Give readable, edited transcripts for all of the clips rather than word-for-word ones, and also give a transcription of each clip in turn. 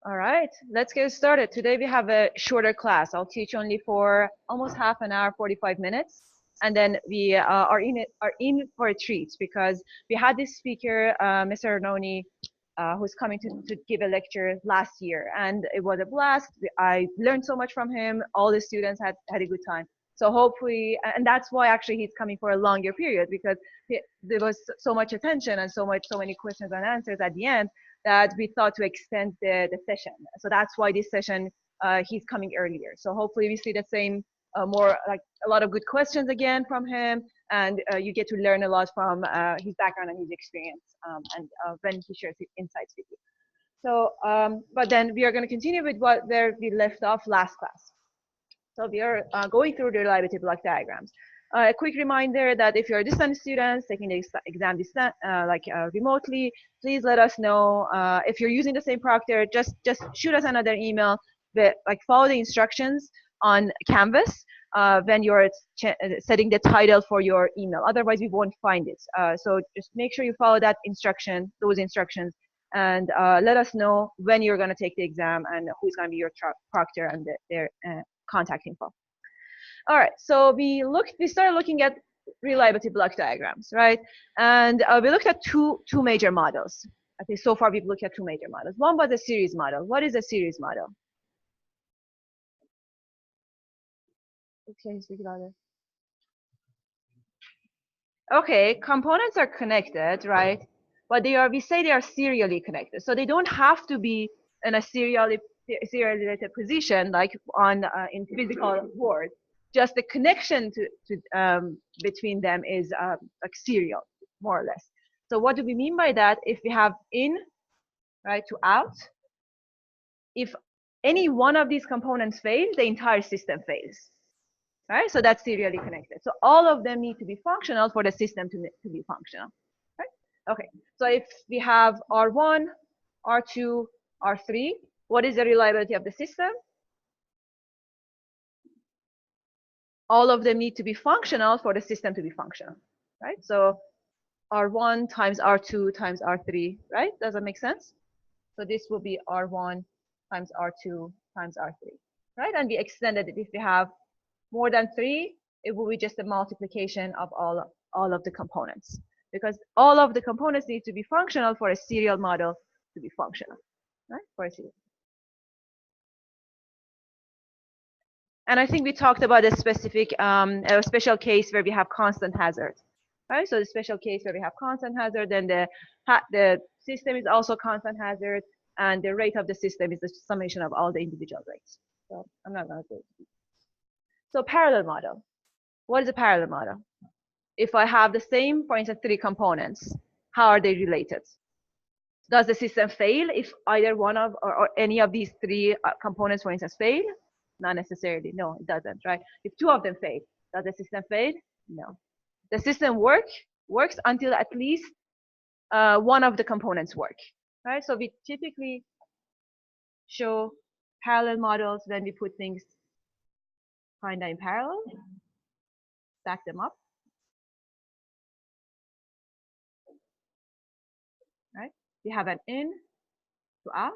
All right, let's get started. Today we have a shorter class. I'll teach only for almost half an hour, 45 minutes. And then we are in for a treat because we had this speaker, Mr. Arnoni, who's coming to give a lecture last year. And it was a blast. I learned so much from him. All the students had a good time. So hopefully, and that's why actually he's coming for a longer period because there was so much attention and so many questions and answers at the end that we thought to extend the session. So that's why this session, he's coming earlier. So hopefully we see the same, more like a lot of good questions again from him, and you get to learn a lot from his background and his experience, and when he shares his insights with you. So, but then we are going to continue with where we left off last class. So we are going through the reliability block diagrams. A quick reminder that if you're a distant student taking the exam remotely, please let us know. If you're using the same proctor, just shoot us another email. Follow the instructions on Canvas when you're setting the title for your email. Otherwise, we won't find it. So just make sure you follow those instructions, and let us know when you're going to take the exam and who's going to be your proctor and their contact info. All right, so we started looking at reliability block diagrams, right? And we looked at two major models. I think so far we've looked at two major models. One was a series model. What is a series model? Okay, speak louder. Okay, components are connected, right? But we say they are serially connected. So they don't have to be in a serially related position like on in physical world. Just the connection between them is like serial, more or less. So what do we mean by that? If we have in, right, to out, if any one of these components fails, the entire system fails, right? So that's serially connected. So all of them need to be functional for the system to be functional, right? Okay, so if we have R1, R2, R3, what is the reliability of the system? All of them need to be functional for the system to be functional, right? So R1 times R2 times R3, right? Does that make sense? So this will be R1 times R2 times R3, right? And we extended it. If we have more than 3, it will be just a multiplication of all of the components, because all of the components need to be functional for a serial model to be functional, right? For a serial. And I think we talked about a special case where we have constant hazard, right? So the special case where we have constant hazard, then the system is also constant hazard, and the rate of the system is the summation of all the individual rates. So I'm not going to go. So parallel model. What is a parallel model? If I have the same, for instance, 3 components, how are they related? Does the system fail if either one of or any of these 3 components, for instance, fail? Not necessarily. No, it doesn't, right? If 2 of them fail, does the system fail? No. The system works until at least one of the components work, right? So we typically show parallel models when we put things kind of in parallel, stack them up, right? We have an in to out.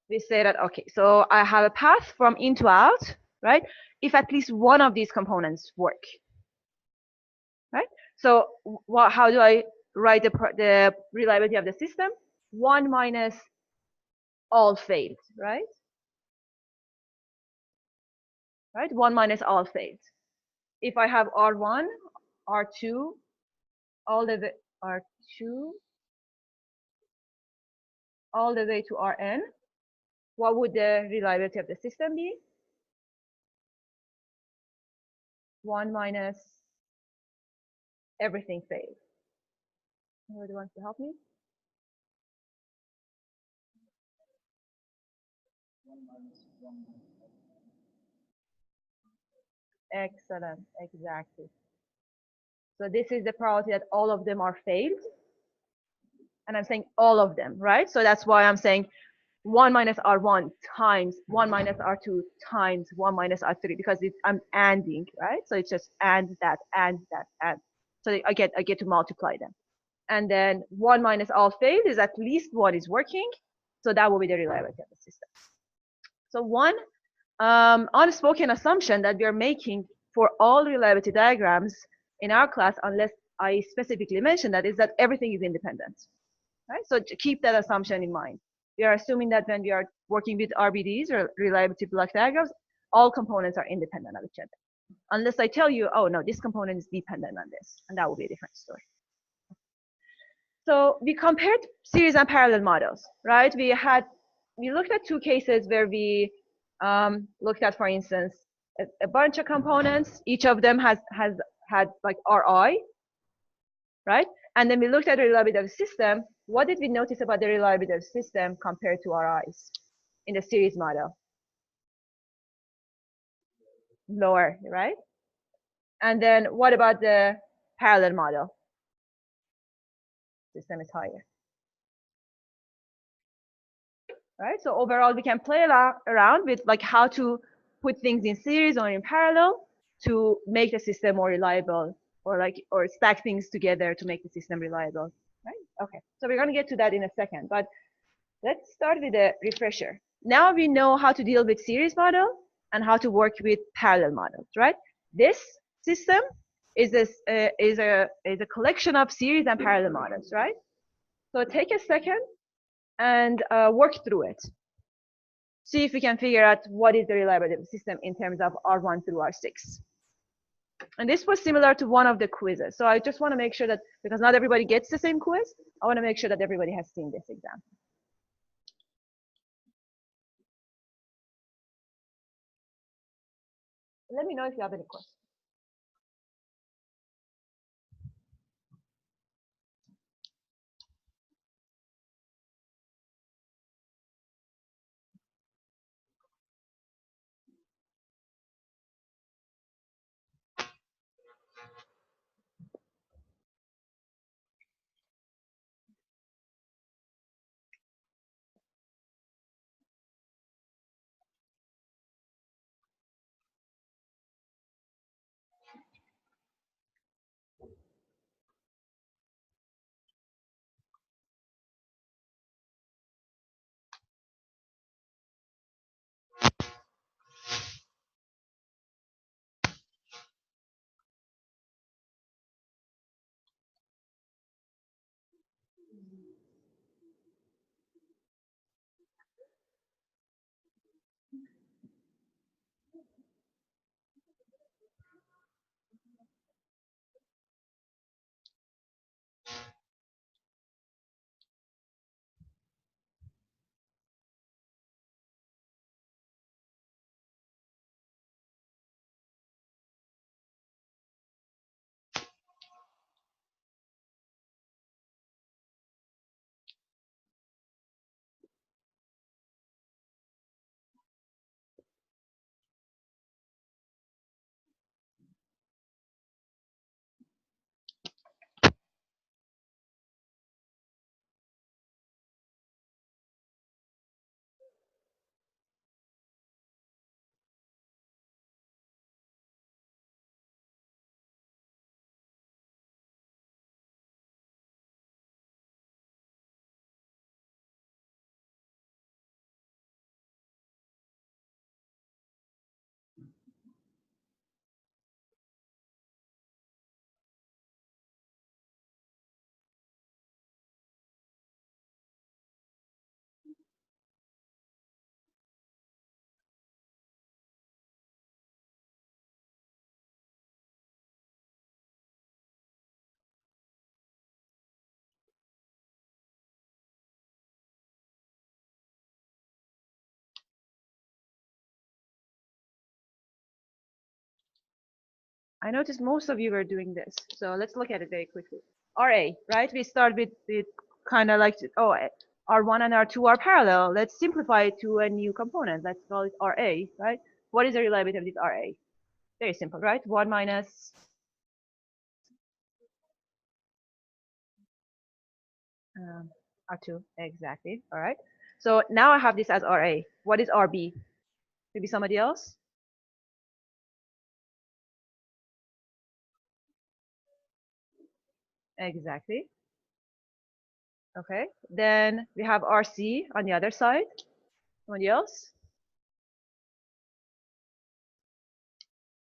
We say that, okay, so I have a path from in to out, right? If at least one of these components work, right? So how do I write the reliability of the system? 1 minus all failed, right? Right? 1 minus all failed. If I have R1, R2, all the way R2, all the way to Rn, what would the reliability of the system be? 1 minus everything failed. Anybody wants to help me? 1 minus 1. Excellent, exactly. So this is the probability that all of them are failed. And I'm saying all of them, right? So that's why I'm saying 1 minus R1 times 1 minus R2 times 1 minus R3, because I'm ANDing, right? So it's just AND that, AND that, AND. So I get to multiply them. And then 1 minus all failed is at least one is working. So that will be the reliability of the system. So one unspoken assumption that we are making for all reliability diagrams in our class, unless I specifically mention that, is that everything is independent. Right? So keep that assumption in mind. We are assuming that when we are working with RBDs or reliability block diagrams, all components are independent of each other. Unless I tell you, oh no, this component is dependent on this, and that will be a different story. So we compared series and parallel models, right? We looked at two cases where we looked at, for instance, a bunch of components. Each of them has had like Ri, right? And then we looked at the reliability of the system. What did we notice about the reliability of the system compared to Ris in the series model? Lower, right? And then what about the parallel model? System is higher. Right? So overall, we can play around with like how to put things in series or in parallel to make the system more reliable, or stack things together to make the system reliable. Right? Okay. So we're going to get to that in a second, but let's start with a refresher. Now we know how to deal with series model and how to work with parallel models, right? This system is a collection of series and parallel models, right? So take a second and work through it. See if we can figure out what is the reliability of the system in terms of R1 through R6. And this was similar to one of the quizzes. So I just want to make sure that, because not everybody gets the same quiz, I want to make sure that everybody has seen this example. Let me know if you have any questions. I noticed most of you were doing this. So let's look at it very quickly. RA, right? We start with kind of like, oh, R1 and R2 are parallel. Let's simplify it to a new component. Let's call it RA, right? What is the reliability of this RA? Very simple, right? 1 minus R2, exactly. All right. So now I have this as RA. What is RB? Maybe somebody else? Exactly. Okay. Then we have RC on the other side. Somebody else?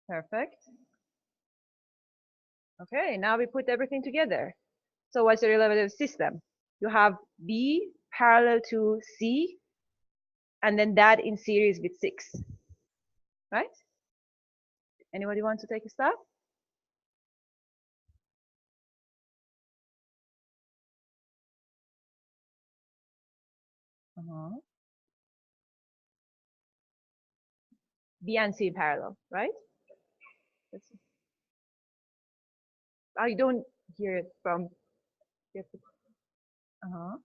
Perfect. Okay, now we put everything together. So what's the relative system? You have B parallel to C, and then that in series with 6, right? Anybody want to take a stab? Uh-huh. B and C parallel, right? I don't hear it from. Uh-huh.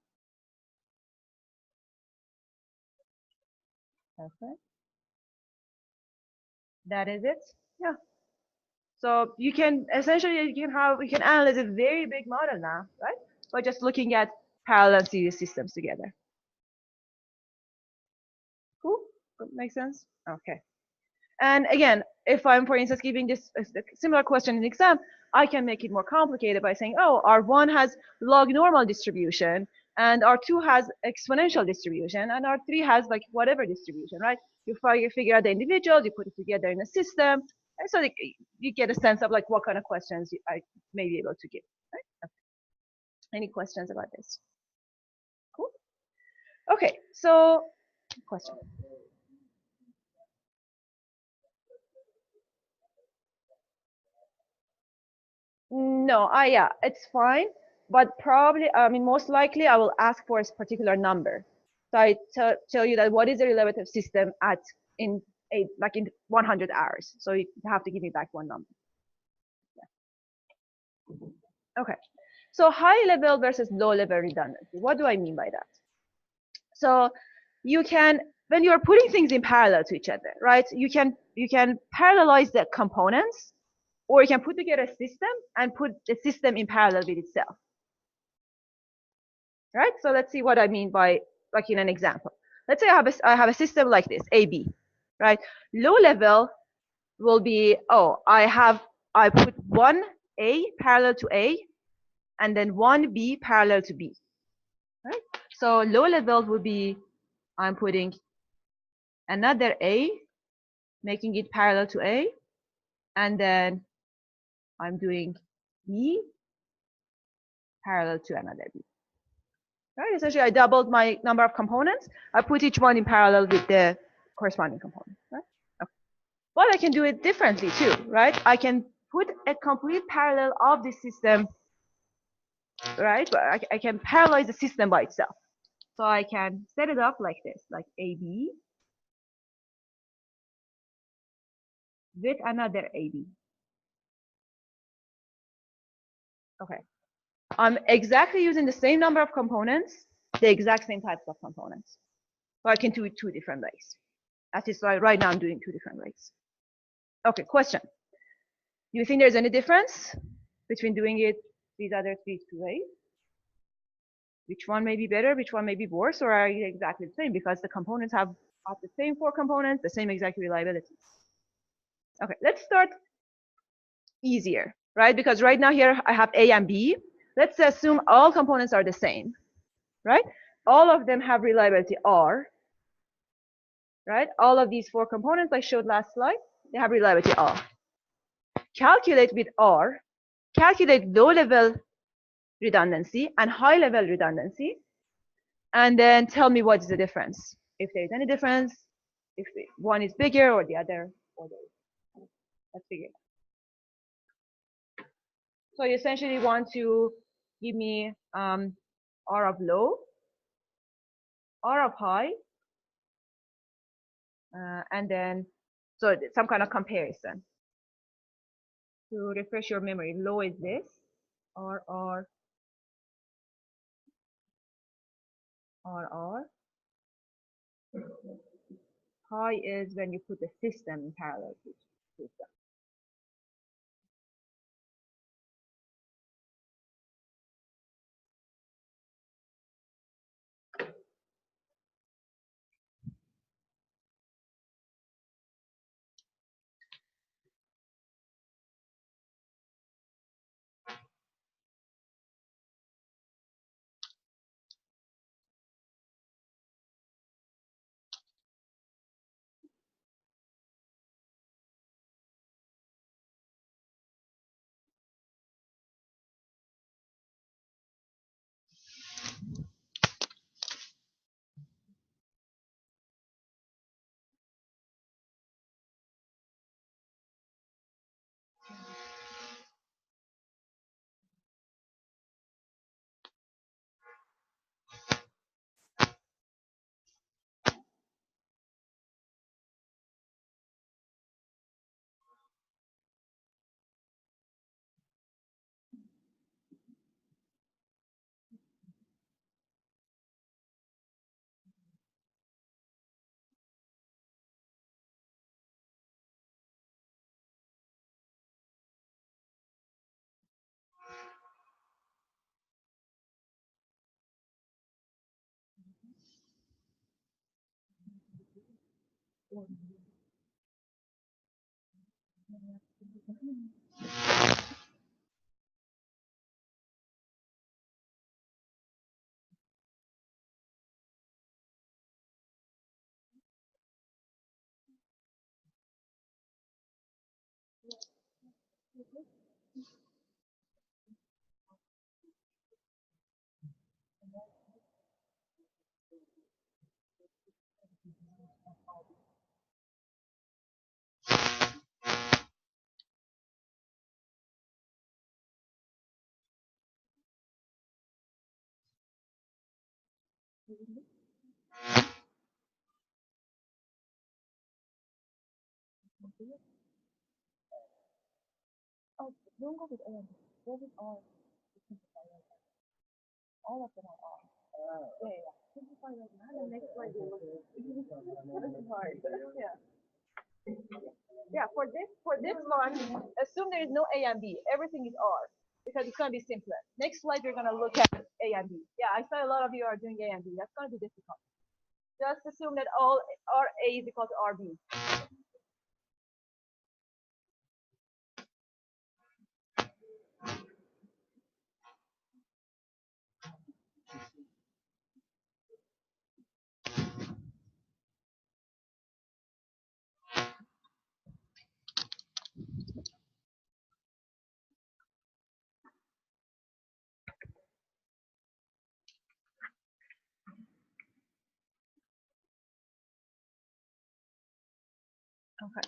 Perfect. That is it. Yeah. So you can essentially you can analyze a very big model now, right? By just looking at parallel series systems together. Cool. Makes sense. Okay. And again, if I'm, for instance, giving this a similar question in exam, I can make it more complicated by saying, oh, R1 has log normal distribution, and R2 has exponential distribution, and R3 has like whatever distribution, right? You figure out the individuals, you put it together in a system, and so you get a sense of like what kind of questions I may be able to give. Right? Okay. Any questions about this? Cool. Okay, so question. No, yeah, it's fine, but probably, I mean, most likely I will ask for a particular number. So I tell you that what is the relative system at in like in 100 hours. So you have to give me back one number. Yeah. Okay. So high level versus low level redundancy. What do I mean by that? So you can, when you're putting things in parallel to each other, right? You can parallelize the components, or you can put together a system and put the system in parallel with itself. Right? So let's see what I mean by, like in an example. Let's say I have a system like this, AB, right? Low level will be, oh, I put one A parallel to A, and then one B parallel to B, right? So low level would be, I'm putting another A, making it parallel to A, and then I'm doing B parallel to another B. Right? Essentially, I doubled my number of components. I put each one in parallel with the corresponding component. Right? Okay. But I can do it differently too, right? I can put a complete parallel of the system, right? But I can parallelize the system by itself. So I can set it up like this, like AB with another AB. Okay. I'm exactly using the same number of components, the exact same types of components. So I can do it two different ways. That is why right now I'm doing two different ways. Okay, question. Do you think there's any difference between doing it these other three ways? Which one may be better, which one may be worse, or are they exactly the same? Because the components have the same four components, the same exact reliability. Okay, let's start easier, right? Because right now here I have A and B. Let's assume all components are the same, right? All of them have reliability R, right? All of these four components I showed last slide, they have reliability R. Calculate with R, calculate low-level redundancy and high-level redundancy, and then tell me what's the difference. If there's any difference, if one is bigger or the other, or the, let's figure it out. So you essentially want to give me R of low, R of high, and then so some kind of comparison. To refresh your memory, low is this, R, R, R, R. High is when you put the system in parallel to system. Oh, don't go with A and B. Go with R. All of them are R. Yeah, yeah. Simplify right now. The next slide will look. This is hard. Yeah. Yeah. For this one, assume there is no A and B. Everything is R because it's gonna be simpler. Next slide, we're gonna look at A and B. Yeah, I saw a lot of you are doing A and B. That's gonna be difficult. Just assume that all RA is equal to RB. Okay.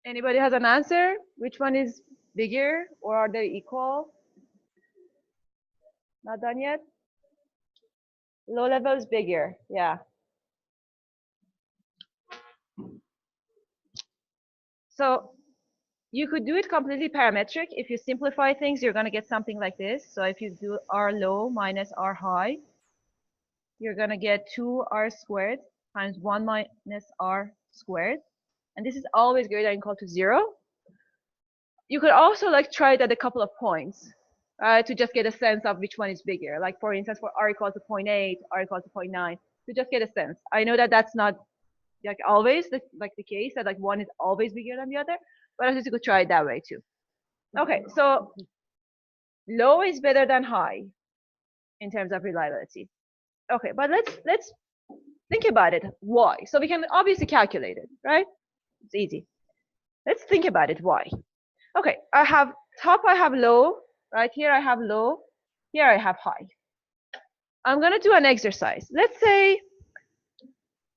Anybody has an answer? Which one is bigger or are they equal? Not done yet? Low level is bigger. Yeah. So you could do it completely parametric. If you simplify things, you're going to get something like this. So if you do R low minus R high, you're going to get 2R squared times 1 minus R squared. And this is always greater than or equal to 0. You could also like try it at a couple of points to just get a sense of which one is bigger. Like for instance, for R equal to 0.8, R equal to 0.9, to just get a sense. I know that that's not like always the case that like one is always bigger than the other, but at least you could try it that way too. Okay, so low is better than high in terms of reliability. Okay, but let's think about it. Why? So we can obviously calculate it, right? It's easy. Let's think about it. Why? Okay, I have top, I have low, right? Here I have low, here I have high. I'm gonna do an exercise. Let's say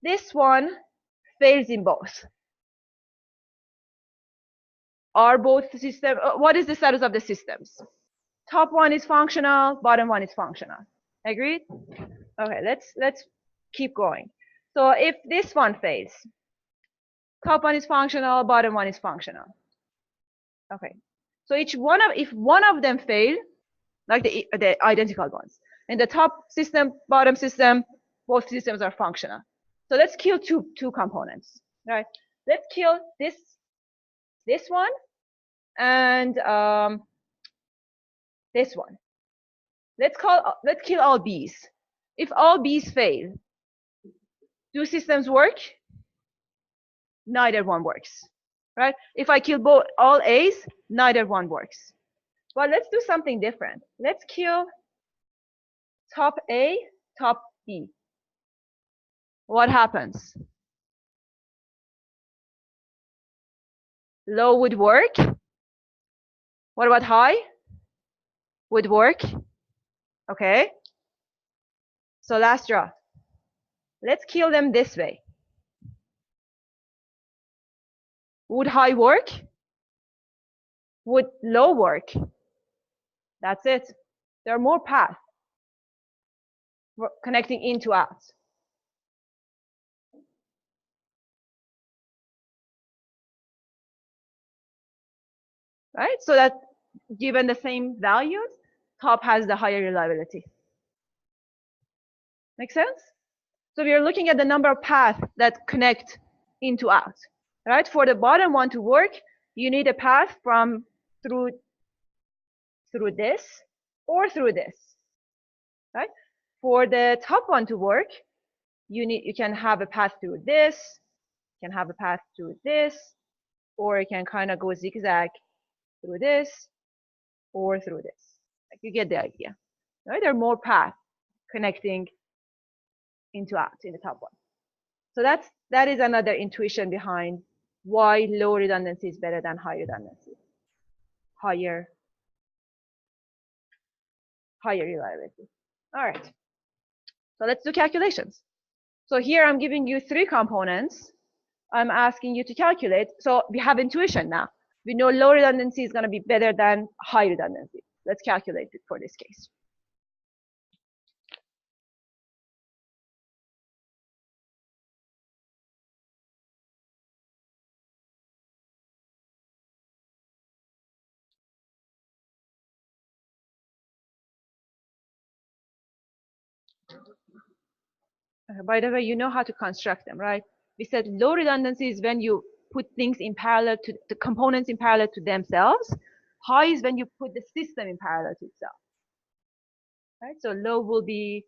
this one fails in both. Are both system? What is the status of the systems? Top one is functional, bottom one is functional. Agreed? Okay, let's keep going. So if this one fails, top one is functional, bottom one is functional. Okay. So if one of them fail, like the identical ones, in the top system, bottom system, both systems are functional. So let's kill two components, right? Let's kill this one and this one. Let's kill all B's. If all B's fail, do systems work? Neither one works, right? If I kill all A's, neither one works. But let's do something different. Let's kill top A, top B. What happens? Low would work. What about high? Would work. Okay. So last draw. Let's kill them this way. Would high work? Would low work? That's it. There are more paths connecting in to out. Right? So that given the same values, top has the higher reliability. Make sense? So we are looking at the number of paths that connect into out, right? For the bottom one to work, you need a path from through this or through this, right? For the top one to work, you can have a path through this, you can have a path through this, or you can kind of go zigzag through this or through this. Like, you get the idea, right? There are more paths connecting into out in the top one. So that is another intuition behind why low redundancy is better than high redundancy, higher reliability. All right. So let's do calculations. So here I'm giving you 3 components. I'm asking you to calculate. So we have intuition now. We know low redundancy is going to be better than high redundancy. Let's calculate it for this case. By the way, you know how to construct them, right? We said low redundancy is when you put things in parallel to the components in parallel to themselves. High is when you put the system in parallel to itself, right? So low will be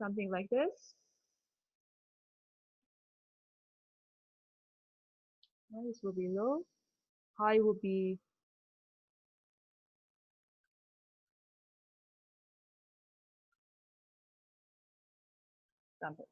something like this. This will be low. High will be something.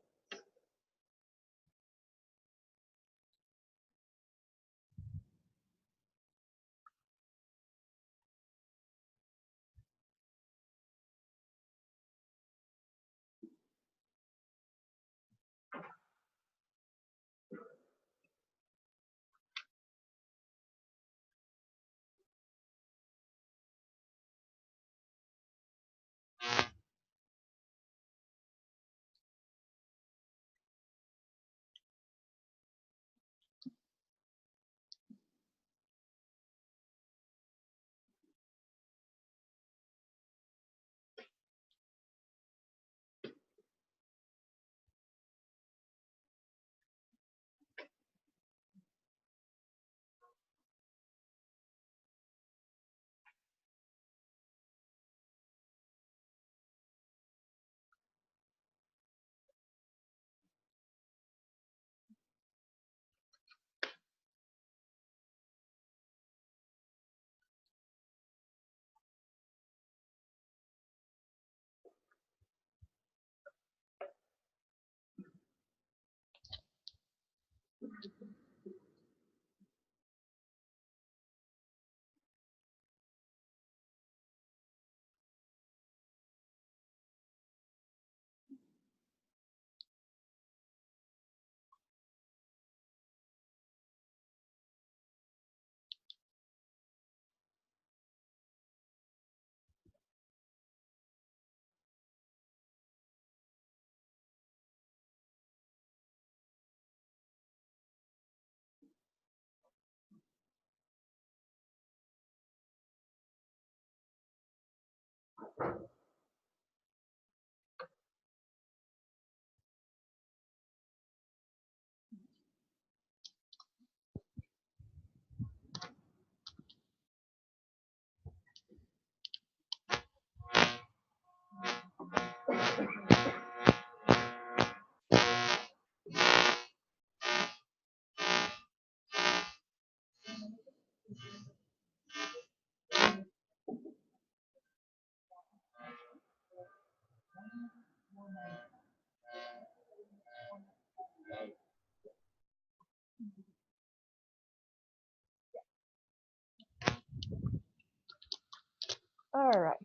All right.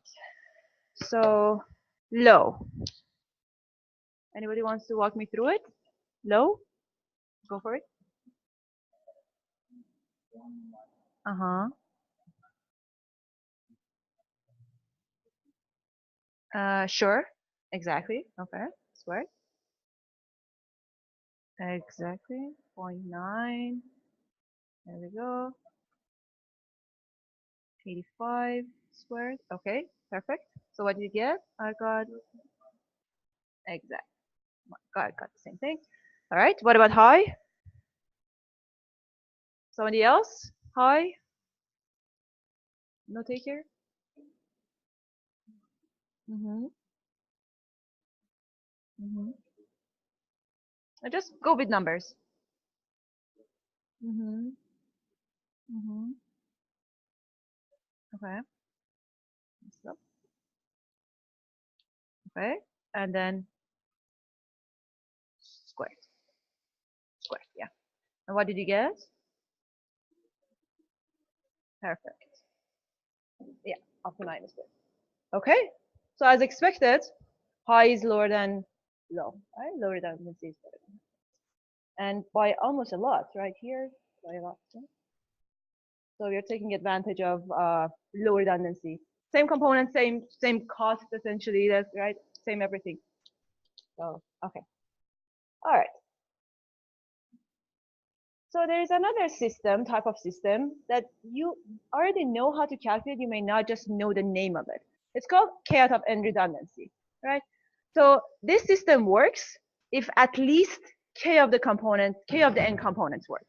So low. Anybody wants to walk me through it? Low? Go for it. Uh-huh. Sure. Exactly. Okay. Square. Exactly. 0.9. There we go. 85 squared. Okay. Perfect. So what did you get? I got exact. got the same thing. All right, what about high? Somebody else? High? No take here? Mm-hmm. Mm-hmm. Just go with numbers. Mm-hmm. Mm-hmm. Okay. So, okay. And then squared. Squared, yeah. And what did you get? Perfect. Yeah, up to 9 is good. Okay. So as expected, high is lower than low, right? Lower than C is better. And by almost a lot, right here, by a lot. Yeah? So we're taking advantage of low redundancy. Same component, same cost essentially. That's right. Same everything. So okay. All right. So there is another system, type of system that you already know how to calculate. You may not just know the name of it. It's called K out of N redundancy, right? So this system works if at least K of the components, K of the N components work.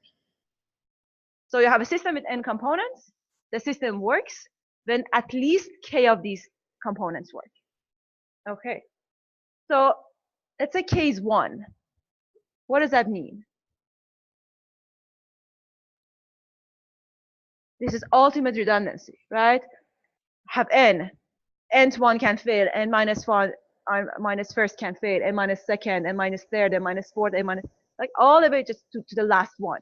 So you have a system with N components. The system works when at least K of these components work. Okay. So let's say K is 1. What does that mean? This is ultimate redundancy, right? Have N. Nth one can fail, N minus 1, minus first can fail, N minus second, N minus third, N minus fourth, N minus, like all the way just to the last one,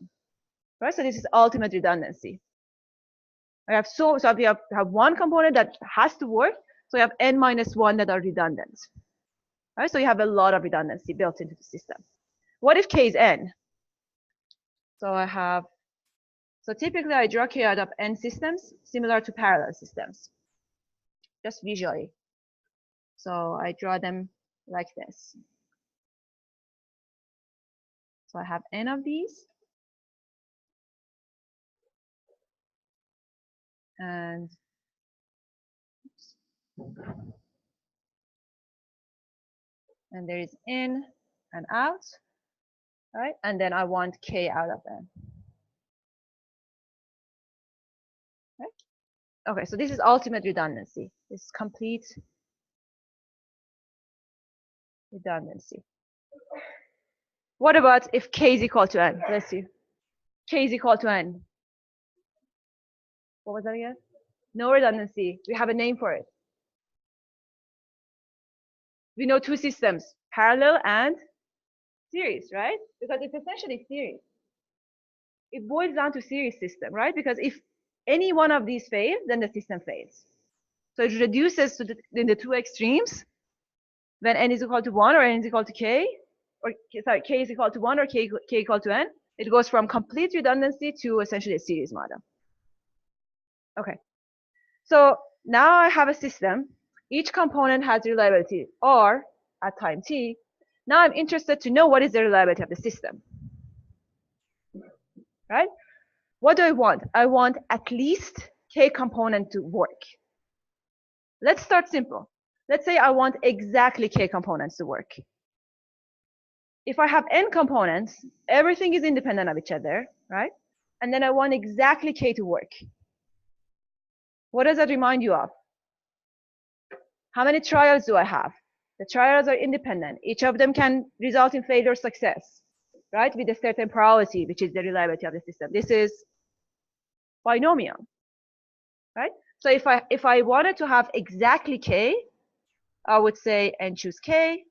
right? So this is ultimate redundancy. I have so we have one component that has to work, so you have N minus 1 that are redundant, right? So you have a lot of redundancy built into the system. What if K is N? So I have, so typically I draw K out of N systems similar to parallel systems, just visually. So I draw them like this. So I have N of these. And there is in and out, right? And then I want K out of N. Right? Okay, so this is ultimate redundancy. This is complete redundancy. What about if K is equal to N? Let's see. K is equal to N. What was that again? No redundancy. We have a name for it. We know two systems, parallel and series, right? Because it's essentially series. It boils down to series system, right? Because if any one of these fails, then the system fails. So it reduces to in the two extremes when N is equal to 1 or N is equal to K, or sorry, K is equal to 1 or K equal to N. It goes from complete redundancy to essentially a series model. Okay. So now I have a system. Each component has reliability R at time t. Now I'm interested to know what is the reliability of the system. Right? What do I want? I want at least K component to work. Let's start simple. Let's say I want exactly K components to work. If I have N components, everything is independent of each other, right? And then I want exactly K to work. What does that remind you of? How many trials do I have? The trials are independent. Each of them can result in failure or success, right? With a certain probability, which is the reliability of the system. This is binomial, right? So if I wanted to have exactly K, I would say N choose K,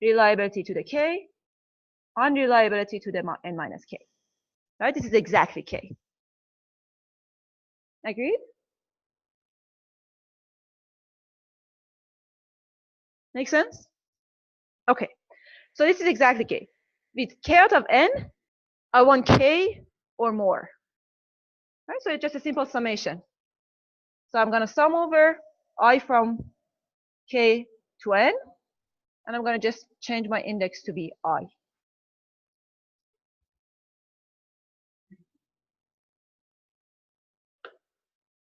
reliability to the K, unreliability to the N minus K, right? This is exactly K. Agreed? Make sense? Okay. So this is exactly K. With K out of N, I want K or more. Right? So it's just a simple summation. So I'm going to sum over I from K to N, and I'm going to just change my index to be I.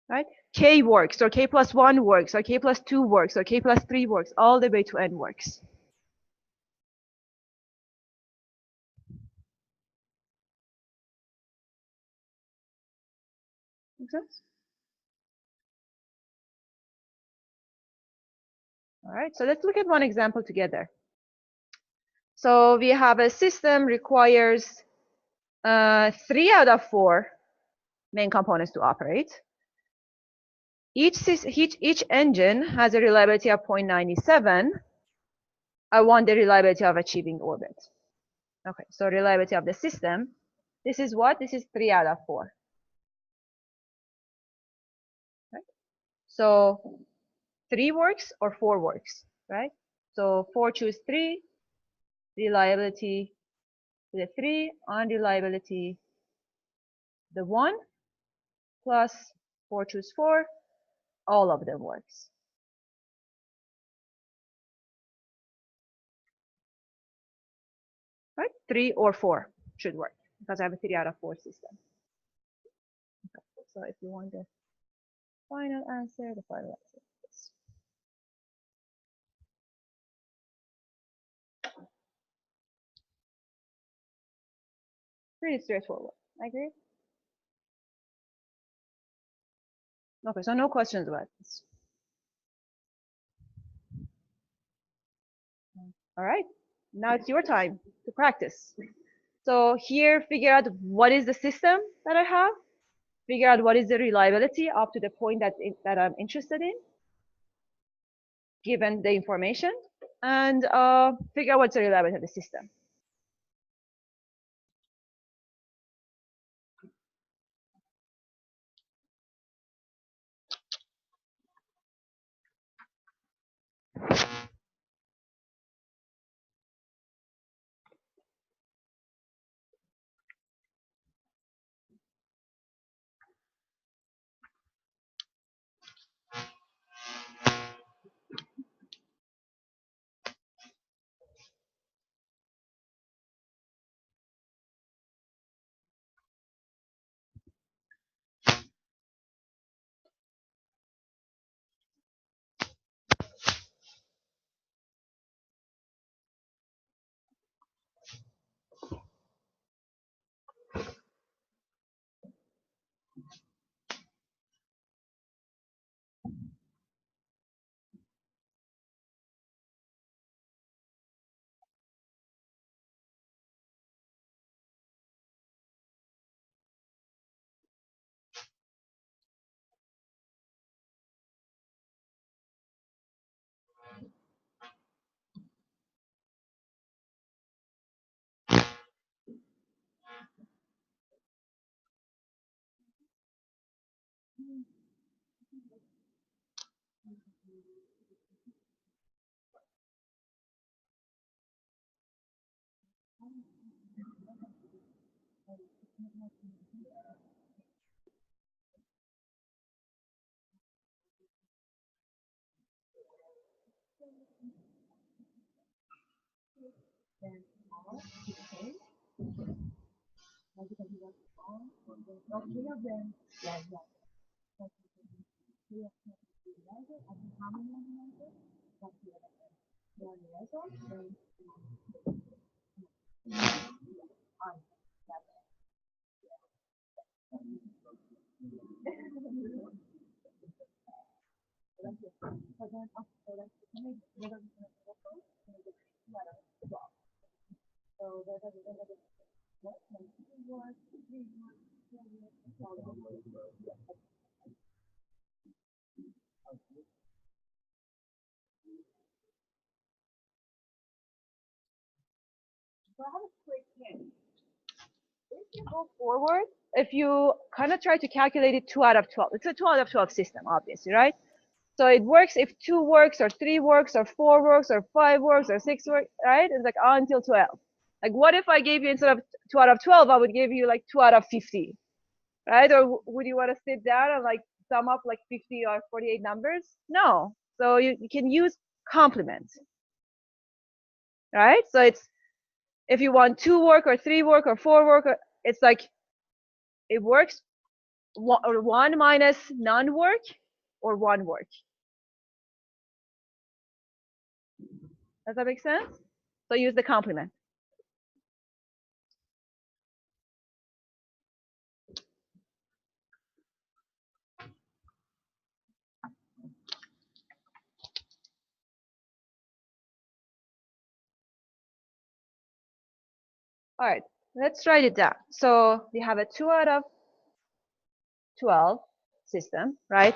Right? K works, or K plus 1 works, or K plus 2 works, or K plus 3 works, all the way to N works. sense? All right, so let's look at one example together. So we have a system requires 3 out of 4 main components to operate. Each engine has a reliability of 0.97. I want the reliability of achieving orbit. Okay, so reliability of the system. This is what? This is 3 out of 4. Right? So 3 works or 4 works, right? So 4 choose 3, reliability the 3, unreliability the 1, plus 4 choose 4, all of them works. Right? 3 or 4 should work because I have a 3 out of 4 system. Okay. So if you want the final answer, the final answer is pretty straightforward. I agree. Okay, so no questions about this. All right, now it's your time to practice. So here, figure out what is the system that I have. Figure out what is the reliability up to the point that I'm interested in, given the information, and figure out what's the reliability of the system. So I have a quick hint. If you go forward, if you kind of try to calculate it 2 out of 12, it's a 2 out of 12 system, obviously, right? So it works if 2 works or 3 works or 4 works or 5 works or 6 works, right? It's like until 12. Like what if I gave you instead of 2 out of 12, I would give you like 2 out of 50, right? Or would you want to sit down and like sum up like 50 or 48 numbers? No. So you can use complements, right? So it's if you want 2 work or 3 work or 4 work, it's like it works 1 minus none work or 1 work. Does that make sense? So use the complement. All right, let's write it down. So we have a 2 out of 12 system, right?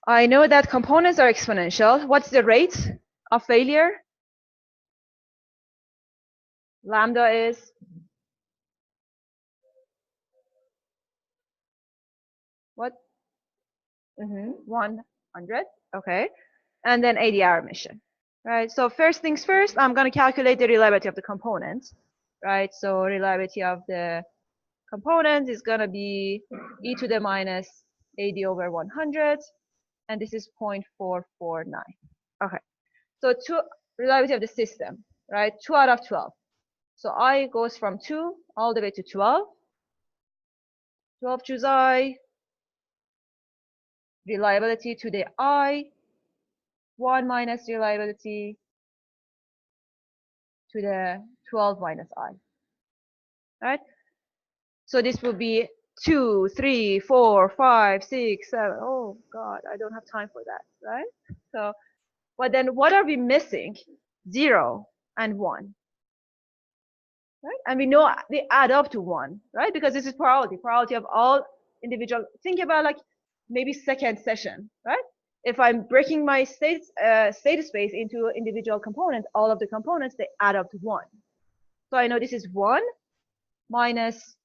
I know that components are exponential. What's the rate of failure? Lambda is what? 100. Okay. And then ADR emission. Right. So first things first, I'm going to calculate the reliability of the components. Right. So reliability of the component is going to be e to the minus AD over 100. And this is 0.449. Okay. So reliability of the system. Right. 2 out of 12. So I goes from 2 all the way to 12. 12 choose I. Reliability to the I. 1 minus reliability to the 12 minus I. Right? So this will be 2, 3, 4, 5, 6, 7. Oh God, I don't have time for that, right? So, but then what are we missing? 0 and 1. Right? And we know they add up to 1, right? Because this is plurality of all individual. Think about like maybe second session, right? If I'm breaking my state space into individual components, all of the components, they add up to 1. So I know this is 1 minus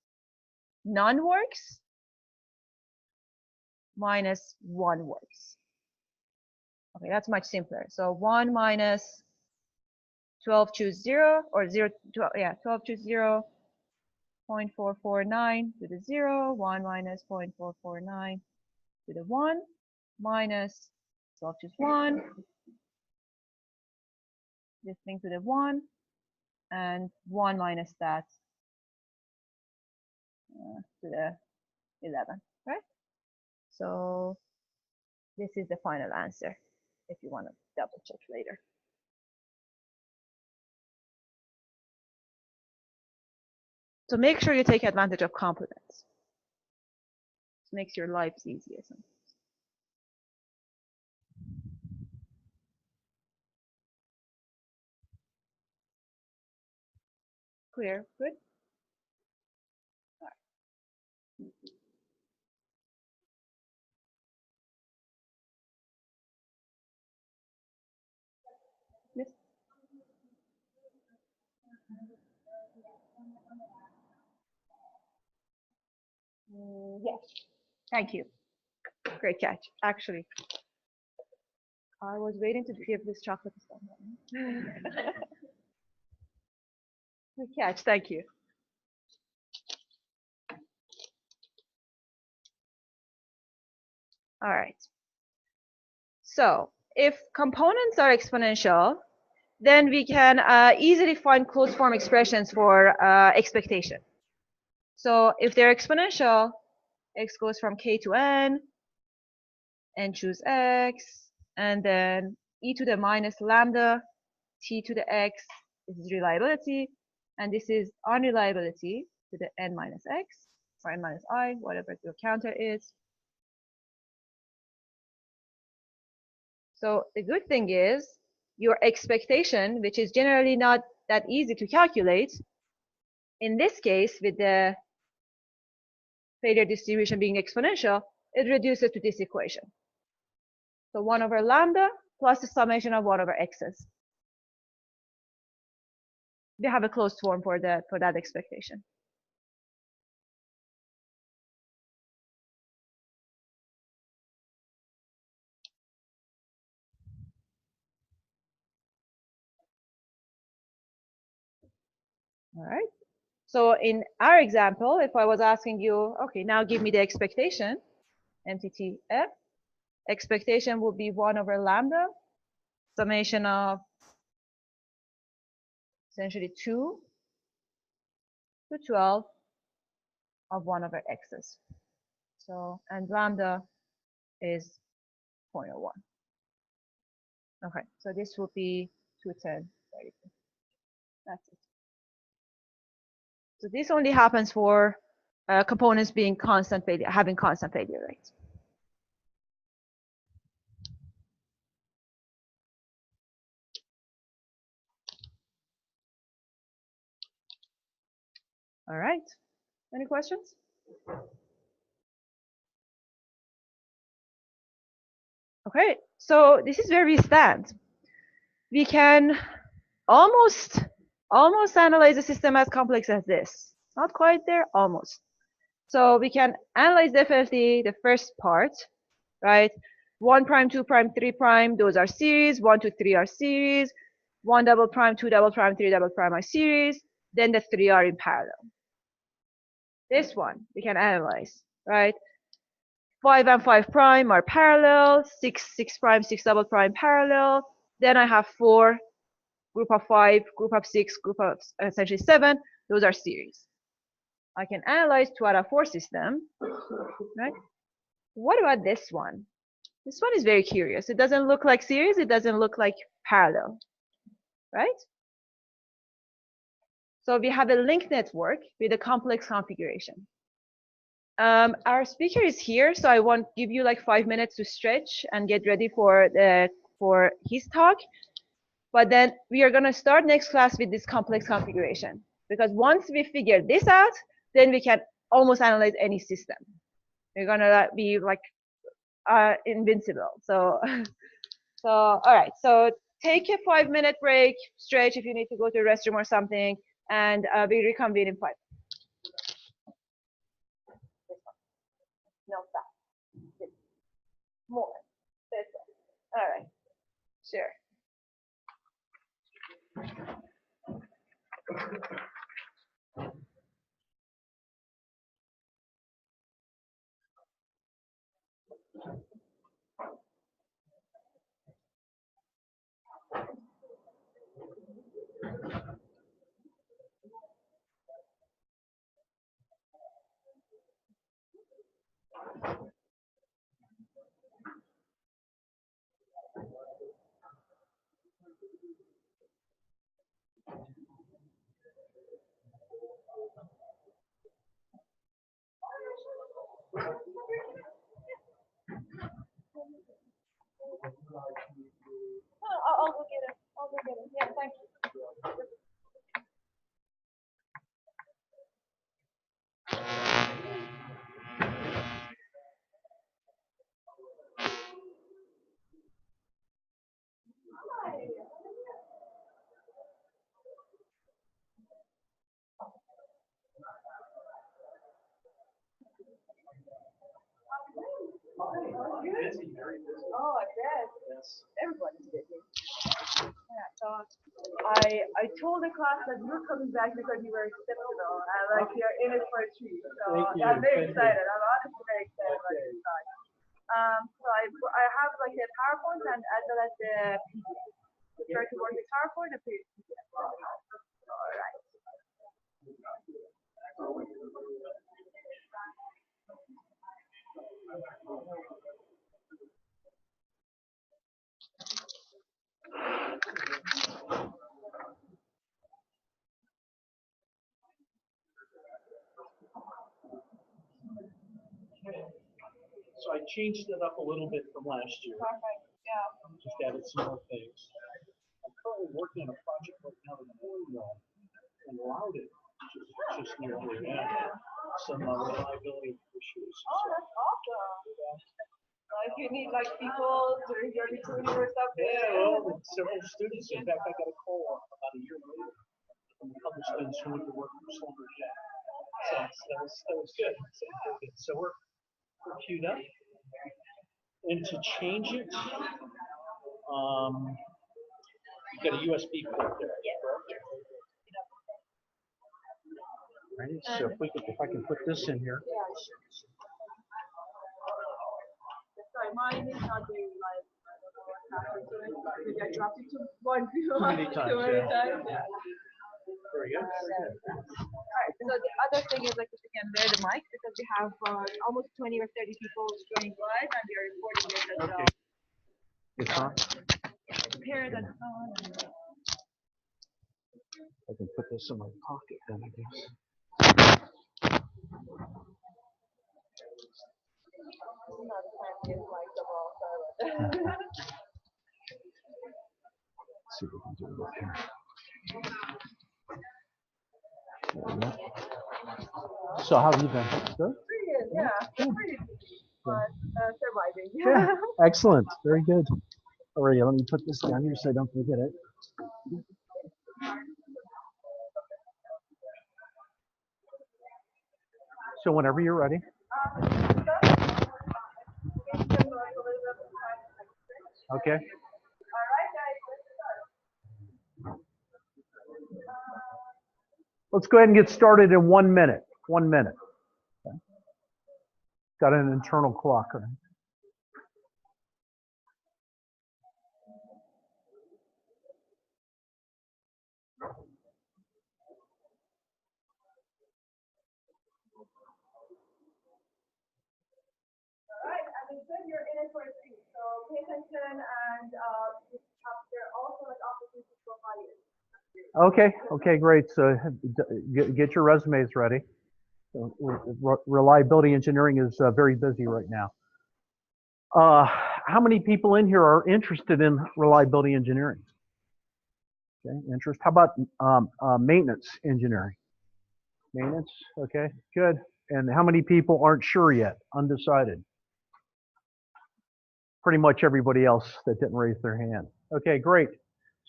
none works minus 1 works. Okay, that's much simpler. So 1 minus 12 choose 0, or 0, 12, yeah, 12 choose 0, 0.449 to the 0, 1 minus 0.449 to the 1, minus 12 choose 1, this thing to the 1, and 1 minus that to the 11, right? So this is the final answer if you want to double check later. So make sure you take advantage of complements. It makes your lives easier sometimes. Clear? Good? Yes. Yes. Thank you. Great catch. Actually, I was waiting to give this chocolate to someone. Good catch. Thank you. All right. So if components are exponential, then we can easily find closed form expressions for expectation. So if they're exponential, x goes from k to n choose x, and then e to the minus lambda t to the x is reliability, and this is unreliability to the n minus x, or n minus I, whatever your counter is. So the good thing is your expectation, which is generally not that easy to calculate, in this case with the failure distribution being exponential, it reduces to this equation. So 1 over lambda plus the summation of 1 over x's. We have a closed form for that expectation. All right. So in our example, if I was asking you, okay, now give me the expectation, MTTF, expectation will be 1 over lambda, summation of essentially 2 to 12 of 1 over x's. So, and lambda is 0.01. Okay, so this will be 210. That's it. So this only happens for components being constant failure, having constant failure rates. All right. Any questions? Okay. So this is where we stand. We can almost analyze the system as complex as this. Not quite there, almost. So we can analyze definitely the first part, right? 1 prime, 2 prime, 3 prime, those are series. 1 to 3 are series. 1 double prime, 2 double prime, 3 double prime are series. Then the 3 are in parallel. This one we can analyze, right? 5 and 5 prime are parallel. 6 prime, 6 double prime parallel. Then I have 4, group of 5, group of 6, group of essentially 7. Those are series. I can analyze 2 out of 4 system, right? What about this one? This one is very curious. It doesn't look like series. It doesn't look like parallel, right? So we have a link network with a complex configuration. Our speaker is here, so I want to give you like 5 minutes to stretch and get ready for his talk. But then we are going to start next class with this complex configuration, because once we figure this out, then we can almost analyze any system. We're going to be like invincible. So, all right. So take a 5-minute break, stretch if you need to go to the restroom or something, and we reconvene in 5. No, stop. More. This one. All right. Sure. I'll go get it. I'll go get it. Yeah, thank you. Oh, I bet. Yes. Everybody's busy. Yeah, so I told the class that you're coming back because you were exceptional and like you're in it for a treat. So I'm very excited. I'm honestly very excited about this talk. So I have like a PowerPoint and as well as the PDF. Try to work with PowerPoint and PDF. All right. So I changed it up a little bit from last year. Perfect. Yeah. Just added some more things. I'm currently working on a project right now in Cornwall and allowed it just near the end. Some reliability issues. Oh, that's awesome. If you need like people during your recruiting or something. Yeah, well, several students. In fact, I got a call about a year later from a couple students who went to work for Silverjet. So that was good. So we're queued up. And to change it, you got a USB port there. Right. So if I can put this in here. Sorry, mine is not very live. I don't know what happened to it. Maybe I dropped it too many times. Yeah. There we go. Alright, so the other thing is like if you can wear the mic because we have almost 20 or 30 people joining live and we are recording this as well. It's on. Prepare that on. I can put this in my pocket then, I guess. Not the fanciest mic of all, sorry about that. Let's see if we can do it up here. There we go. So how have you been? Good? Pretty good, yeah. Good. Pretty busy, but surviving. Yeah, excellent. Very good. All right, let me put this down here so I don't forget it. So whenever you're ready. Okay. Let's go ahead and get started in 1 minute. 1 minute. Okay. Got an internal clock. Right? Alright, as I said, you're in it for a treat, so pay attention and there are also like opportunities for audience. Okay, okay, great. So get your resumes ready. So, reliability engineering is very busy right now. How many people in here are interested in reliability engineering? Okay, interest. How about maintenance engineering? Maintenance, okay, good. And how many people aren't sure yet, undecided? Pretty much everybody else that didn't raise their hand. Okay, great.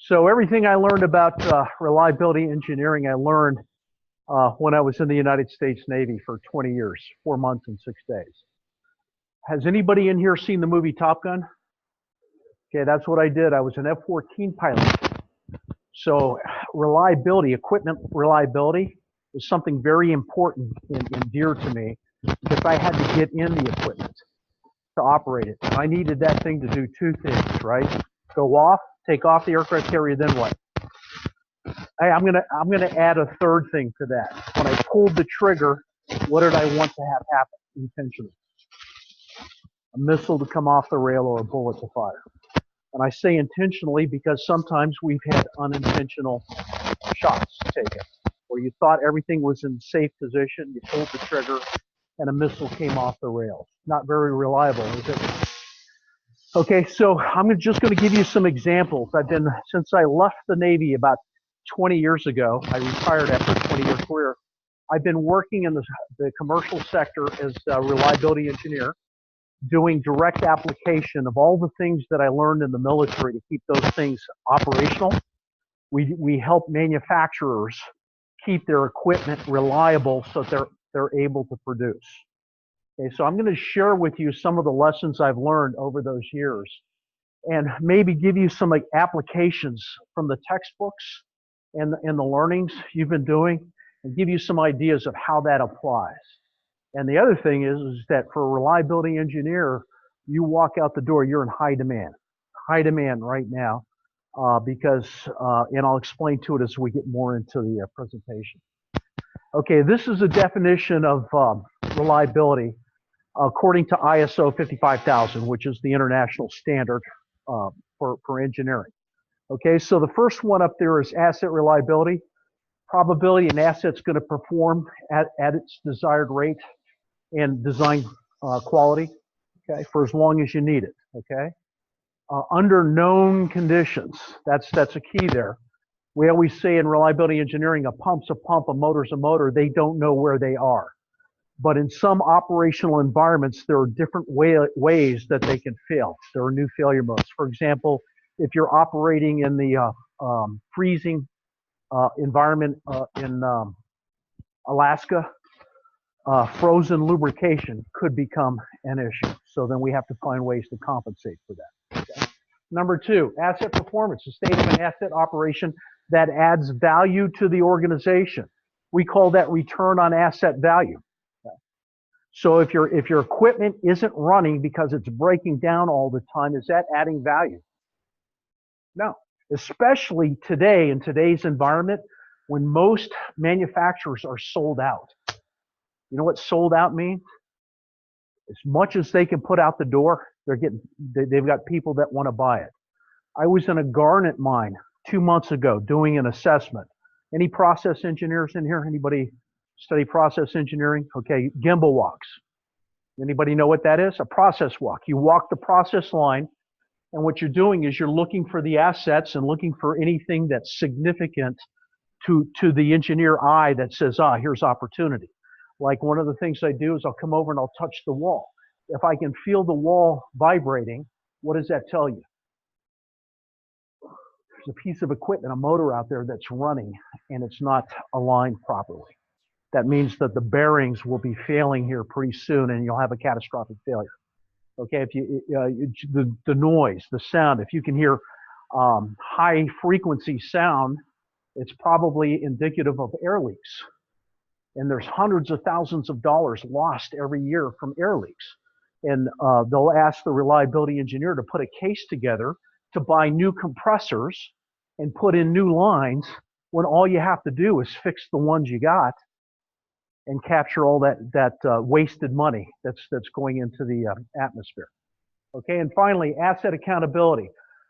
So everything I learned about reliability engineering, I learned when I was in the United States Navy for 20 years, 4 months and 6 days. Has anybody in here seen the movie Top Gun? Okay, that's what I did. I was an F-14 pilot. So reliability, equipment reliability is something very important and dear to me because I had to get in the equipment to operate it. And I needed that thing to do two things, right? Go off, take off the aircraft carrier, then what? Hey, I'm gonna add a third thing to that. When I pulled the trigger, what did I want to have happen intentionally? A missile to come off the rail or a bullet to fire. And I say intentionally because sometimes we've had unintentional shots taken, where you thought everything was in safe position, you pulled the trigger, and a missile came off the rails. Not very reliable, is it? Okay, so I'm just going to give you some examples. Since I left the Navy about 20 years ago, I retired after a 20-year career, I've been working in the commercial sector as a reliability engineer, doing direct application of all the things that I learned in the military to keep those things operational. We help manufacturers keep their equipment reliable so they're able to produce. Okay, so I'm going to share with you some of the lessons I've learned over those years and maybe give you some like applications from the textbooks and the learnings you've been doing and give you some ideas of how that applies. And the other thing is that for a reliability engineer, you walk out the door, you're in high demand right now because, and I'll explain to it as we get more into the presentation. Okay, this is a definition of reliability according to ISO 55000, which is the international standard for engineering. Okay, so the first one up there is asset reliability. Probability an asset's going to perform at its desired rate and design quality, okay, for as long as you need it, okay? Under known conditions, that's a key there. We always say in reliability engineering, a pump's a pump, a motor's a motor. They don't know where they are. But in some operational environments, there are different ways that they can fail. There are new failure modes. For example, if you're operating in the freezing environment in Alaska, frozen lubrication could become an issue. So then we have to find ways to compensate for that. Okay. Number two, asset performance, the state of an asset operation that adds value to the organization. We call that return on asset value. Okay. So if your equipment isn't running because it's breaking down all the time, is that adding value? No. Especially today, in today's environment, when most manufacturers are sold out. You know what sold out means? As much as they can put out the door, they've got people that want to buy it. I was in a garnet mine 2 months ago doing an assessment. Any process engineers in here? Anybody study process engineering? Okay, gimbal walks. Anybody know what that is? A process walk. You walk the process line, and what you're doing is you're looking for the assets and looking for anything that's significant to the engineer eye that says, here's opportunity. Like one of the things I do is I'll come over and I'll touch the wall. If I can feel the wall vibrating, what does that tell you? There's a piece of equipment, a motor out there that's running and it's not aligned properly. That means that the bearings will be failing here pretty soon and you'll have a catastrophic failure. Okay, if you, the noise, the sound, if you can hear high frequency sound, it's probably indicative of air leaks. And there's hundreds of thousands of dollars lost every year from air leaks. And they'll ask the reliability engineer to put a case together to buy new compressors and put in new lines when all you have to do is fix the ones you got and capture all that wasted money that's going into the atmosphere. Okay, and finally, asset accountability,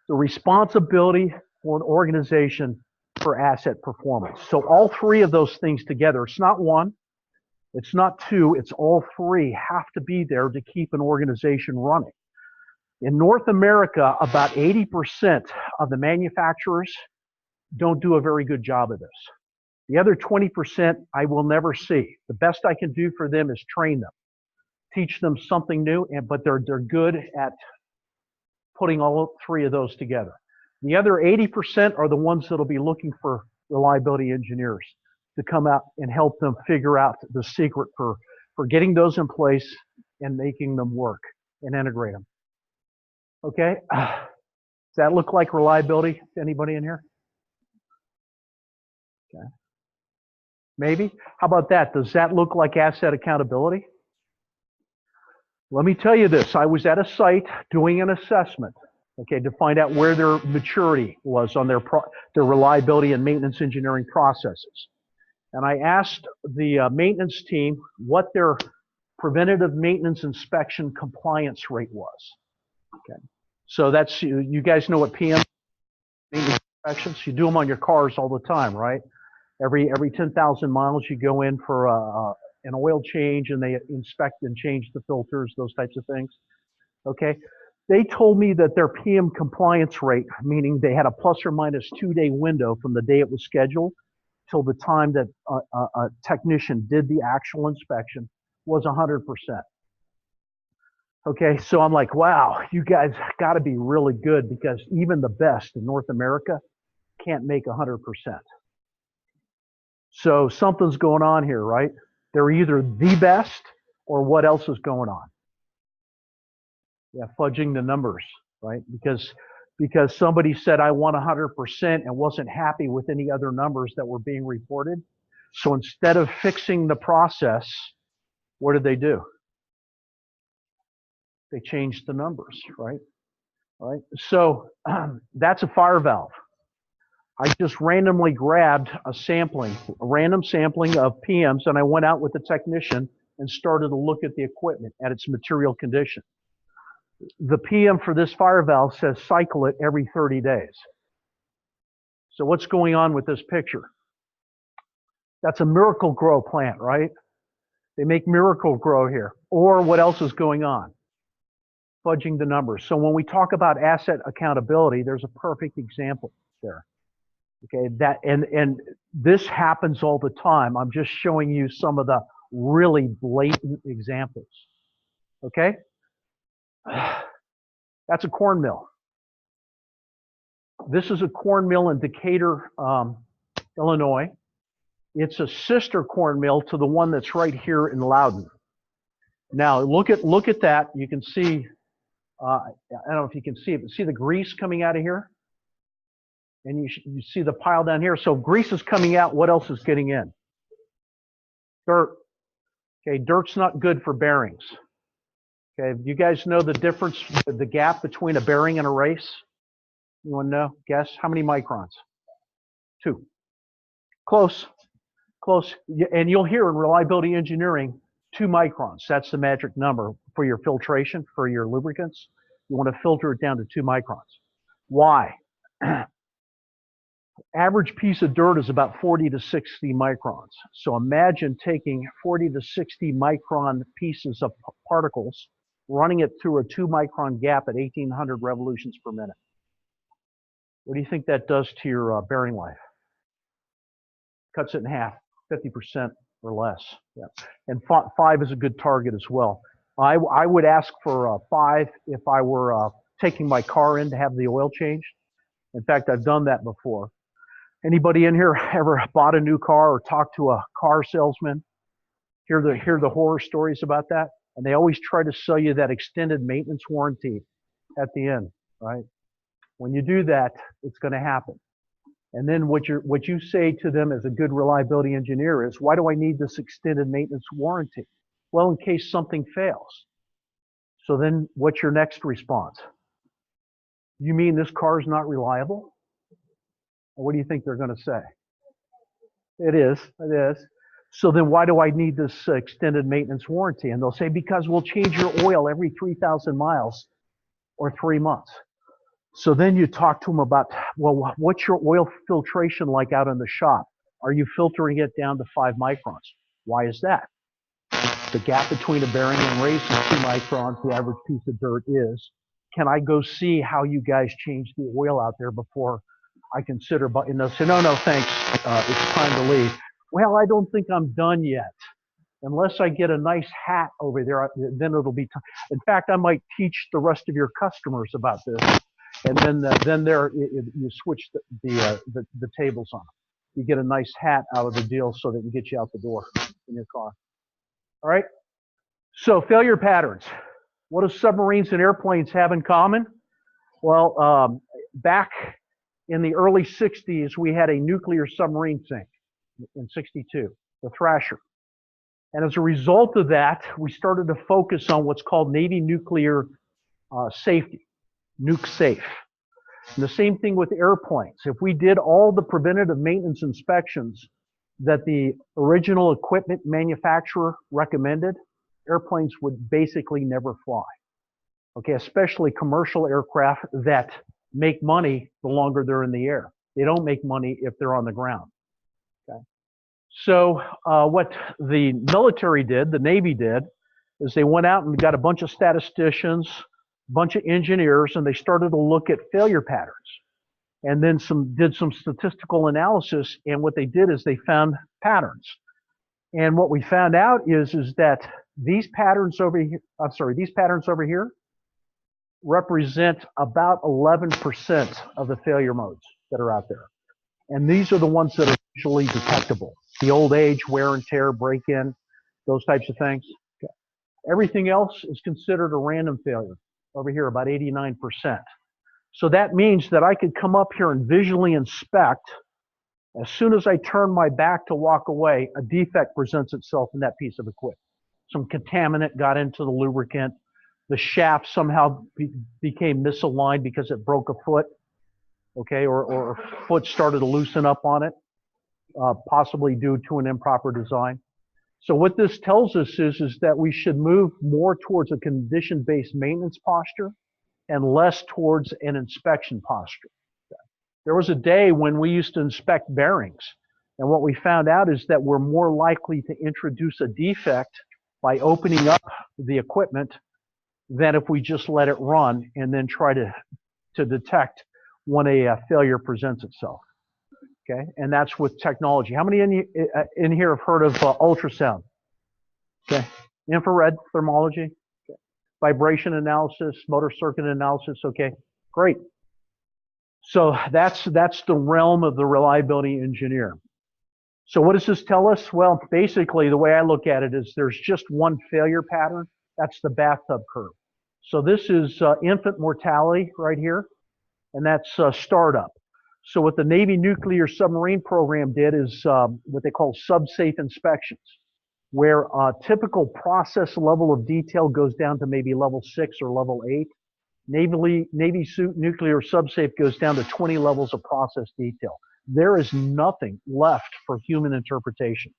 the responsibility for an organization for asset performance. So all three of those things together, it's not one, it's not two, it's all three have to be there to keep an organization running. In North America, about 80% of the manufacturers don't do a very good job of this. The other 20% I will never see. The best I can do for them is train them, teach them something new, but they're good at putting all three of those together. The other 80% are the ones that'll be looking for reliability engineers to come out and help them figure out the secret for getting those in place and making them work and integrate them. Okay, does that look like reliability to anybody in here? Okay. Maybe? How about that? Does that look like asset accountability? Let me tell you this. I was at a site doing an assessment, okay, to find out where their maturity was on their reliability and maintenance engineering processes. And I asked the maintenance team what their preventative maintenance inspection compliance rate was. Okay. So that's, you guys know what PM maintenance inspections, you do them on your cars all the time, right? Every 10,000 miles you go in for an oil change and they inspect and change the filters, those types of things. Okay. They told me that their PM compliance rate, meaning they had a plus or minus 2-day window from the day it was scheduled till the time that a technician did the actual inspection, was 100%. Okay, so I'm like, wow, you guys got to be really good because even the best in North America can't make 100%. So something's going on here, right? They're either the best or what else is going on? Yeah, fudging the numbers, right? Because somebody said I want 100% and wasn't happy with any other numbers that were being reported. So instead of fixing the process, what did they do? They changed the numbers, right? Right. So that's a fire valve. I just randomly grabbed a random sampling of PMs, and I went out with the technician and started to look at the equipment at its material condition. The PM for this fire valve says cycle it every 30 days. So what's going on with this picture? That's a Miracle Grow plant, right? They make Miracle Grow here. Or what else is going on? Fudging the numbers. So when we talk about asset accountability, there's a perfect example there. Okay, and this happens all the time. I'm just showing you some of the really blatant examples. Okay? That's a corn mill. This is a corn mill in Decatur, Illinois. It's a sister corn mill to the one that's right here in Loudon. Now look at that. You can see, I don't know if you can see it, but see the grease coming out of here? And you see the pile down here. So grease is coming out. What else is getting in? Dirt. Okay, dirt's not good for bearings. Okay, you guys know the difference, the gap between a bearing and a race? You want to know? Guess how many microns? 2. Close, close. And you'll hear in reliability engineering 2 microns. That's the magic number for your filtration, for your lubricants. You want to filter it down to 2 microns. Why? Average piece of dirt is about 40 to 60 microns. So imagine taking 40 to 60 micron pieces of particles, running it through a 2 micron gap at 1800 revolutions per minute. What do you think that does to your bearing life? Cuts it in half, 50%. or less. Yeah. And 5 is a good target as well. I would ask for 5 if I were taking my car in to have the oil changed. In fact, I've done that before. Anybody in here ever bought a new car or talked to a car salesman? Hear the horror stories about that? And they always try to sell you that extended maintenance warranty at the end, right? When you do that, it's going to happen. And then what you say to them as a good reliability engineer is, why do I need this extended maintenance warranty? Well, in case something fails. So then what's your next response? You mean this car is not reliable? What do you think they're going to say? It is. So then why do I need this extended maintenance warranty? And they'll say, because we'll change your oil every 3,000 miles or 3 months. So then you talk to them about, well, what's your oil filtration like out in the shop? Are you filtering it down to 5 microns? Why is that? The gap between a bearing and race is 2 microns. The average piece of dirt is. Can I go see how you guys change the oil out there before I consider? And they'll say, no, thanks. It's time to leave. Well, I don't think I'm done yet. Unless I get a nice hat over there, then it'll be time. In fact, I might teach the rest of your customers about this. And then you switch the tables on them. You get a nice hat out of the deal so that it can get you out the door in your car. All right? So failure patterns. What do submarines and airplanes have in common? Well, back in the early 60s, we had a nuclear submarine sink in 62, the Thrasher. And as a result of that, we started to focus on what's called Navy nuclear safety, nuke safe. And the same thing with airplanes. If we did all the preventative maintenance inspections that the original equipment manufacturer recommended, airplanes would basically never fly. Okay, especially commercial aircraft that make money the longer they're in the air. They don't make money if they're on the ground. Okay. So what the military did, the Navy did, is they went out and got a bunch of statisticians, a bunch of engineers, and they started to look at failure patterns. And then did some statistical analysis, and what they did is they found patterns. And what we found out is that these patterns over here, represent about 11% of the failure modes that are out there. And these are the ones that are usually detectable. The old age, wear and tear, break-in, those types of things. Okay. Everything else is considered a random failure. Over here, about 89%. So that means that I could come up here and visually inspect. As soon as I turn my back to walk away, a defect presents itself in that piece of equipment. Some contaminant got into the lubricant. The shaft somehow became misaligned because it broke a foot, okay, or a foot started to loosen up on it, possibly due to an improper design. So what this tells us is that we should move more towards a condition-based maintenance posture and less towards an inspection posture. There was a day when we used to inspect bearings, and what we found out is that we're more likely to introduce a defect by opening up the equipment than if we just let it run and then try to detect when a failure presents itself. Okay, and that's with technology. How many in here have heard of ultrasound? Okay, infrared thermology, okay. Vibration analysis, motor circuit analysis. Okay, great. So that's the realm of the reliability engineer. So what does this tell us? Well, basically the way I look at it is there's just one failure pattern. That's the bathtub curve. So this is infant mortality right here, and that's startup. So what the Navy nuclear submarine program did is what they call sub-safe inspections, where a typical process level of detail goes down to maybe level 6 or level 8. Navy nuclear sub-safe goes down to 20 levels of process detail. There is nothing left for human interpretation.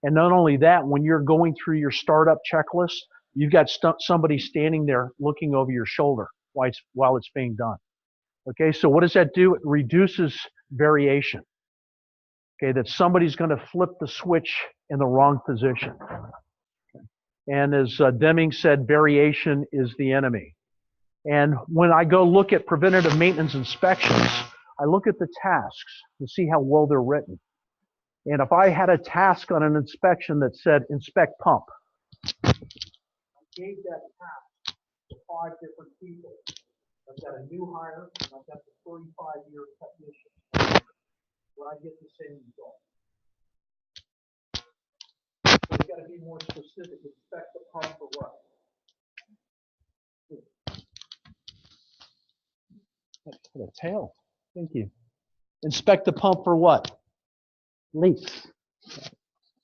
And not only that, when you're going through your startup checklist, you've got somebody standing there looking over your shoulder while it's being done. Okay, so what does that do? It reduces variation. Okay, that somebody's going to flip the switch in the wrong position. Okay. And as Deming said, variation is the enemy. And when I go look at preventative maintenance inspections, I look at the tasks to see how well they're written. And if I had a task on an inspection that said inspect pump, I gave that task to 5 different people. I've got a new hire, and I've got the 35-year technician. Would I get the same result? So we've got to be more specific. Inspect the pump for what? What a tail. Thank you. Inspect the pump for what? Leaks.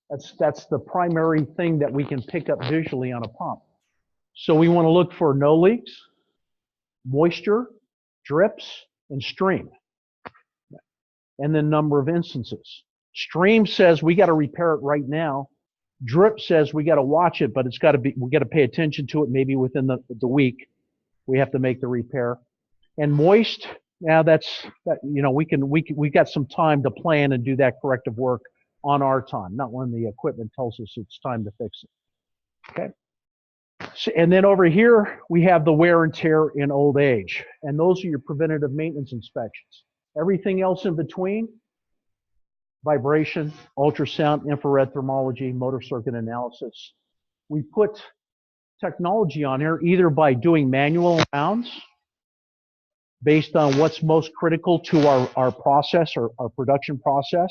That's the primary thing that we can pick up visually on a pump. So we want to look for no leaks, moisture, drips, and stream. And then number of instances. Stream says we got to repair it right now. Drip says we got to watch it, but we got to pay attention to it maybe within the week. We have to make the repair. And moist, now we got some time to plan and do that corrective work on our time, not when the equipment tells us it's time to fix it. Okay. So, and then over here we have the wear and tear in old age, and those are your preventative maintenance inspections. Everything else in between: vibration, ultrasound, infrared thermology, motor circuit analysis. We put technology on here either by doing manual rounds based on what's most critical to our process or our production process,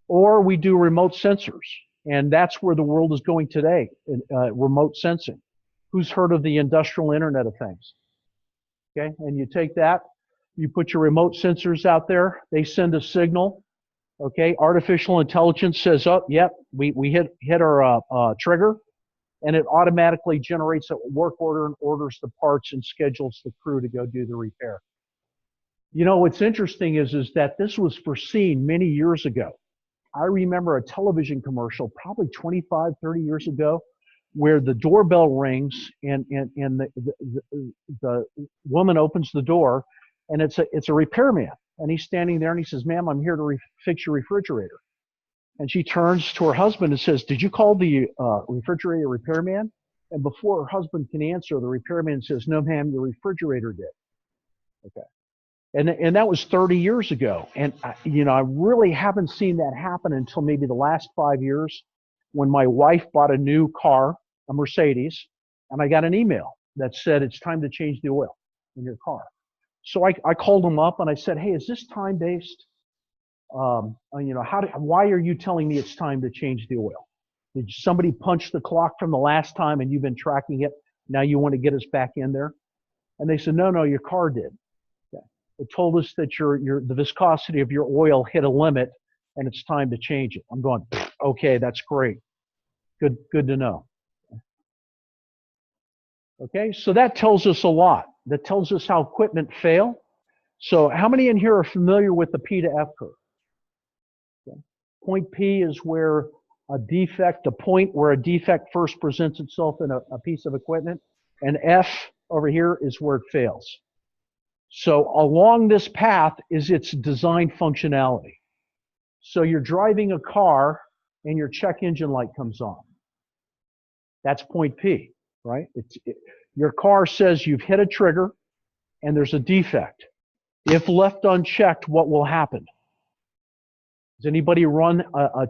or we do remote sensors. And that's where the world is going today, remote sensing. Who's heard of the industrial Internet of Things? Okay, and you take that, you put your remote sensors out there, they send a signal. Okay, artificial intelligence says, oh, yep, we hit our trigger, and it automatically generates a work order and orders the parts and schedules the crew to go do the repair. You know, what's interesting is that this was foreseen many years ago. I remember a television commercial probably 25, 30 years ago where the doorbell rings and the woman opens the door, and it's a repairman. And he's standing there and he says, ma'am, I'm here to fix your refrigerator. And she turns to her husband and says, did you call the refrigerator repairman? And before her husband can answer, the repairman says, no, ma'am, your refrigerator did. Okay. And that was 30 years ago. And, I really haven't seen that happen until maybe the last 5 years when my wife bought a new car, a Mercedes, and I got an email that said, it's time to change the oil in your car. So I called them up and I said, hey, is this time-based? Why are you telling me it's time to change the oil? Did somebody punch the clock from the last time and you've been tracking it? Now you want to get us back in there? And they said, no, your car did. It told us that the viscosity of your oil hit a limit and it's time to change it. I'm going, okay, that's great. Good to know. Okay, so that tells us a lot. That tells us how equipment fail. So how many in here are familiar with the P to F curve? Okay. Point P is where a point where a defect first presents itself in a piece of equipment, and F over here is where it fails. So along this path is its design functionality. So you're driving a car and your check engine light comes on. That's point P, right? Your car says you've hit a trigger and there's a defect. If left unchecked, what will happen? Does anybody run a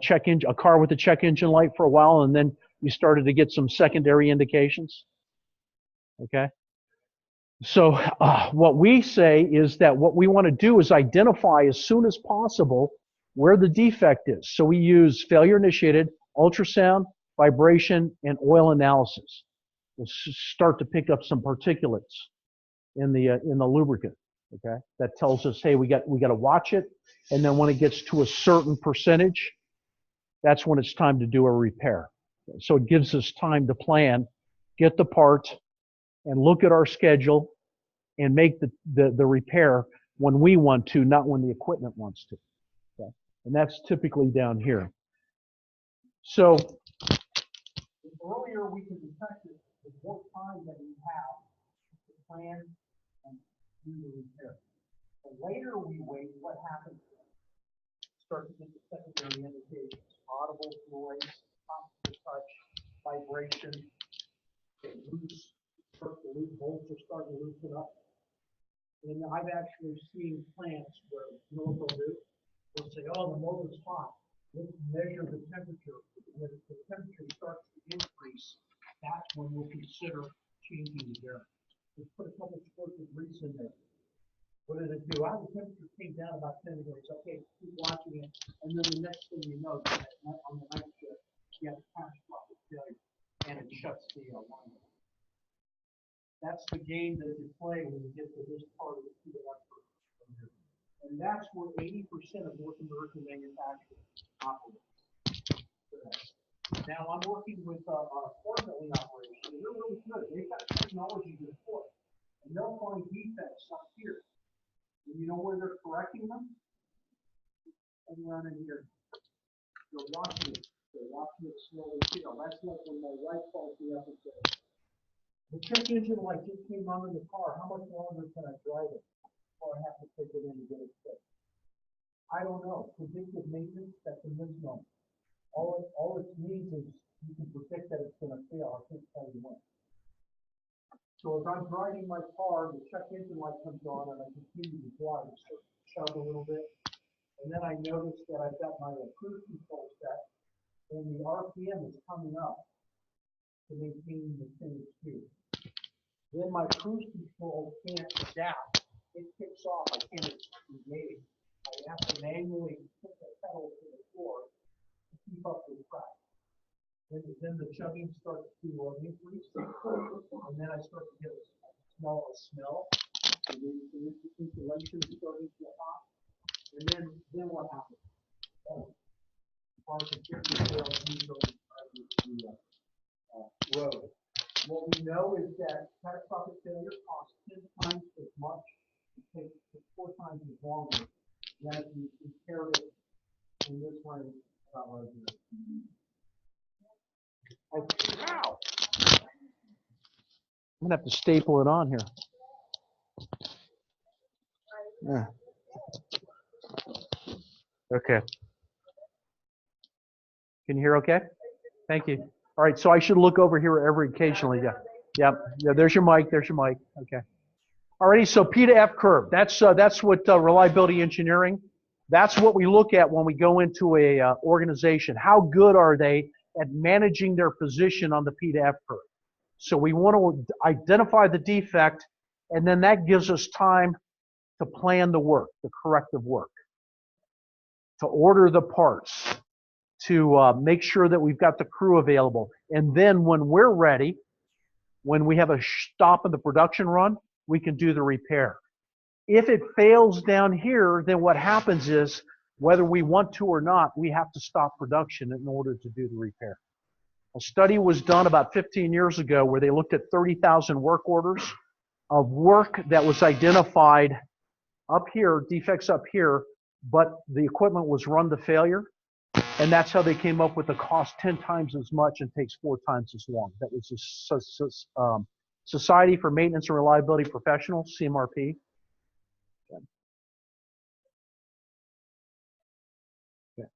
car with a check engine light for a while and then you started to get some secondary indications? Okay. So what we say is that what we want to do is identify as soon as possible where the defect is. So we use failure-initiated ultrasound, vibration, and oil analysis. We'll start to pick up some particulates in the lubricant. Okay, that tells us, hey, we got to watch it, and then when it gets to a certain percentage, that's when it's time to do a repair. So it gives us time to plan, get the part, and look at our schedule and make the repair when we want to, not when the equipment wants to. Okay? And that's typically down here. So the earlier we can detect it, the more time that we have to plan and do the repair. The later we wait, what happens? Start to get the secondary indications: audible noise, constant touch, vibration, loose. The loose bolts are starting to loosen up. And I've actually seen plants where, you know what they'll do? They'll say, oh, the motor's hot. Let's measure the temperature. When the temperature starts to increase, that's when we'll consider changing the bearing. Let's put a couple squirts of grease in there. What did it do? The temperature came down about 10 degrees. Okay, keep watching it. And then the next thing you know, on the night shift, you have a catastrophic failure, and it shuts the line. That's the game that you play when you get to this part of the PLF. And that's where 80% of North American manufacturing operates. Now I'm working with a core milling operation, and they're really good. They've got technology to deploy, and they'll find defects up here. And you know where they're correcting them? And around in here. They're watching it. They're watching it slowly heal. That's like when my wife calls me up and says, the check engine light just came on in the car. How much longer can I drive it before I have to take it in to get it fixed? I don't know. Predictive maintenance, that's a misnomer. All it means is you can predict that it's going to fail. I can't tell you when. So as I'm driving my car, the check engine light comes on, and I continue to drive and start to chug a little bit. And then I notice that I've got my cruise control set, and the RPM is coming up to maintain the same speed. Then my cruise control can't adapt. It kicks off. I can't engage. I have to manually put the pedal to the floor to keep up with track. Then the chugging starts to increase, and then I start to get a smell, and then the insulation is starting to get hot. And then what happens? Cars are getting sales on the road. What we know is that catastrophic failure costs 10 times as much, it takes 4 times as long than if you repair it in this way about right here. Okay, wow. I'm gonna have to staple it on here. Yeah. Okay. Can you hear okay? Thank you. All right, so I should look over here occasionally. Yeah. Yeah, there's your mic. Okay. Alrighty, so P to F curve. That's what reliability engineering. That's what we look at when we go into a organization. How good are they at managing their position on the P to F curve? So we want to identify the defect, and then that gives us time to plan the work, the corrective work, to order the parts, to make sure that we've got the crew available. And then when we're ready, when we have a stop in the production run, we can do the repair. If it fails down here, then what happens is, whether we want to or not, we have to stop production in order to do the repair. A study was done about 15 years ago where they looked at 30,000 work orders of work that was identified up here, defects up here, but the equipment was run to failure. And that's how they came up with the cost 10 times as much and takes 4 times as long. That was the Society for Maintenance and Reliability Professionals, CMRP. Okay.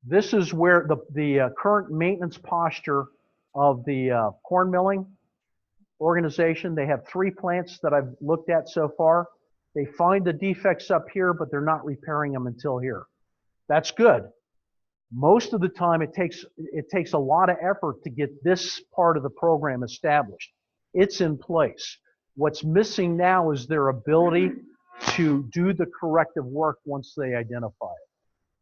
This is where the current maintenance posture of the corn milling organization. They have 3 plants that I've looked at so far. They find the defects up here, but they're not repairing them until here. That's good. Most of the time, it takes a lot of effort to get this part of the program established. It's in place. What's missing now is their ability to do the corrective work once they identify it.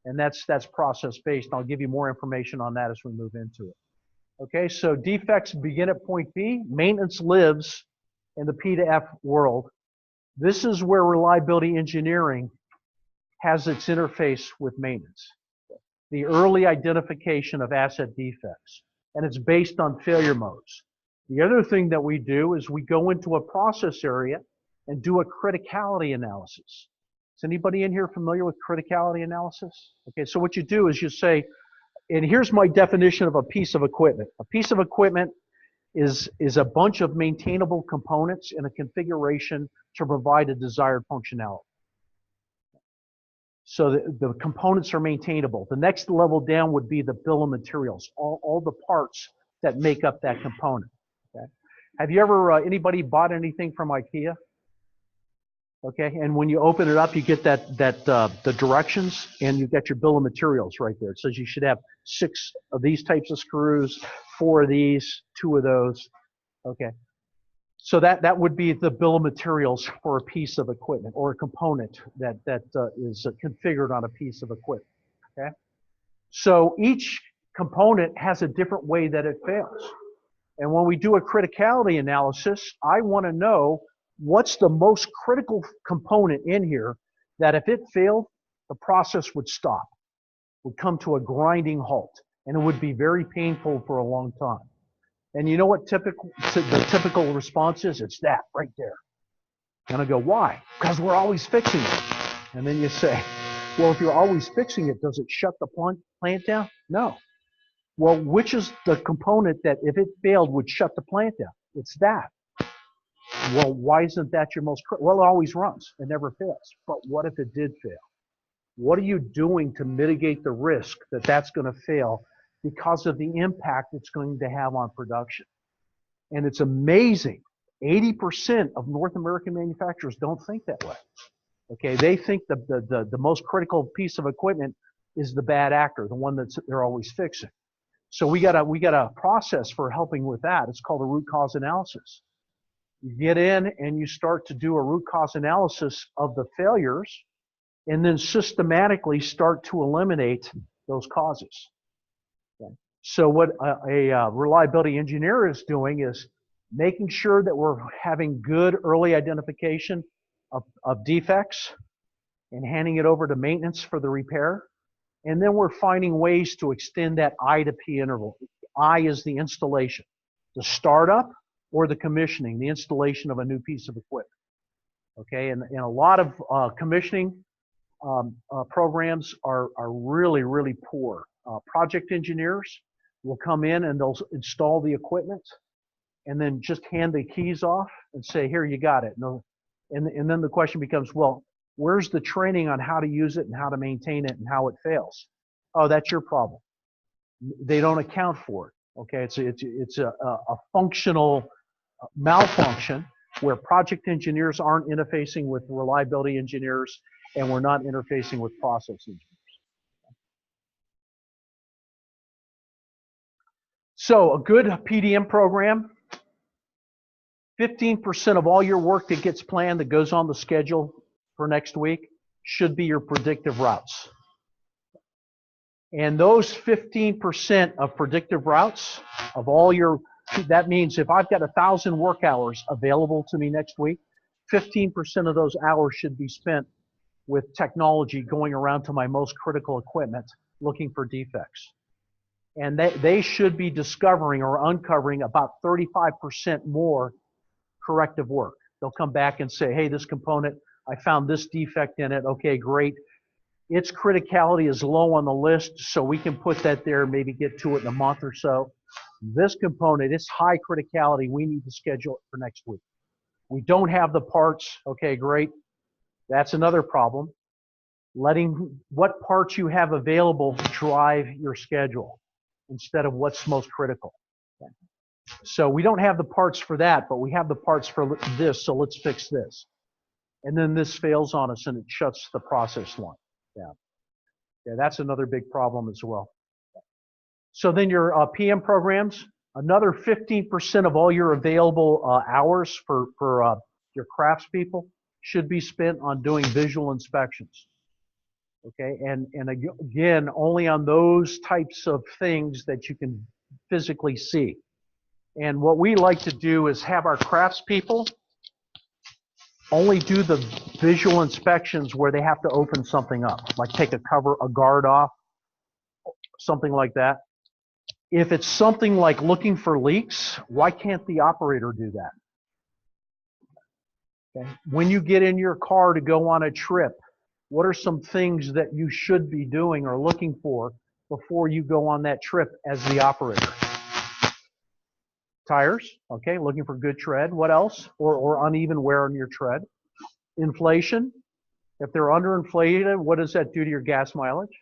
And that's process-based. I'll give you more information on that as we move into it. Okay, so defects begin at point B. Maintenance lives in the P to F world. This is where reliability engineering has its interface with maintenance. The early identification of asset defects, and it's based on failure modes. The other thing that we do is we go into a process area and do a criticality analysis. Is anybody in here familiar with criticality analysis? Okay, so what you do is you say, and here's my definition of a piece of equipment. A piece of equipment is a bunch of maintainable components in a configuration to provide a desired functionality. So the components are maintainable. The next level down would be the bill of materials, all the parts that make up that component. Okay? Have you ever, anybody bought anything from IKEA? Okay, and when you open it up, you get the directions, and you get your bill of materials right there. It says you should have 6 of these types of screws, 4 of these, 2 of those. Okay, so that would be the bill of materials for a piece of equipment or a component that is configured on a piece of equipment. Okay, so each component has a different way that it fails. And when we do a criticality analysis, I want to know what's the most critical component in here that if it failed, the process would stop, would come to a grinding halt, and it would be very painful for a long time. And you know what the typical response is? It's that right there. And I go, why? Because we're always fixing it. And then you say, well, if you're always fixing it, does it shut the plant down? No. Well, which is the component that if it failed would shut the plant down? It's that. Well, why isn't that your most critical? Well, it always runs. It never fails. But what if it did fail? What are you doing to mitigate the risk that that's going to fail because of the impact it's going to have on production? And it's amazing. 80% of North American manufacturers don't think that way. Okay, they think the most critical piece of equipment is the bad actor, the one that they're always fixing. So we got a process for helping with that. It's called a root cause analysis. You get in and you start to do a root cause analysis of the failures, and then systematically start to eliminate those causes. Okay. So what a reliability engineer is doing is making sure that we're having good early identification of defects and handing it over to maintenance for the repair. And then we're finding ways to extend that I to P interval. I is the installation, the startup or the commissioning, the installation of a new piece of equipment. Okay, and a lot of commissioning programs are really, really poor. Project engineers will come in and they'll install the equipment and then just hand the keys off and say, here, you got it. And then the question becomes, well, where's the training on how to use it and how to maintain it and how it fails? Oh, that's your problem. They don't account for it. Okay, it's a functional malfunction where project engineers aren't interfacing with reliability engineers, and we're not interfacing with process engineers. So a good PDM program, 15% of all your work that gets planned that goes on the schedule for next week should be your predictive routes. And those 15% of predictive routes of all your, that means if I've got 1,000 work hours available to me next week, 15% of those hours should be spent with technology going around to my most critical equipment looking for defects. And they should be discovering or uncovering about 35% more corrective work. They'll come back and say, hey, this component, I found this defect in it. Okay, great. Its criticality is low on the list, so we can put that there, maybe get to it in a month or so. This component, it's high criticality. We need to schedule it for next week. We don't have the parts. Okay, great. That's another problem. Letting what parts you have available drive your schedule instead of what's most critical. Okay. So we don't have the parts for that, but we have the parts for this, so let's fix this. And then this fails on us and it shuts the process line down. Yeah, that's another big problem as well. So then your PM programs, another 15% of all your available hours for your craftspeople should be spent on doing visual inspections. Okay, and again, only on those types of things that you can physically see. And what we like to do is have our craftspeople only do the visual inspections where they have to open something up, like take a cover, a guard off, something like that. If it's something like looking for leaks, why can't the operator do that? Okay. When you get in your car to go on a trip, what are some things that you should be doing or looking for before you go on that trip as the operator? Tires, okay, looking for good tread. What else? Or uneven wear on your tread. Inflation. If they're underinflated, what does that do to your gas mileage?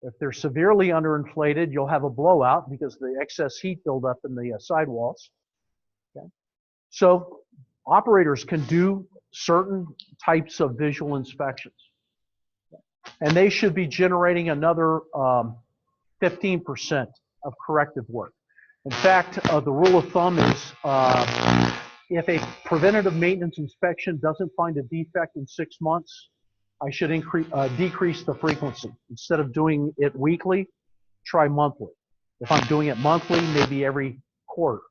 If they're severely underinflated, you'll have a blowout because the excess heat buildup in the sidewalls. Okay. So operators can do certain types of visual inspections. And they should be generating another 15% of corrective work. In fact, the rule of thumb is if a preventative maintenance inspection doesn't find a defect in 6 months, I should decrease the frequency. Instead of doing it weekly, try monthly. If I'm doing it monthly, maybe every quarter,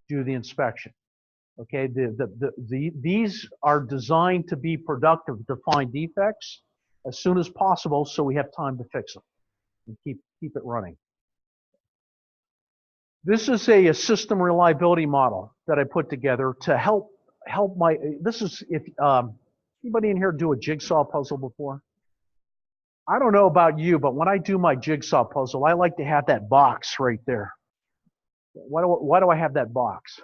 do the inspection. Okay, these are designed to be productive, to find defects as soon as possible so we have time to fix them and keep it running. This is a system reliability model that I put together to help my, this is, if anybody in here do a jigsaw puzzle before? I don't know about you, but when I do my jigsaw puzzle, I like to have that box right there. Why do I have that box?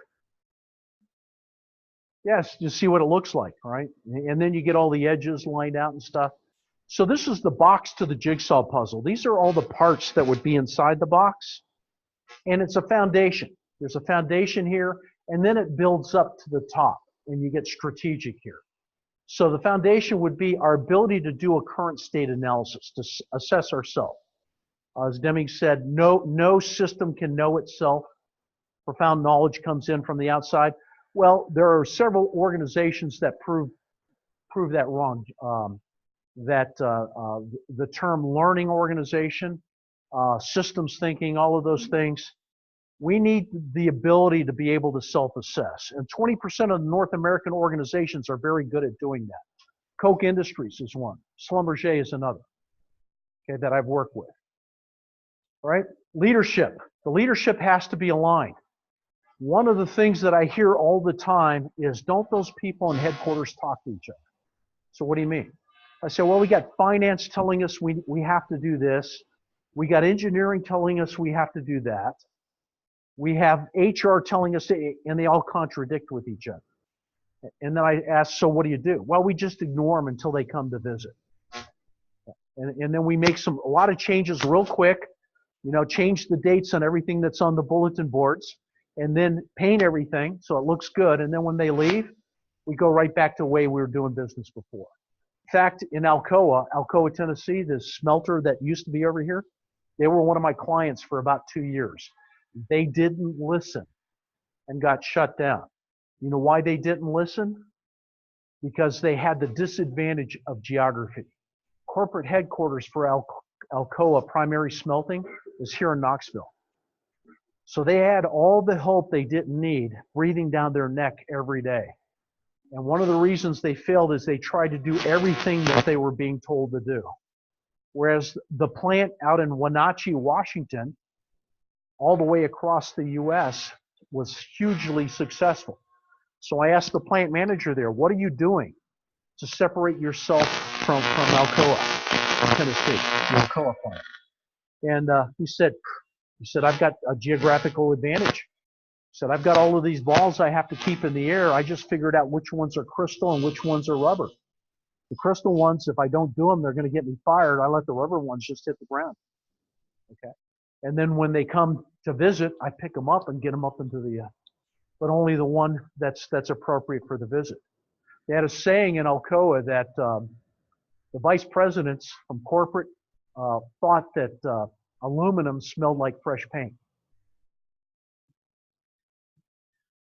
Yes, you see what it looks like, right? And then you get all the edges lined out and stuff. So this is the box to the jigsaw puzzle. These are all the parts that would be inside the box. And it's a foundation. There's a foundation here, and then it builds up to the top, and you get strategic here. So the foundation would be our ability to do a current state analysis, to assess ourselves. As Deming said, no system can know itself. Profound knowledge comes in from the outside. Well, there are several organizations that prove that wrong. The term learning organization, systems thinking, all of those things, we need the ability to be able to self-assess. And 20% of the North American organizations are very good at doing that. Koch Industries is one. Schlumberger is another, okay, that I've worked with. All right? Leadership. The leadership has to be aligned. One of the things that I hear all the time is, don't those people in headquarters talk to each other? So what do you mean? I say, well, we got finance telling us we have to do this. We got engineering telling us we have to do that. We have HR telling us, and they all contradict with each other. And then I ask, so what do you do? Well, we just ignore them until they come to visit. And then we make a lot of changes real quick, change the dates on everything that's on the bulletin boards, and then paint everything so it looks good. And then when they leave, we go right back to the way we were doing business before. In fact, in Alcoa, Tennessee, the smelter that used to be over here, they were one of my clients for about 2 years. They didn't listen and got shut down. You know why they didn't listen? Because they had the disadvantage of geography. Corporate headquarters for Alcoa Primary Smelting is here in Knoxville. So they had all the help they didn't need breathing down their neck every day. And one of the reasons they failed is they tried to do everything that they were being told to do. Whereas the plant out in Wenatchee, Washington, all the way across the U.S., was hugely successful. So I asked the plant manager there, what are you doing to separate yourself from Alcoa, Tennessee, the Alcoa plant? And he said, I've got a geographical advantage. He said, I've got all of these balls I have to keep in the air. I just figured out which ones are crystal and which ones are rubber. The crystal ones, if I don't do them, they're going to get me fired. I let the rubber ones just hit the ground. Okay. And then when they come to visit, I pick them up and get them up into the, but only the one that's appropriate for the visit. They had a saying in Alcoa that the vice presidents from corporate thought that aluminum smelled like fresh paint.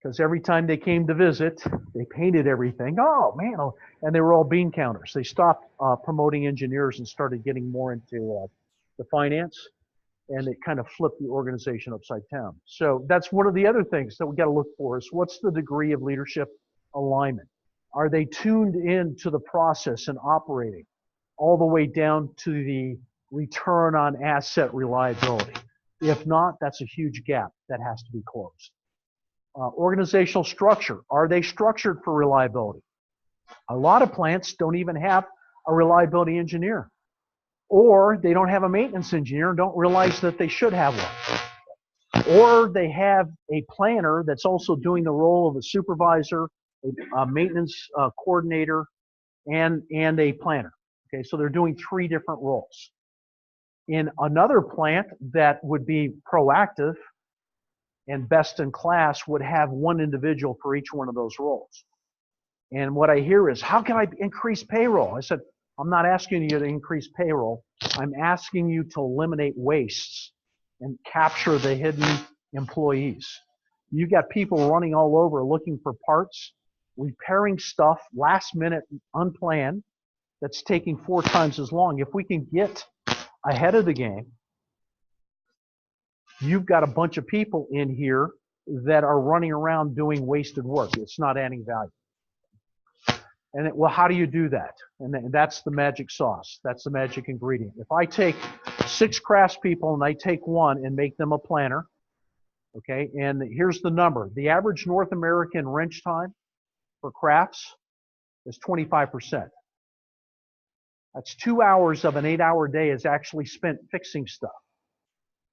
Because every time they came to visit, they painted everything. Oh, man. And they were all bean counters. They stopped promoting engineers and started getting more into the finance. And it kind of flipped the organization upside down. So that's one of the other things that we got to look for is what's the degree of leadership alignment? Are they tuned in to the process and operating all the way down to the return on asset reliability? If not, that's a huge gap that has to be closed. Organizational structure. Are they structured for reliability? A lot of plants don't even have a reliability engineer. Or they don't have a maintenance engineer and don't realize that they should have one. Or they have a planner that's also doing the role of a supervisor, a maintenance coordinator, and a planner. Okay, so they're doing 3 different roles. In another plant that would be proactive and best in class would have one individual for each one of those roles. And what I hear is, how can I increase payroll? I said, I'm not asking you to increase payroll. I'm asking you to eliminate wastes and capture the hidden employees. You got people running all over looking for parts, repairing stuff last minute, unplanned, that's taking 4 times as long. If we can get ahead of the game, you've got a bunch of people in here that are running around doing wasted work. It's not adding value. And well, how do you do that? And that's the magic sauce. That's the magic ingredient. If I take 6 craftspeople and I take one and make them a planner, okay, and here's the number. The average North American wrench time for crafts is 25%. That's 2 hours of an 8-hour day is actually spent fixing stuff.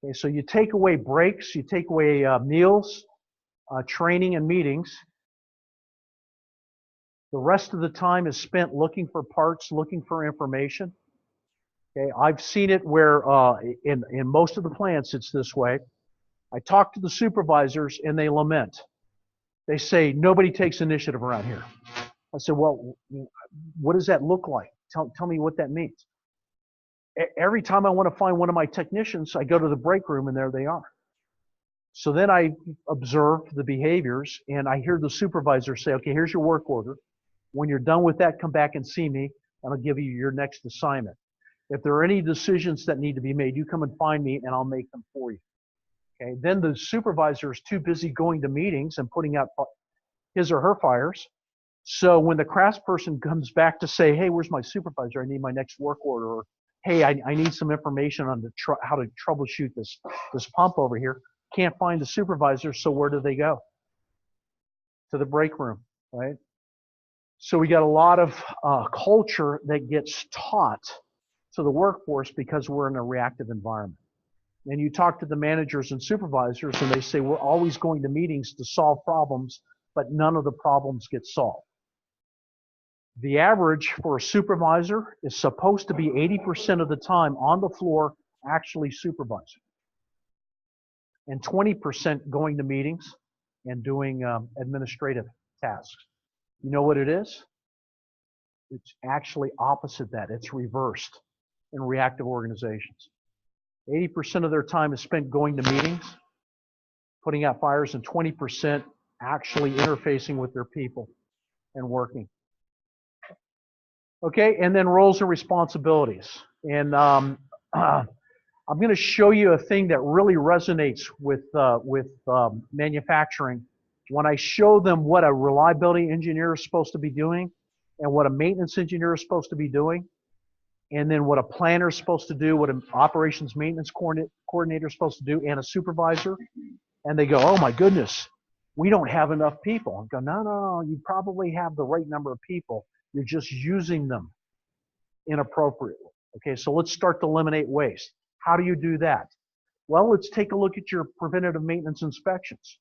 Okay, so you take away breaks, you take away meals, training and meetings. The rest of the time is spent looking for parts, looking for information. Okay, I've seen it where in most of the plants it's this way. I talk to the supervisors and they lament. They say, nobody takes initiative around here. I said, well, what does that look like? Tell me what that means. Every time I want to find one of my technicians, I go to the break room and there they are. So then I observe the behaviors and I hear the supervisor say, okay, here's your work order. When you're done with that, come back and see me and I'll give you your next assignment. If there are any decisions that need to be made, you come and find me and I'll make them for you. Okay. Then the supervisor is too busy going to meetings and putting out his or her fires. So when the craftsperson comes back to say, hey, where's my supervisor? I need my next work order. Or, hey, I need some information on how to troubleshoot this pump over here. Can't find the supervisor, so where do they go? To the break room, right? So we got a lot of culture that gets taught to the workforce because we're in a reactive environment. And you talk to the managers and supervisors and they say, we're always going to meetings to solve problems, but none of the problems get solved. The average for a supervisor is supposed to be 80% of the time on the floor actually supervising. And 20% going to meetings and doing administrative tasks. You know what it is? It's actually opposite that. It's reversed in reactive organizations. 80% of their time is spent going to meetings, putting out fires, and 20% actually interfacing with their people and working. Okay, and then roles and responsibilities. And I'm going to show you a thing that really resonates with manufacturing. When I show them what a reliability engineer is supposed to be doing and what a maintenance engineer is supposed to be doing, and then what a planner is supposed to do, what an operations maintenance coordinator is supposed to do, and a supervisor, and they go, oh my goodness, we don't have enough people. I go, no, you probably have the right number of people. You're just using them inappropriately. Okay, so let's start to eliminate waste. How do you do that? Well, let's take a look at your preventative maintenance inspections.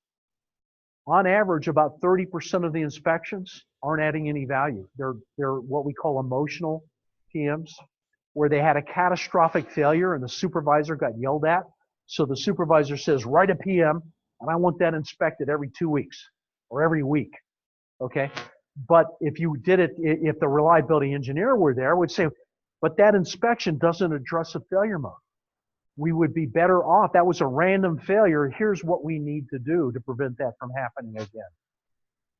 On average, about 30% of the inspections aren't adding any value. They're what we call emotional PMs, where they had a catastrophic failure and the supervisor got yelled at. So the supervisor says, write a PM, and I want that inspected every 2 weeks or every week. Okay? But if you did it, if the reliability engineer were there, would say, but that inspection doesn't address a failure mode. We would be better off. That was a random failure. Here's what we need to do to prevent that from happening again.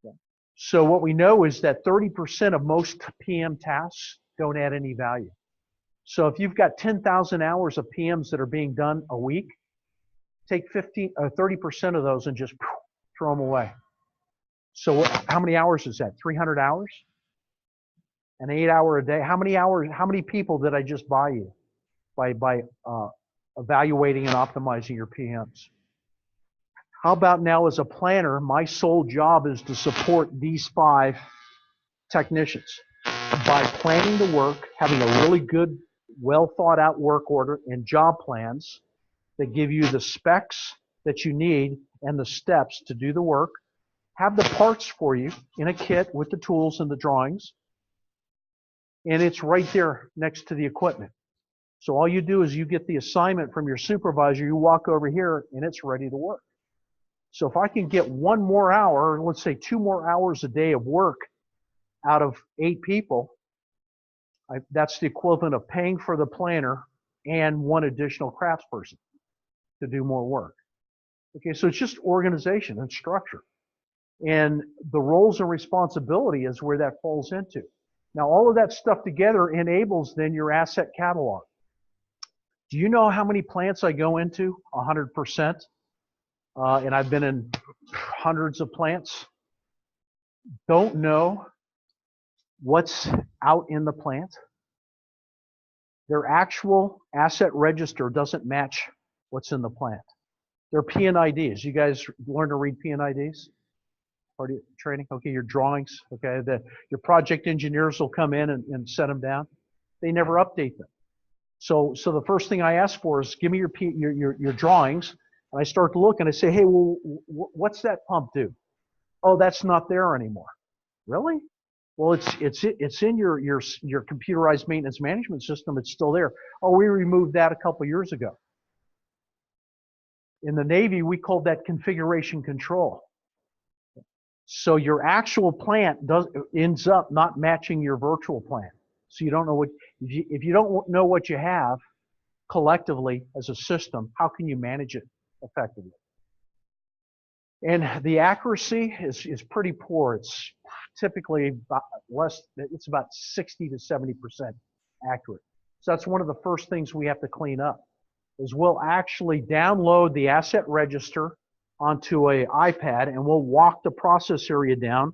Yeah. So what we know is that 30% of most PM tasks don't add any value. So if you've got 10,000 hours of PMs that are being done a week, take 30% of those and just throw them away. So how many hours is that? 300 hours? An 8-hour a day? How many hours, how many people did I just buy you by evaluating and optimizing your PMs? How about now as a planner, my sole job is to support these 5 technicians by planning the work, having a really good, well thought out work order and job plans that give you the specs that you need and the steps to do the work, have the parts for you in a kit with the tools and the drawings, and it's right there next to the equipment. So all you do is you get the assignment from your supervisor, you walk over here, and it's ready to work. So if I can get 1 more hour, let's say 2 more hours a day of work out of 8 people, that's the equivalent of paying for the planner and 1 additional craftsperson to do more work. Okay, so it's just organization and structure. And the roles and responsibility is where that falls into. Now, all of that stuff together enables then your asset catalog. Do you know how many plants I go into? 100%. And I've been in hundreds of plants. Don't know what's out in the plant. Their actual asset register doesn't match what's in the plant. Their P&IDs. You guys learn to read P&IDs? Part of your training? Okay, your drawings. Okay, your project engineers will come in and set them down. They never update them. So the first thing I ask for is give me your drawings. And I start to look and I say, hey, well, what's that pump do? Oh, that's not there anymore. Really? Well, it's in your computerized maintenance management system. It's still there. Oh, we removed that a couple years ago. In the Navy, we called that configuration control. So your actual plant ends up not matching your virtual plant. So you don't know if you don't know what you have collectively as a system, how can you manage it effectively? And the accuracy is pretty poor. It's typically it's about 60 to 70% accurate. So that's one of the first things we have to clean up, is we'll actually download the asset register onto an iPad and we'll walk the process area down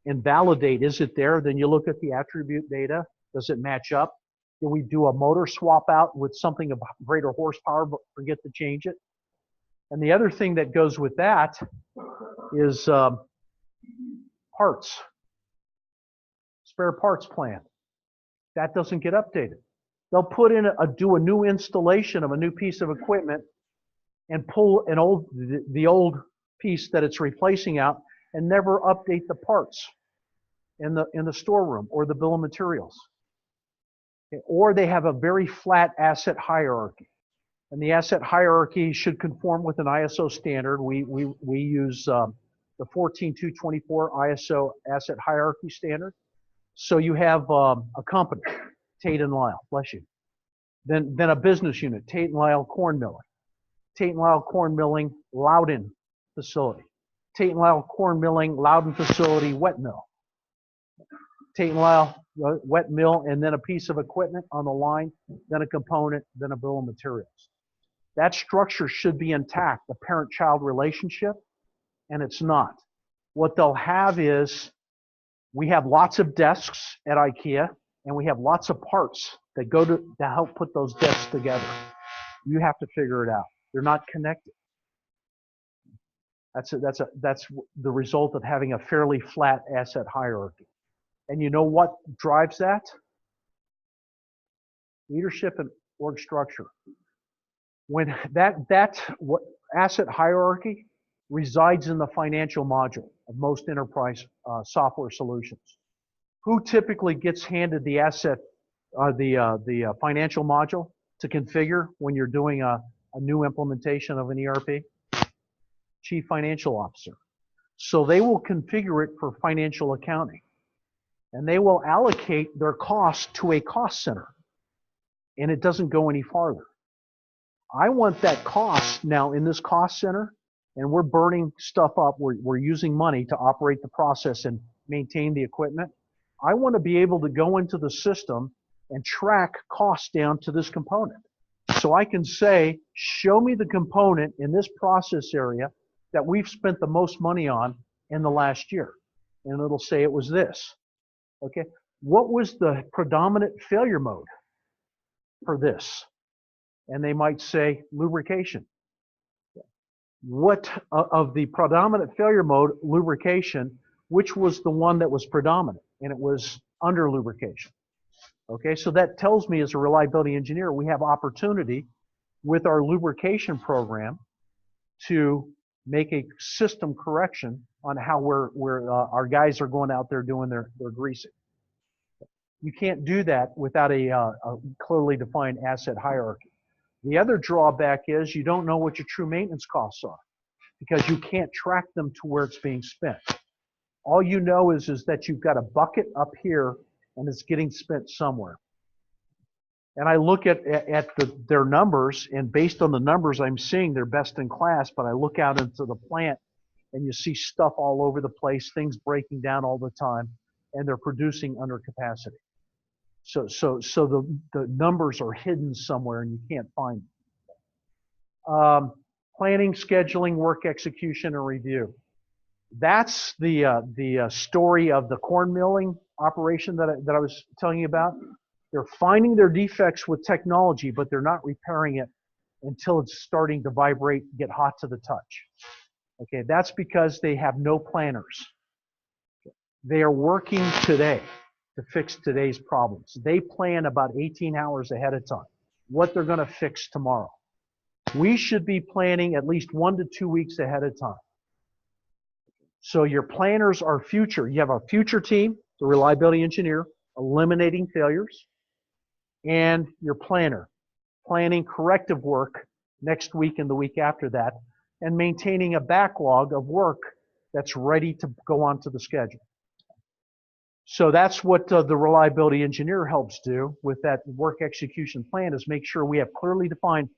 and validate, is it there? Then you look at the attribute data. Does it match up? Then we do a motor swap out with something of greater horsepower, but forget to change it. And the other thing that goes with that is parts, spare parts plan. That doesn't get updated. They'll put in do a new installation of a new piece of equipment and pull the old piece that it's replacing out and never update the parts in the storeroom or the bill of materials. Okay. Or they have a very flat asset hierarchy. And the asset hierarchy should conform with an ISO standard. We use the 14224 ISO asset hierarchy standard. So you have a company, Tate and Lyle, bless you. Then a business unit, Tate and Lyle Corn Milling. Tate and Lyle Corn Milling, Loudon facility. Tate and Lyle Corn Milling, Loudon facility, wet mill. Tate and Lyle wet mill, and then a piece of equipment on the line, then a component, then a bill of materials. That structure should be intact, the parent-child relationship, and it's not. What they'll have is, we have lots of desks at IKEA, and we have lots of parts that go to help put those desks together. You have to figure it out. They're not connected. That's the result of having a fairly flat asset hierarchy. And you know what drives that? Leadership and org structure. When that asset hierarchy resides in the financial module of most enterprise software solutions. Who typically gets handed the the financial module to configure when you're doing a new implementation of an ERP? Chief Financial Officer. So they will configure it for financial accounting. And they will allocate their costs to a cost center. And it doesn't go any farther. I want that cost now in this cost center, and we're burning stuff up. We're using money to operate the process and maintain the equipment. I want to be able to go into the system and track costs down to this component. So I can say, show me the component in this process area that we've spent the most money on in the last year. And it'll say it was this. Okay, what was the predominant failure mode for this? And they might say lubrication. What of the predominant failure mode, lubrication, which was the one that was predominant? And it was under lubrication. Okay, so that tells me as a reliability engineer, we have opportunity with our lubrication program to make a system correction on how our guys are going out there doing their greasing. You can't do that without a clearly defined asset hierarchy. The other drawback is you don't know what your true maintenance costs are because you can't track them to where it's being spent. All you know is that you've got a bucket up here and it's getting spent somewhere. And I look at their numbers, and based on the numbers I'm seeing, they're best in class, but I look out into the plant and you see stuff all over the place, things breaking down all the time, and they're producing under capacity. So the numbers are hidden somewhere and you can't find them. Planning, scheduling, work execution, and review. That's the story of the corn milling operation that I was telling you about. They're finding their defects with technology, but they're not repairing it until it's starting to vibrate, get hot to the touch. Okay, that's because they have no planners. They are working today to fix today's problems. They plan about 18 hours ahead of time what they're going to fix tomorrow. We should be planning at least 1 to 2 weeks ahead of time. So your planners are future. You have a future team, the reliability engineer, eliminating failures, and your planner, planning corrective work next week and the week after that, and maintaining a backlog of work that's ready to go onto the schedule. So that's what the reliability engineer helps do with that work execution plan, is make sure we have clearly defined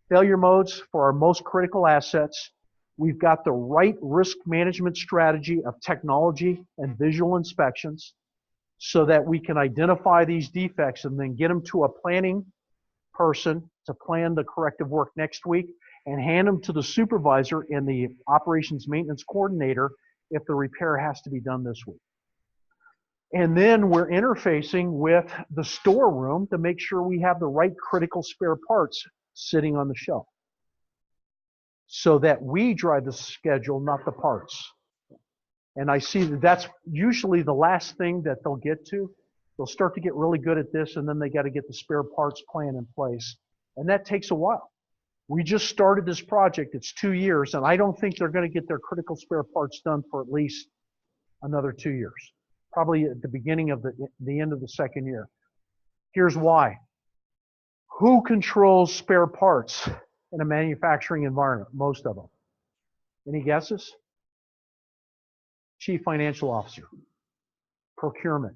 failure modes for our most critical assets. We've got the right risk management strategy of technology and visual inspections so that we can identify these defects and then get them to a planning person to plan the corrective work next week and hand them to the supervisor and the operations maintenance coordinator if the repair has to be done this week. And then we're interfacing with the storeroom to make sure we have the right critical spare parts sitting on the shelf so that we drive the schedule, not the parts. And I see that that's usually the last thing that they'll get to. They'll start to get really good at this, and then they got to get the spare parts plan in place. And that takes a while. We just started this project. It's 2 years, and I don't think they're going to get their critical spare parts done for at least another 2 years, probably at the beginning of the end of the second year. Here's why. Who controls spare parts in a manufacturing environment? Most of them. Any guesses? Chief Financial Officer. Procurement.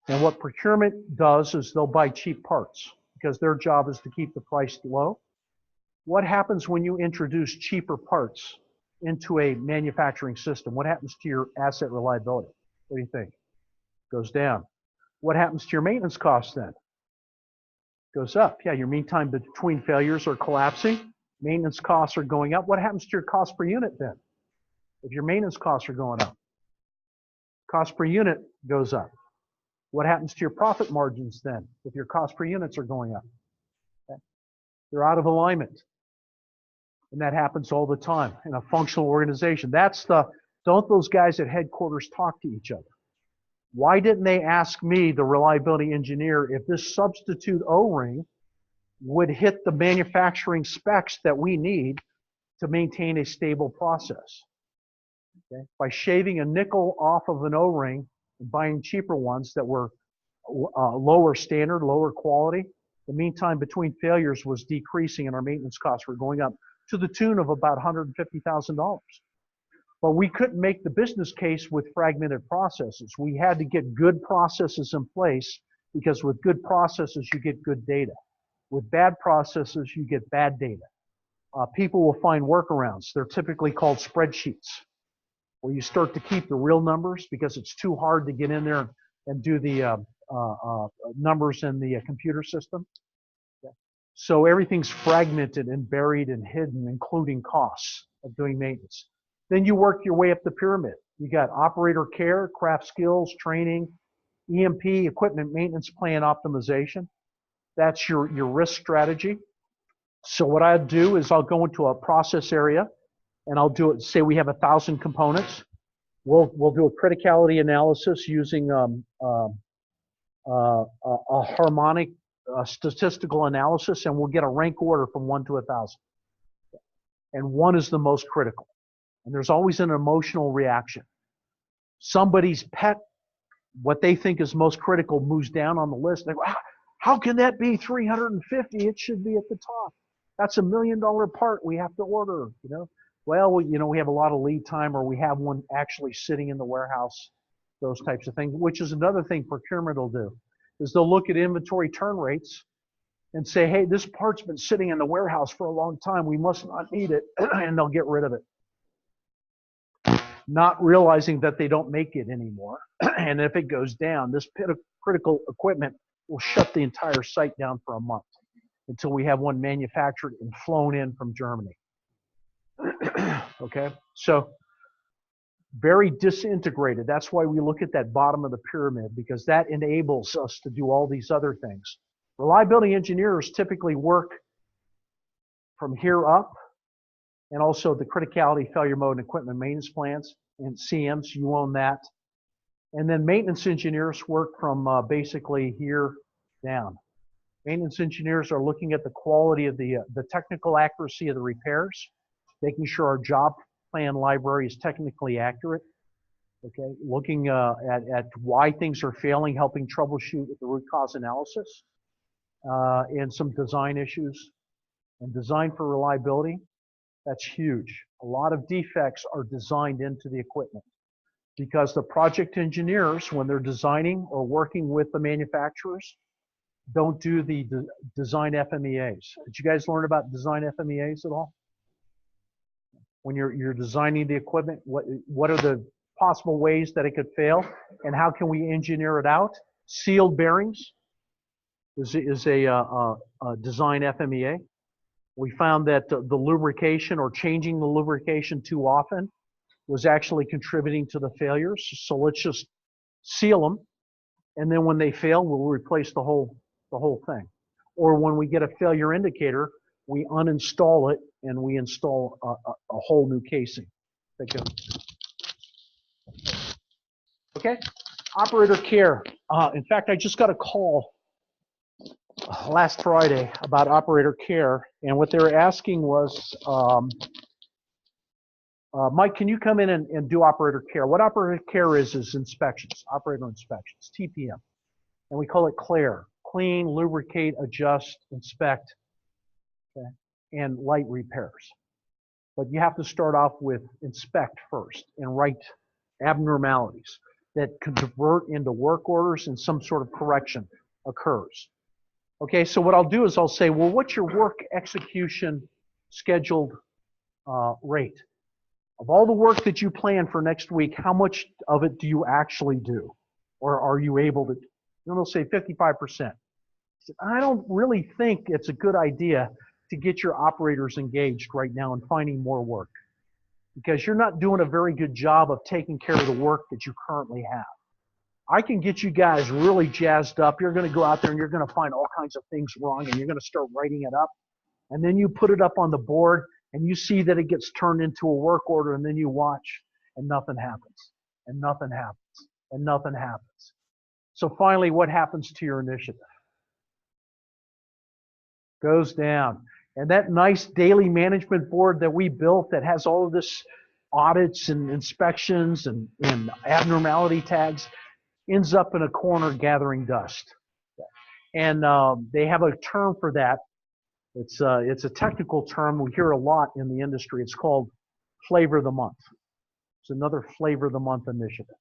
And what procurement does is they'll buy cheap parts because their job is to keep the price low. What happens when you introduce cheaper parts into a manufacturing system? What happens to your asset reliability? What do you think? Goes down. What happens to your maintenance costs then? Goes up. Yeah, your mean time between failures are collapsing. Maintenance costs are going up. What happens to your cost per unit then? If your maintenance costs are going up, cost per unit goes up. What happens to your profit margins then if your cost per units are going up? Okay. They're out of alignment. And that happens all the time in a functional organization. Don't those guys at headquarters talk to each other? Why didn't they ask me, the reliability engineer, if this substitute O-ring would hit the manufacturing specs that we need to maintain a stable process? Okay. By shaving a nickel off of an O-ring and buying cheaper ones that were lower standard, lower quality, the mean time between failures was decreasing and our maintenance costs were going up to the tune of about $150,000. But we couldn't make the business case with fragmented processes. We had to get good processes in place because with good processes, you get good data. With bad processes, you get bad data. People will find workarounds. They're typically called spreadsheets, where you start to keep the real numbers because it's too hard to get in there and do the numbers in the computer system. So everything's fragmented and buried and hidden, including costs of doing maintenance. Then you work your way up the pyramid. You got operator care, craft skills, training, EMP, equipment maintenance plan optimization. That's your risk strategy. So what I do is I'll go into a process area and I'll do it, say we have 1,000 components. We'll do a criticality analysis using a harmonic statistical analysis, and we'll get a rank order from 1 to 1,000. And 1 is the most critical. And there's always an emotional reaction. Somebody's pet, what they think is most critical, moves down on the list. They go, how can that be 350? It should be at the top. That's $1 million part we have to order, you know. Well, you know, we have a lot of lead time, or we have one actually sitting in the warehouse, those types of things, which is another thing procurement will do, is they'll look at inventory turn rates and say, hey, this part's been sitting in the warehouse for a long time. We must not need it, and they'll get rid of it, not realizing that they don't make it anymore. And if it goes down, this critical equipment will shut the entire site down for a month until we have one manufactured and flown in from Germany. Okay, so very disintegrated. That's why we look at that bottom of the pyramid, because that enables us to do all these other things. Reliability engineers typically work from here up, and also the criticality, failure mode, and equipment maintenance plans and CMs. You own that. And then maintenance engineers work from basically here down. Maintenance engineers are looking at the quality of the technical accuracy of the repairs, making sure our job plan library is technically accurate. Okay, looking at why things are failing, helping troubleshoot with the root cause analysis, and some design issues. And design for reliability, that's huge. A lot of defects are designed into the equipment because the project engineers, when they're designing or working with the manufacturers, don't do the design FMEAs. Did you guys learn about design FMEAs at all? When you're designing the equipment, what are the possible ways that it could fail, and how can we engineer it out? Sealed bearings is a design FMEA. We found that the lubrication or changing the lubrication too often was actually contributing to the failures. So let's just seal them, and then when they fail, we'll replace the whole thing. Or when we get a failure indicator, we uninstall it and we install a whole new casing. Okay, operator care. In fact, I just got a call last Friday about operator care, and what they were asking was, Mike, can you come in and do operator care? What operator care is inspections, operator inspections, TPM. And we call it CLAIR, clean, lubricate, adjust, inspect, okay, and light repairs. But you have to start off with inspect first and write abnormalities that convert into work orders and some sort of correction occurs. Okay, so what I'll do is I'll say, well, what's your work execution scheduled rate? Of all the work that you plan for next week, how much of it do you actually do? Or are you able to? And they'll say 55%. I don't really think it's a good idea to get your operators engaged right now in finding more work, because you're not doing a very good job of taking care of the work that you currently have. I can get you guys really jazzed up. You're going to go out there and you're going to find all kinds of things wrong, and you're going to start writing it up. And then you put it up on the board and you see that it gets turned into a work order, and then you watch and nothing happens, and nothing happens, and nothing happens. So finally, what happens to your initiative? Goes down. And that nice daily management board that we built that has all of this audits and inspections and abnormality tags ends up in a corner gathering dust. And they have a term for that. It's a technical term we hear a lot in the industry. It's called flavor of the month. It's another flavor of the month initiative.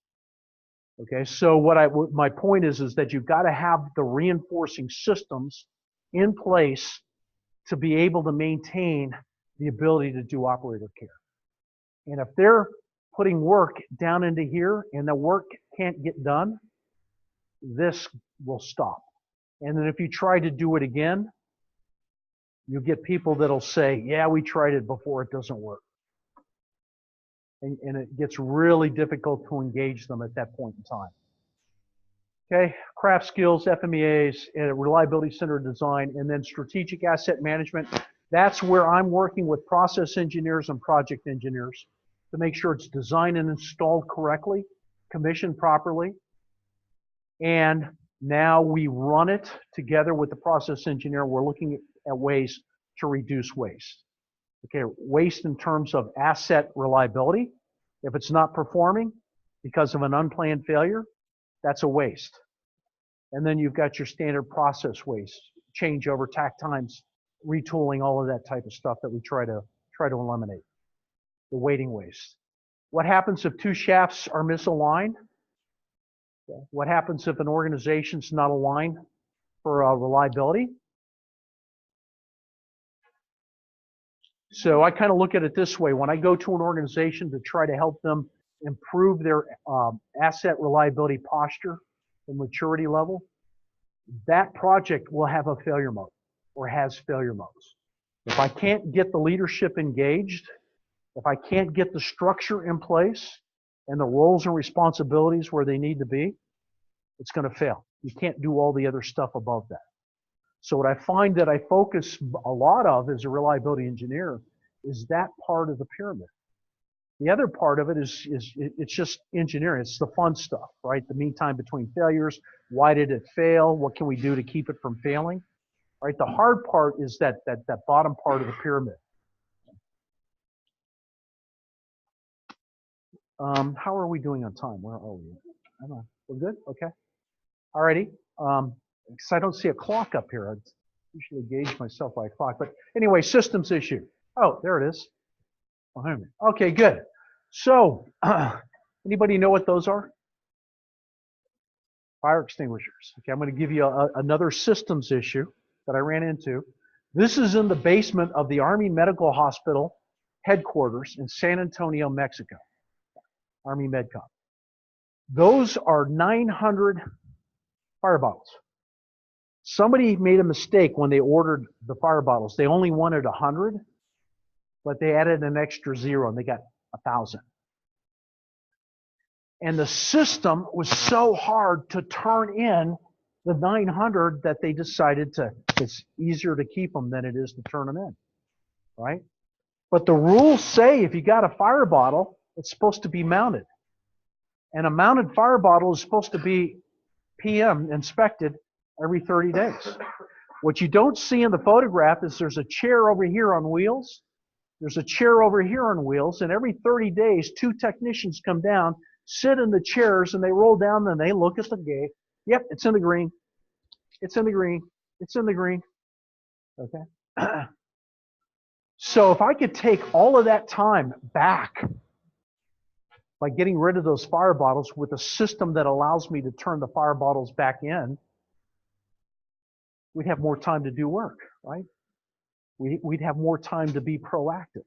Okay, so what my point is that you've got to have the reinforcing systems in place to be able to maintain the ability to do operator care. And if they're putting work down into here and the work can't get done, this will stop. And then if you try to do it again, you get people that'll say, yeah, we tried it before, it doesn't work. And it gets really difficult to engage them at that point in time. Okay, craft skills, FMEAs, reliability centered design, and then strategic asset management. That's where I'm working with process engineers and project engineers to make sure it's designed and installed correctly, commissioned properly, and now we run it together with the process engineer. We're looking at ways to reduce waste. Okay, waste in terms of asset reliability. If it's not performing because of an unplanned failure, that's a waste. And then you've got your standard process waste, changeover, tack times, retooling, all of that type of stuff that we try to eliminate. the weighting waste. What happens if two shafts are misaligned? What happens if an organization's not aligned for reliability? So I kind of look at it this way. When I go to an organization to try to help them improve their asset reliability posture and maturity level, that project will have a failure mode or has failure modes. If I can't get the leadership engaged, if I can't get the structure in place and the roles and responsibilities where they need to be, it's going to fail. You can't do all the other stuff above that. So what I find that I focus a lot of as a reliability engineer is that part of the pyramid. The other part of it is it's just engineering. It's the fun stuff, right? The mean time between failures. Why did it fail? What can we do to keep it from failing? Right? The hard part is that bottom part of the pyramid. How are we doing on time? Where are we? I don't know. We're good? Okay. Alrighty. Because I don't see a clock up here. I usually gauge myself by a clock. But anyway, systems issue. Oh, there it is. Behind me. Okay, good. So, anybody know what those are? Fire extinguishers. Okay, I'm going to give you another systems issue that I ran into. This is in the basement of the Army Medical Hospital headquarters in San Antonio, Mexico. Army MedCom. Those are 900 fire bottles. Somebody made a mistake when they ordered the fire bottles. They only wanted 100, but they added an extra 0 and they got 1,000. And the system was so hard to turn in the 900 that they decided it's easier to keep them than it is to turn them in, right? But the rules say if you got a fire bottle, it's supposed to be mounted. And a mounted fire bottle is supposed to be PM inspected every 30 days. What you don't see in the photograph is there's a chair over here on wheels. There's a chair over here on wheels, and every 30 days, 2 technicians come down, sit in the chairs, and they roll down and they look at the gate. Yep, it's in the green. It's in the green. It's in the green. Okay. So if I could take all of that time back by getting rid of those fire bottles with a system that allows me to turn the fire bottles back in, we'd have more time to do work, right? We'd have more time to be proactive.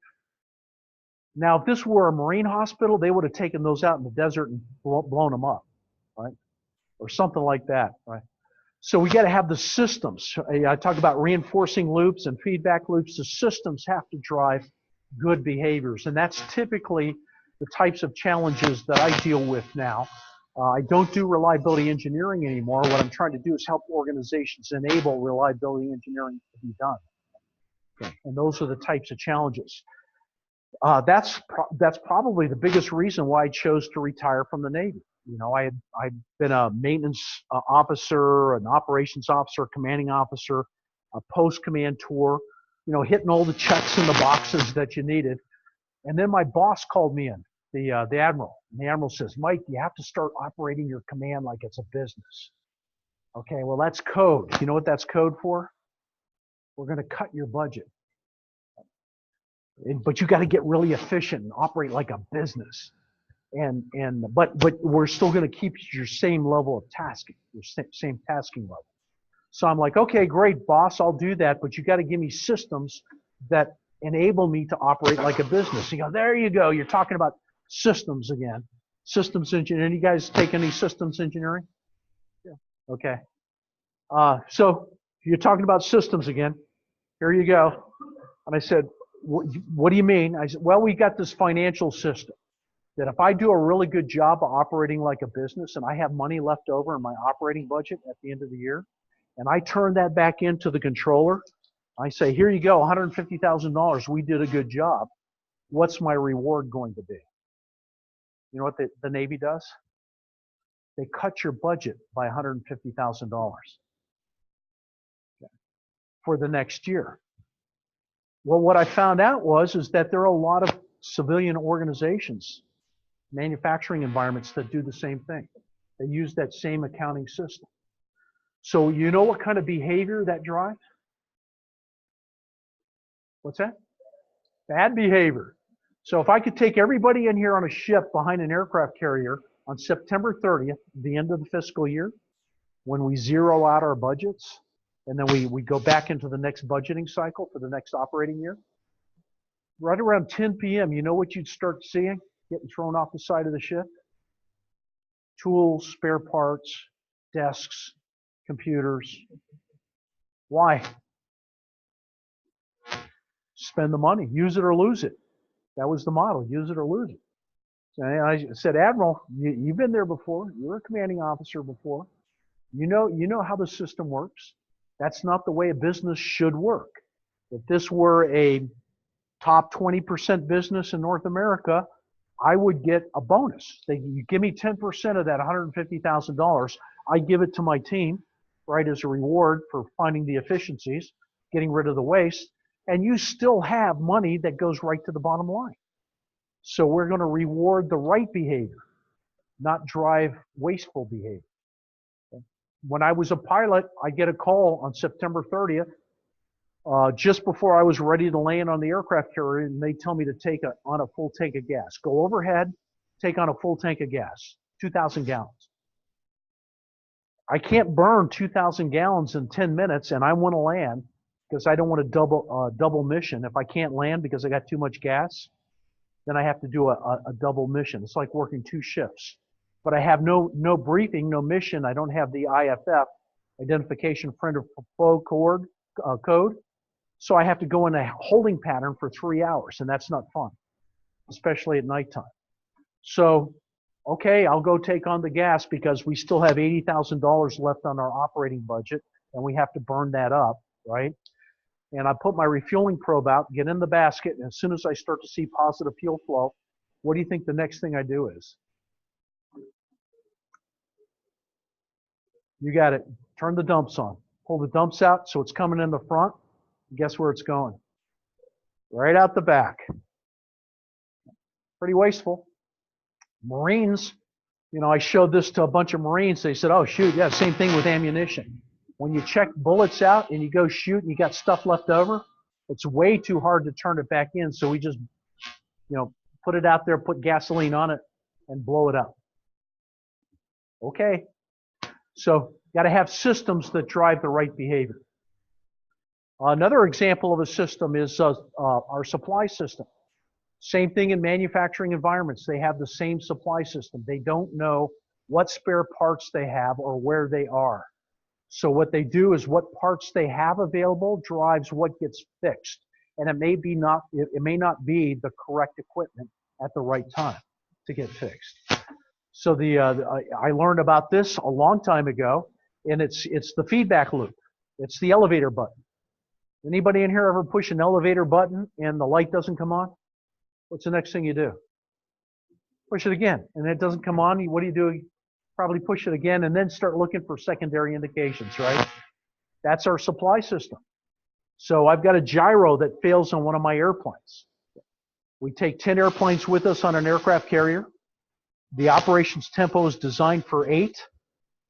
Now, if this were a marine hospital, they would have taken those out in the desert and blown them up, right? Or something like that, right? So we got to have the systems. I talk about reinforcing loops and feedback loops. The systems have to drive good behaviors, and that's typically the types of challenges that I deal with now. I don't do reliability engineering anymore. What I'm trying to do is help organizations enable reliability engineering to be done. Okay. And those are the types of challenges. That's probably the biggest reason why I chose to retire from the Navy. You know, I'd been a maintenance officer, an operations officer, commanding officer, a post-command tour, you know, hitting all the checks in the boxes that you needed. And then my boss called me in, the admiral. And the admiral says, Mike, you have to start operating your command like it's a business. Okay, well, that's code. You know what that's code for? We're going to cut your budget. But you got to get really efficient and operate like a business. But we're still going to keep your same level of tasking, your same tasking level. So I'm like, okay, great, boss, I'll do that, but you got to give me systems that enable me to operate like a business. You go, there you go. You're talking about systems again. Systems engineering. You guys take any systems engineering? Yeah. Okay. So you're talking about systems again. Here you go. And I said, what do you mean? I said, well, we got this financial system that if I do a really good job of operating like a business and I have money left over in my operating budget at the end of the year, and I turn that back into the controller, I say, here you go, $150,000. We did a good job. What's my reward going to be? You know what the Navy does? They cut your budget by $150,000 for the next year. Well, what I found out is that there are a lot of civilian organizations, manufacturing environments that do the same thing. They use that same accounting system. So you know what kind of behavior that drives? What's that? Bad behavior. So if I could take everybody in here on a ship behind an aircraft carrier on September 30th, the end of the fiscal year, when we zero out our budgets, and then we go back into the next budgeting cycle for the next operating year, right around 10 p.m., you know what you'd start seeing getting thrown off the side of the ship? Tools, spare parts, desks, computers. Why? Spend the money, use it or lose it. That was the model, use it or lose it. And I said, Admiral, you've been there before. You were a commanding officer before. You know how the system works. That's not the way a business should work. If this were a top 20% business in North America, I would get a bonus. You give me 10% of that $150,000, I give it to my team, right, as a reward for finding the efficiencies, getting rid of the waste, and you still have money that goes right to the bottom line. So we're going to reward the right behavior, not drive wasteful behavior. When I was a pilot, I get a call on September 30th, just before I was ready to land on the aircraft carrier, and they tell me to take on a full tank of gas. Go overhead, take on a full tank of gas, 2,000 gallons. I can't burn 2,000 gallons in 10 minutes, and I want to land because I don't want to double mission. If I can't land because I got too much gas, then I have to do a double mission. It's like working two shifts. But I have no briefing, no mission. I don't have the IFF, Identification Friend of Foe code. So I have to go in a holding pattern for 3 hours, and that's not fun, especially at nighttime. So, okay, I'll go take on the gas because we still have $80,000 left on our operating budget, and we have to burn that up, right? And I put my refueling probe out, get in the basket, and as soon as I start to see positive fuel flow, what do you think the next thing I do is? You got it. Turn the dumps on. Pull the dumps out so it's coming in the front. Guess where it's going? Right out the back. Pretty wasteful. Marines, I showed this to a bunch of Marines. They said, oh, shoot, yeah, same thing with ammunition. When you check bullets out and you go shoot and you got stuff left over, it's way too hard to turn it back in. So we just, put it out there, put gasoline on it, and blow it up. Okay. So got to have systems that drive the right behavior. Another example of a system is our supply system. Same thing in manufacturing environments. They have the same supply system. They don't know what spare parts they have or where they are. So what they do is what parts they have available drives what gets fixed. And it may not be the correct equipment at the right time to get fixed. So I learned about this a long time ago, and it's the feedback loop. It's the elevator button. Anybody in here ever push an elevator button and the light doesn't come on? What's the next thing you do? Push it again, and it doesn't come on. What do you do? Probably push it again and then start looking for secondary indications, right? That's our supply system. So I've got a gyro that fails on one of my airplanes. We take 10 airplanes with us on an aircraft carrier. The operations tempo is designed for 8,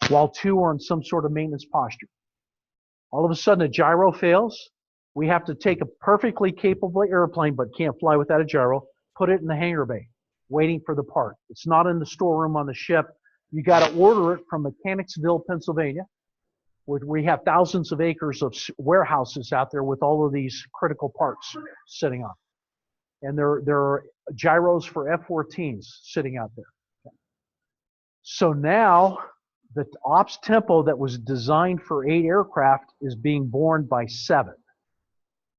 while 2 are in some sort of maintenance posture. All of a sudden, a gyro fails. We have to take a perfectly capable airplane, but can't fly without a gyro, put it in the hangar bay, waiting for the part. It's not in the storeroom on the ship. You got to order it from Mechanicsville, Pennsylvania, where we have thousands of acres of warehouses out there with all of these critical parts sitting on. And there are gyros for F-14s sitting out there. So now the ops tempo that was designed for 8 aircraft is being borne by 7.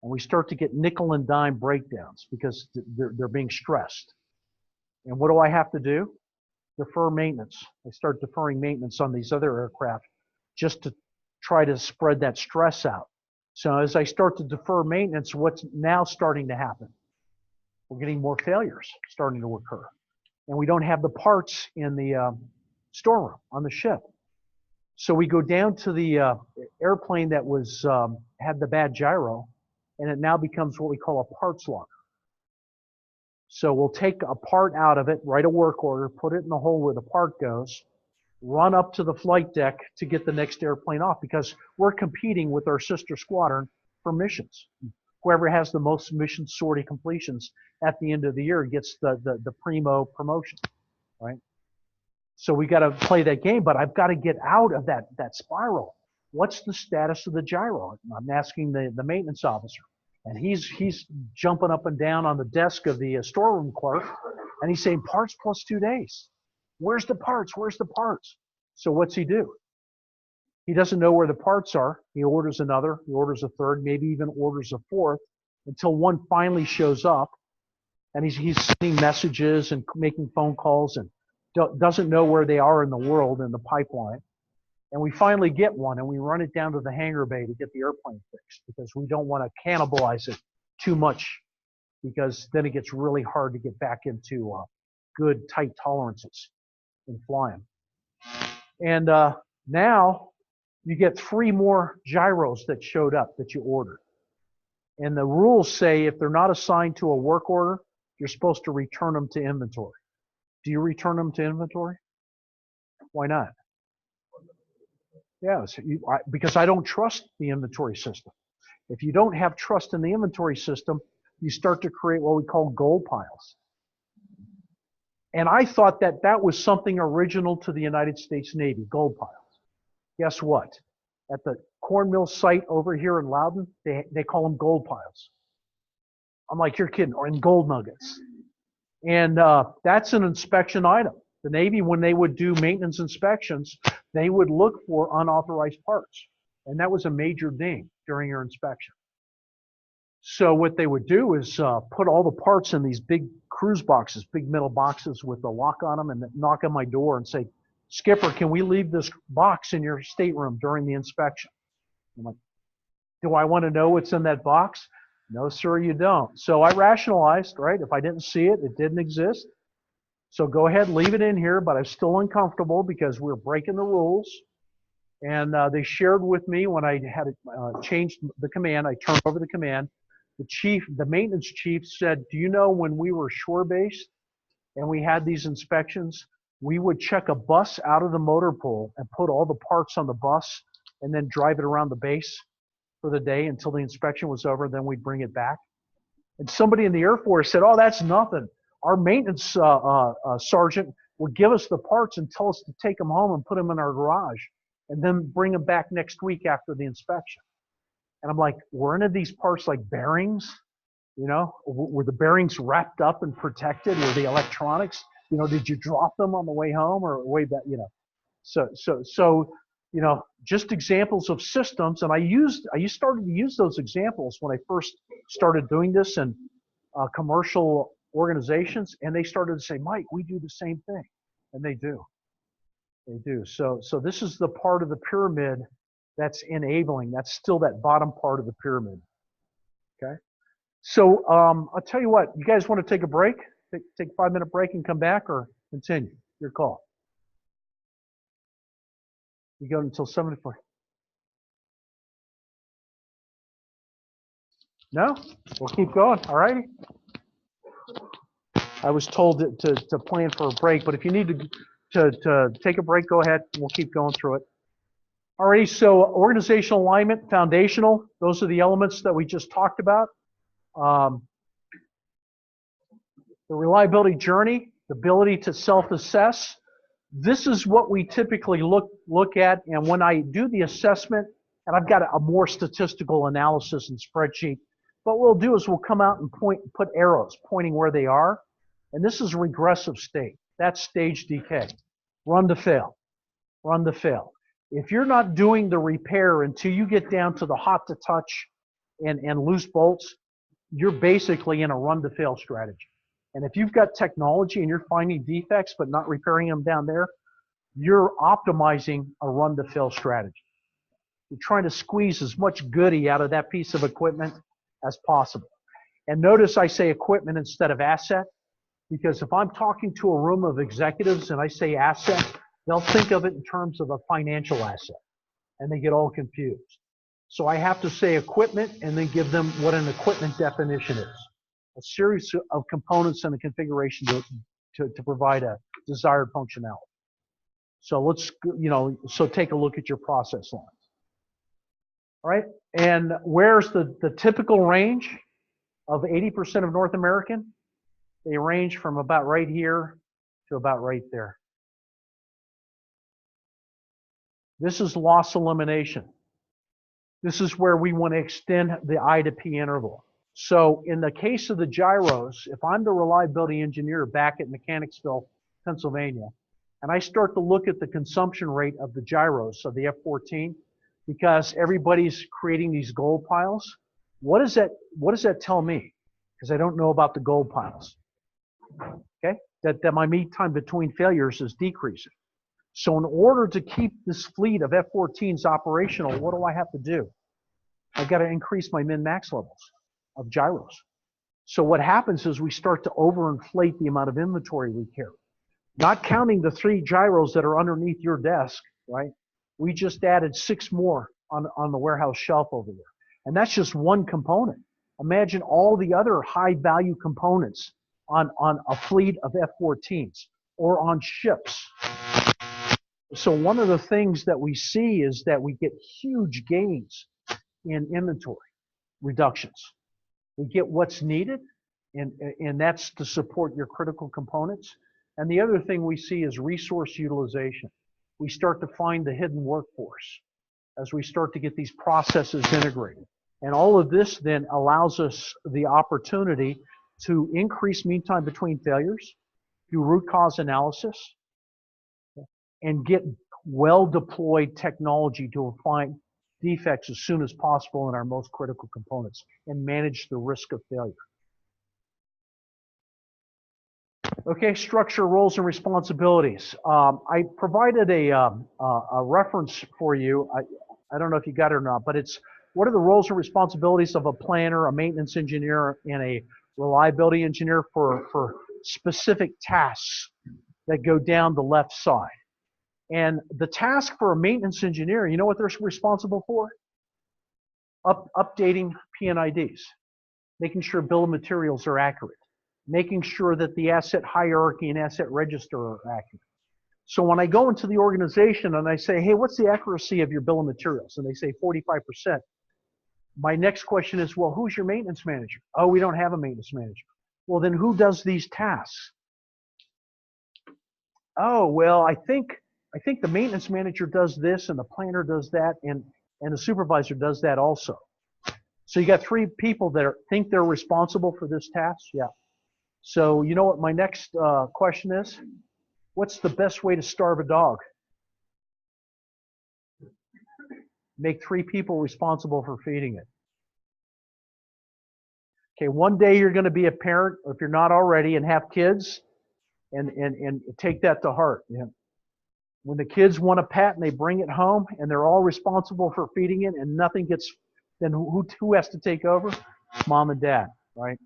And we start to get nickel and dime breakdowns because they're being stressed. And what do I have to do? Defer maintenance. I start deferring maintenance on these other aircraft just to try to spread that stress out. So as I start to defer maintenance, what's now starting to happen? We're getting more failures starting to occur. And we don't have the parts in the storeroom on the ship. So we go down to the airplane that was had the bad gyro, and it now becomes what we call a parts locker. So we'll take a part out of it, write a work order, put it in the hole where the part goes, run up to the flight deck to get the next airplane off because we're competing with our sister squadron for missions. Whoever has the most mission sortie completions at the end of the year gets the primo promotion, right? So we got to play that game, but I've got to get out of that spiral. What's the status of the gyro? I'm asking the maintenance officer, and he's jumping up and down on the desk of the storeroom clerk, and he's saying parts plus 2 days. Where's the parts? Where's the parts? So what's he do? He doesn't know where the parts are. He orders another, he orders a third, maybe even orders a fourth, until one finally shows up, and he's sending messages and making phone calls and doesn't know where they are in the world in the pipeline. And we finally get one, and we run it down to the hangar bay to get the airplane fixed because we don't want to cannibalize it too much, because then it gets really hard to get back into good tight tolerances in flying. And now you get 3 more gyros that showed up that you ordered. And the rules say if they're not assigned to a work order, you're supposed to return them to inventory. Do you return them to inventory? Why not? Yes, because I don't trust the inventory system. If you don't have trust in the inventory system, you start to create what we call gold piles. And I thought that was something original to the United States Navy, gold piles. Guess what? At the corn mill site over here in Loudon, they call them gold piles. I'm like, you're kidding, or in gold nuggets. And that's an inspection item. The Navy, when they would do maintenance inspections, they would look for unauthorized parts. And that was a major ding during your inspection. So what they would do is put all the parts in these big cruise boxes, big metal boxes with a lock on them, and knock on my door and say, Skipper, can we leave this box in your stateroom during the inspection? I'm like, do I want to know what's in that box? No, sir, you don't. So I rationalized, right? If I didn't see it, it didn't exist. So go ahead, leave it in here, but I'm still uncomfortable because we're breaking the rules. And they shared with me when I had changed the command, I turned over the command. The maintenance chief said, do you know when we were shore-based and we had these inspections, we would check a bus out of the motor pool and put all the parts on the bus and then drive it around the base for the day until the inspection was over, then we'd bring it back. And somebody in the Air Force said, oh, that's nothing. Our maintenance sergeant would give us the parts and tell us to take them home and put them in our garage and then bring them back next week after the inspection. And I'm like, were any of these parts like bearings? You know, were the bearings wrapped up and protected? Were the electronics? You know, did you drop them on the way home or way back? You know, so you know, just examples of systems. And I started to use those examples when I first started doing this in commercial organizations, and they started to say, Mike, we do the same thing, and they do. They do. So this is the part of the pyramid that's enabling. That's still that bottom part of the pyramid. Okay. So I'll tell you what. You guys want to take a break? Take a 5-minute break and come back, or continue? Your call. You go until 7:40. No? We'll keep going. All righty. I was told to plan for a break, but if you need to take a break, go ahead. We'll keep going through it. Alrighty, so organizational alignment, foundational. Those are the elements that we just talked about. The reliability journey, the ability to self-assess. This is what we typically look at, and when I do the assessment, and I've got a more statistical analysis and spreadsheet, what we'll do is we'll come out and put arrows pointing where they are, and this is regressive state. That's stage decay. Run to fail. Run to fail. If you're not doing the repair until you get down to the hot to touch and loose bolts, you're basically in a run to fail strategy. And if you've got technology and you're finding defects but not repairing them down there, you're optimizing a run to fail strategy. You're trying to squeeze as much goodie out of that piece of equipment as possible. And notice I say equipment instead of asset, because if I'm talking to a room of executives and I say asset, they'll think of it in terms of a financial asset, and they get all confused. So I have to say equipment and then give them what an equipment definition is. A series of components and a configuration to provide a desired functionality. So let's, so take a look at your process lines. All right? And where's the typical range of 80% of North American? They range from about right here to about right there. This is loss elimination. This is where we want to extend the I to P interval. So in the case of the gyros, if I'm the reliability engineer back at Mechanicsville, Pennsylvania, and I start to look at the consumption rate of the gyros, of the F-14, because everybody's creating these gold piles, what does that tell me? Because I don't know about the gold piles. Okay? That my mean time between failures is decreasing. So in order to keep this fleet of F-14s operational, what do I have to do? I've got to increase my min-max levels of gyros. So what happens is we start to overinflate the amount of inventory we carry. Not counting the 3 gyros that are underneath your desk, right? We just added 6 more on the warehouse shelf over there. And that's just one component. Imagine all the other high value components on a fleet of F-14s or on ships. So one of the things that we see is that we get huge gains in inventory reductions. We get what's needed, and that's to support your critical components. And the other thing we see is resource utilization. We start to find the hidden workforce as we start to get these processes integrated. And all of this then allows us the opportunity to increase mean time between failures, do root cause analysis, and get well-deployed technology to find defects as soon as possible in our most critical components and manage the risk of failure. Okay, structure, roles, and responsibilities. I provided a reference for you. I don't know if you got it or not, but it's what are the roles and responsibilities of a planner, a maintenance engineer, and a reliability engineer for specific tasks that go down the left side. And the task for a maintenance engineer, you know what they're responsible for? Updating P&IDs, making sure bill of materials are accurate, making sure that the asset hierarchy and asset register are accurate. So when I go into the organization and I say, hey, what's the accuracy of your bill of materials? And they say 45%. My next question is, well, who's your maintenance manager? Oh, we don't have a maintenance manager. Well, then who does these tasks? Oh, well, I think the maintenance manager does this and the planner does that and the supervisor does that also. So you got 3 people that think they're responsible for this task? Yeah. So you know what my next question is? What's the best way to starve a dog? Make 3 people responsible for feeding it. Okay, one day you're going to be a parent, or if you're not already, and have kids, and take that to heart. Yeah. When the kids want a pet and they bring it home and they're all responsible for feeding it and nothing gets, then who has to take over? Mom and dad, right?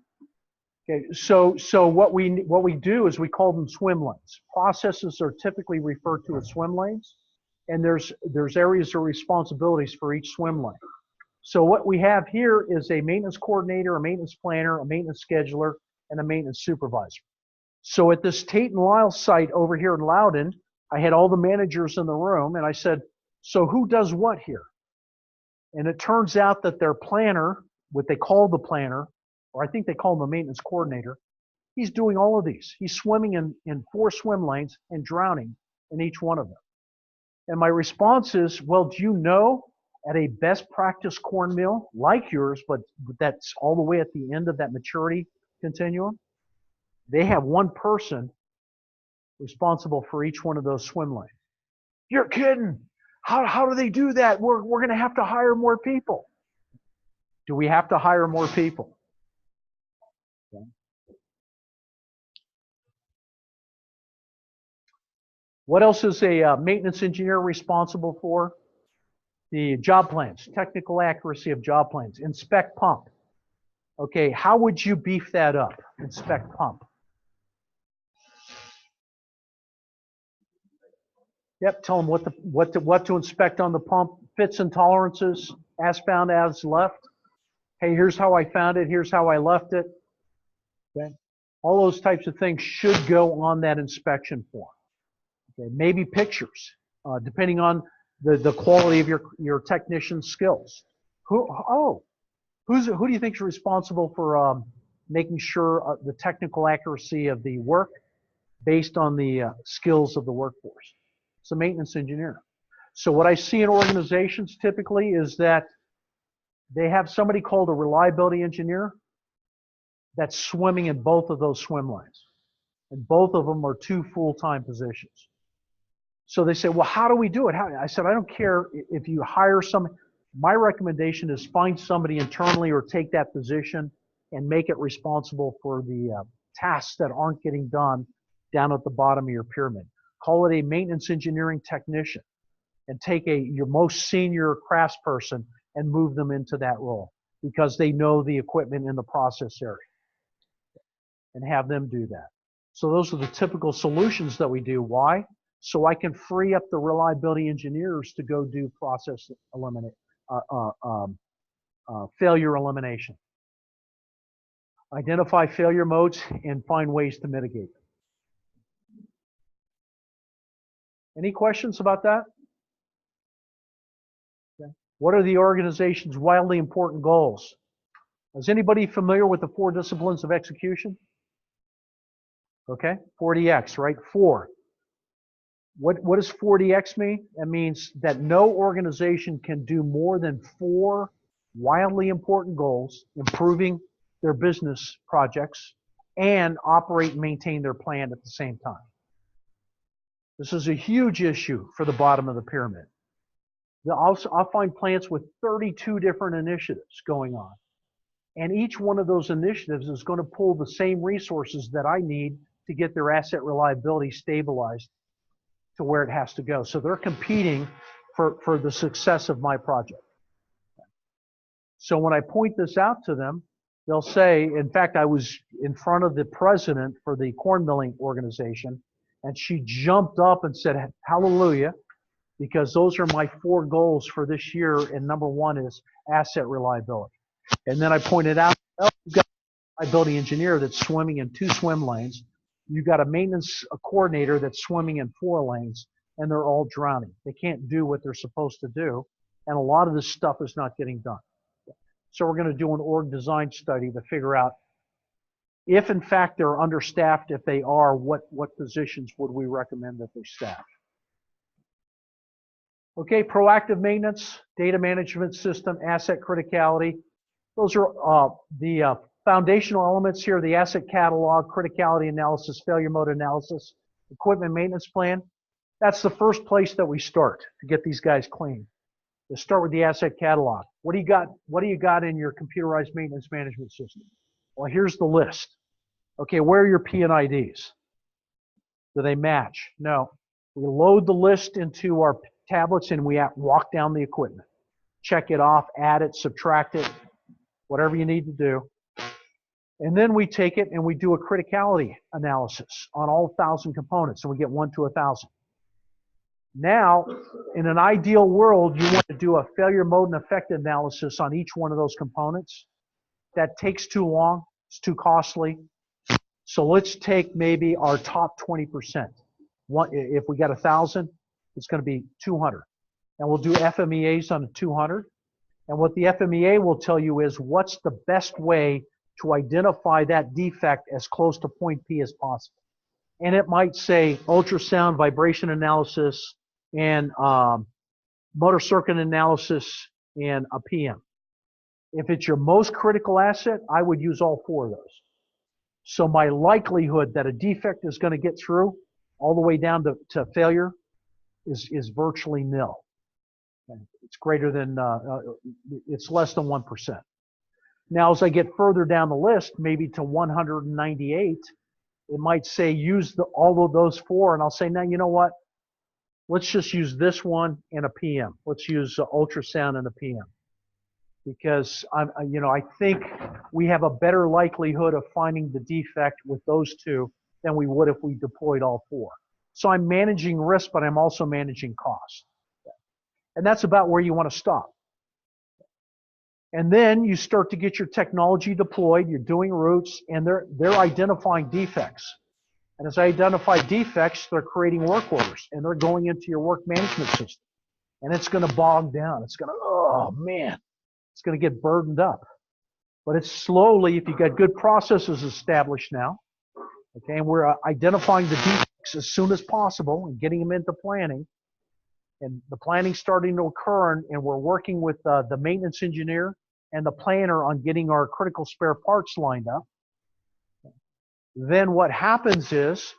Okay, so what we do is we call them swim lanes. Processes are typically referred to as swim lanes, and there's areas of responsibilities for each swim lane. So what we have here is a maintenance coordinator, a maintenance planner, a maintenance scheduler, and a maintenance supervisor. So at this Tate and Lyle site over here in Loudon, I had all the managers in the room, and I said, so who does what here? And it turns out that their planner, what they call the planner, or I think they call him a maintenance coordinator, he's doing all of these. He's swimming in 4 swim lanes and drowning in each one of them. And my response is, well, do you know at a best practice corn mill like yours, but that's all the way at the end of that maturity continuum, they have one person responsible for each one of those swim lanes. You're kidding. How do they do that? We're going to have to hire more people. Do we have to hire more people? Okay. What else is a maintenance engineer responsible for? The job plans, technical accuracy of job plans. Inspect pump. Okay, how would you beef that up? Inspect pump. Yep, tell them what to inspect on the pump, fits and tolerances, as found, as left. Hey, here's how I found it, here's how I left it. Okay. All those types of things should go on that inspection form. Okay. Maybe pictures, depending on the quality of your technician's skills. Who do you think is responsible for making sure the technical accuracy of the work based on the skills of the workforce? It's a maintenance engineer. So what I see in organizations typically is that they have somebody called a reliability engineer that's swimming in both of those swim lanes. And both of them are 2 full-time positions. So they say, well, how do we do it? I said, I don't care if you hire someone. My recommendation is find somebody internally or take that position and make it responsible for the tasks that aren't getting done down at the bottom of your pyramid. Call it a maintenance engineering technician and take your most senior craftsperson and move them into that role because they know the equipment in the process area and have them do that. So those are the typical solutions that we do. Why? So I can free up the reliability engineers to go do process failure elimination. Identify failure modes and find ways to mitigate them. Any questions about that? Okay. What are the organization's wildly important goals? Is anybody familiar with the 4 disciplines of execution? Okay, 40X, right? 4. What does 40X mean? That means that no organization can do more than 4 wildly important goals, improving their business projects, and operate and maintain their plan at the same time. This is a huge issue for the bottom of the pyramid. I'll find plants with 32 different initiatives going on. And each one of those initiatives is going to pull the same resources that I need to get their asset reliability stabilized to where it has to go. So they're competing for the success of my project. So when I point this out to them, they'll say, in fact, I was in front of the president for the corn milling organization, and she jumped up and said, hallelujah, because those are my 4 goals for this year, and number 1 is asset reliability. And then I pointed out, oh, you've got a reliability engineer that's swimming in 2 swim lanes. You've got a maintenance coordinator that's swimming in 4 lanes, and they're all drowning. They can't do what they're supposed to do, and a lot of this stuff is not getting done. So we're going to do an org design study to figure out if, in fact, they're understaffed. If they are, what positions would we recommend that they staff? Okay, proactive maintenance, data management system, asset criticality. Those are the foundational elements here, the asset catalog, criticality analysis, failure mode analysis, equipment maintenance plan. That's the first place that we start to get these guys clean. Let's start with the asset catalog. What do you got? What do you got in your computerized maintenance management system? Well, here's the list. Okay, where are your P&IDs? Do they match? No. We load the list into our tablets and we walk down the equipment. Check it off, add it, subtract it, whatever you need to do. And then we take it and we do a criticality analysis on all 1,000 components, and we get 1 to 1,000. Now, in an ideal world, you want to do a failure mode and effect analysis on each one of those components. That takes too long. It's too costly. So let's take maybe our top 20%. If we got 1,000, it's going to be 200. And we'll do FMEAs on the 200. And what the FMEA will tell you is what's the best way to identify that defect as close to point P as possible. And it might say ultrasound vibration analysis and motor circuit analysis and a PM. If it's your most critical asset, I would use all 4 of those. So my likelihood that a defect is going to get through all the way down to failure is virtually nil. It's greater than, it's less than 1%. Now, as I get further down the list, maybe to 198, it might say use all of those 4, and I'll say, now, you know what? Let's just use this one and a PM. Let's use ultrasound and a PM. Because I think we have a better likelihood of finding the defect with those 2 than we would if we deployed all 4. So I'm managing risk, but I'm also managing cost. And that's about where you want to stop. And then you start to get your technology deployed, you're doing routes, and they're identifying defects. And as I identify defects, they're creating work orders, and they're going into your work management system. And it's going to bog down. It's going to, oh man, It's going to get burdened up. But it's slowly, if you got good processes established now, okay, and we're identifying the defects as soon as possible and getting them into planning, and the planning starting to occur, and we're working with the maintenance engineer and the planner on getting our critical spare parts lined up. Then what happens is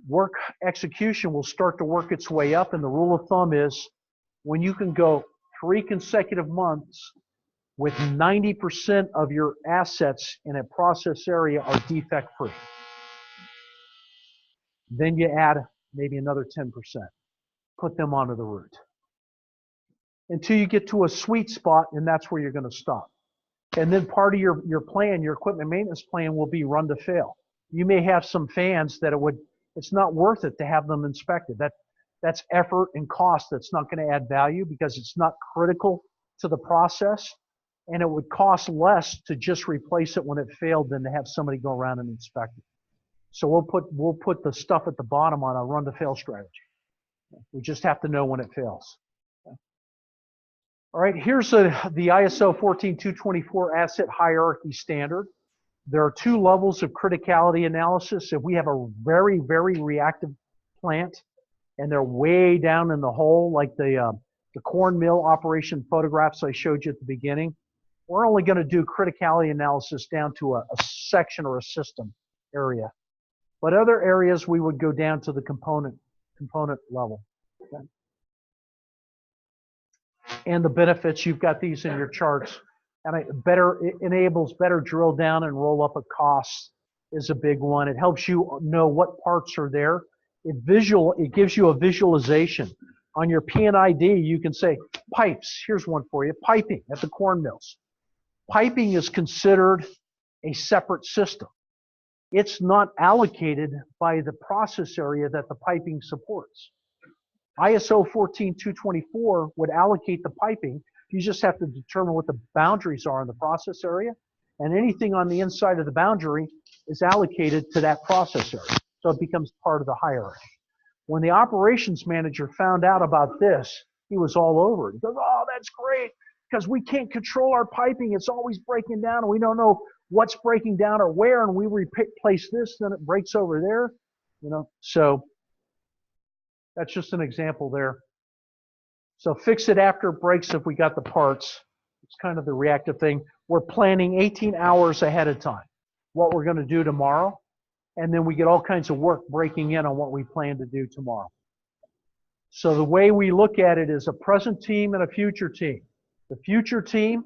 work execution will start to work its way up, and the rule of thumb is when you can go 3 consecutive months with 90% of your assets in a process area are defect free. Then you add maybe another 10%. Put them onto the route. Until you get to a sweet spot, and that's where you're going to stop. And then part of your plan, your equipment maintenance plan, will be run to fail. You may have some fans that it's not worth it to have them inspected. That's effort and cost that's not going to add value because it's not critical to the process, and it would cost less to just replace it when it failed than to have somebody go around and inspect it. So we'll put the stuff at the bottom on a run to fail strategy. We just have to know when it fails. All right, here's the ISO 14224 asset hierarchy standard. There are 2 levels of criticality analysis. If we have a very, very reactive plant and they're way down in the hole, like the corn mill operation photographs I showed you at the beginning, we're only going to do criticality analysis down to a section or a system area. But other areas we would go down to the component level. Okay. And the benefits, you've got these in your charts, and it enables better drill down and roll up of costs is a big one. It helps you know what parts are there. It gives you a visualization. On your P&ID, you can say pipes. Here's one for you. Piping at the corn mills. Piping is considered a separate system. It's not allocated by the process area that the piping supports. ISO 14224 would allocate the piping. You just have to determine what the boundaries are in the process area, and anything on the inside of the boundary is allocated to that process area. So it becomes part of the hierarchy. When the operations manager found out about this, he was all over it. He goes, oh, that's great, because we can't control our piping. It's always breaking down, and we don't know what's breaking down or where, and we replace this, then it breaks over there. So that's just an example there. So fix it after it breaks if we got the parts. It's kind of the reactive thing. We're planning 18 hours ahead of time what we're going to do tomorrow, and then we get all kinds of work breaking in on what we plan to do tomorrow. So the way we look at it is a present team and a future team. The future team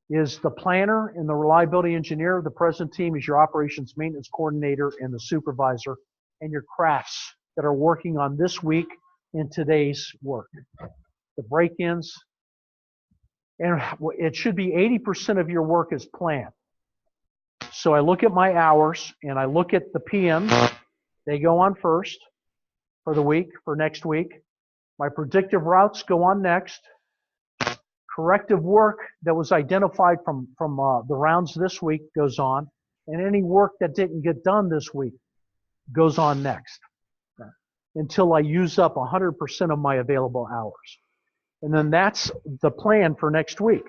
is the planner and the reliability engineer. The present team is your operations maintenance coordinator and the supervisor and your crafts that are working on this week in today's work. The break-ins, and it should be 80% of your work is planned. So I look at my hours and I look at the PMs. They go on first for the week, for next week. My predictive routes go on next. Corrective work that was identified from the rounds this week goes on. And any work that didn't get done this week goes on next, until I use up 100% of my available hours. And then that's the plan for next week.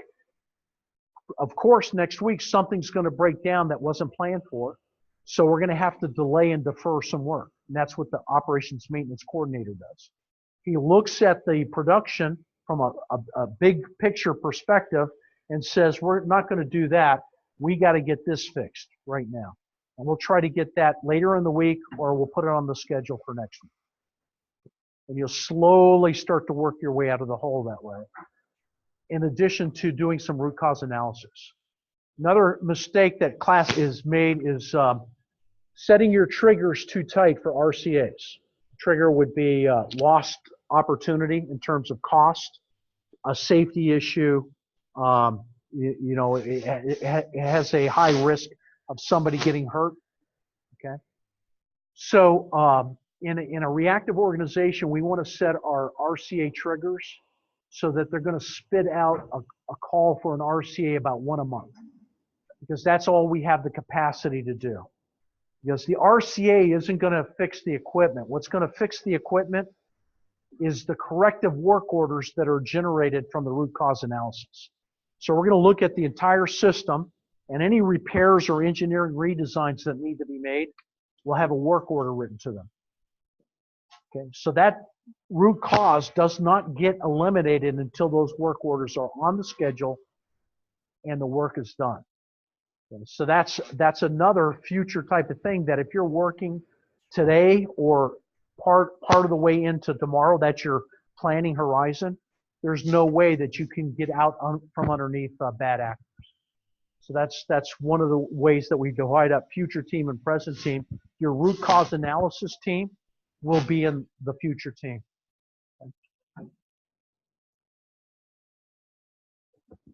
Of course, next week, something's going to break down that wasn't planned for. So we're going to have to delay and defer some work. And that's what the operations maintenance coordinator does. He looks at the production from a big picture perspective and says, we're not going to do that. We got to get this fixed right now. And we'll try to get that later in the week, or we'll put it on the schedule for next week. And you'll slowly start to work your way out of the hole that way, in addition to doing some root cause analysis. Another mistake that class is made is setting your triggers too tight for RCAs. Trigger would be lost opportunity in terms of cost, a safety issue. It has a high risk of somebody getting hurt. Okay, so in a reactive organization, we want to set our RCA triggers so that they're going to spit out a call for an RCA about 1 a month, because that's all we have the capacity to do. Because the RCA isn't going to fix the equipment. What's going to fix the equipment is the corrective work orders that are generated from the root cause analysis. So we're going to look at the entire system, and any repairs or engineering redesigns that need to be made will have a work order written to them. Okay, so that root cause does not get eliminated until those work orders are on the schedule and the work is done. Okay, so that's another future type of thing that if you're working today or part of the way into tomorrow, that's your planning horizon, there's no way that you can get out from underneath bad actors. So that's one of the ways that we divide up future team and present team. Your root cause analysis team will be in the future team.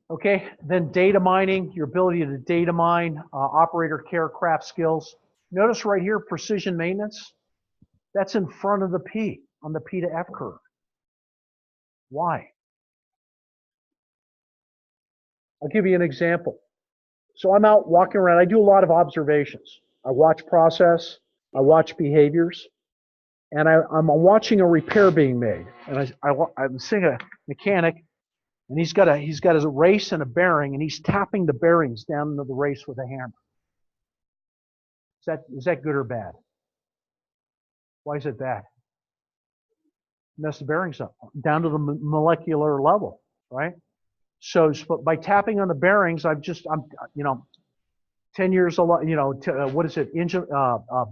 Okay, then data mining, your ability to data mine, operator care, craft skills. Notice right here, precision maintenance. That's in front of the P on the P to F curve. Why? I'll give you an example. So I'm out walking around. I do a lot of observations. I watch process. I watch behaviors. And I'm watching a repair being made. And I'm seeing a mechanic, and he's got a race and a bearing, and he's tapping the bearings down into the race with a hammer. Is that good or bad? Why is it bad? Mess the bearings up down to the molecular level, right? So by tapping on the bearings, I'm 10 years, what is it? Engine,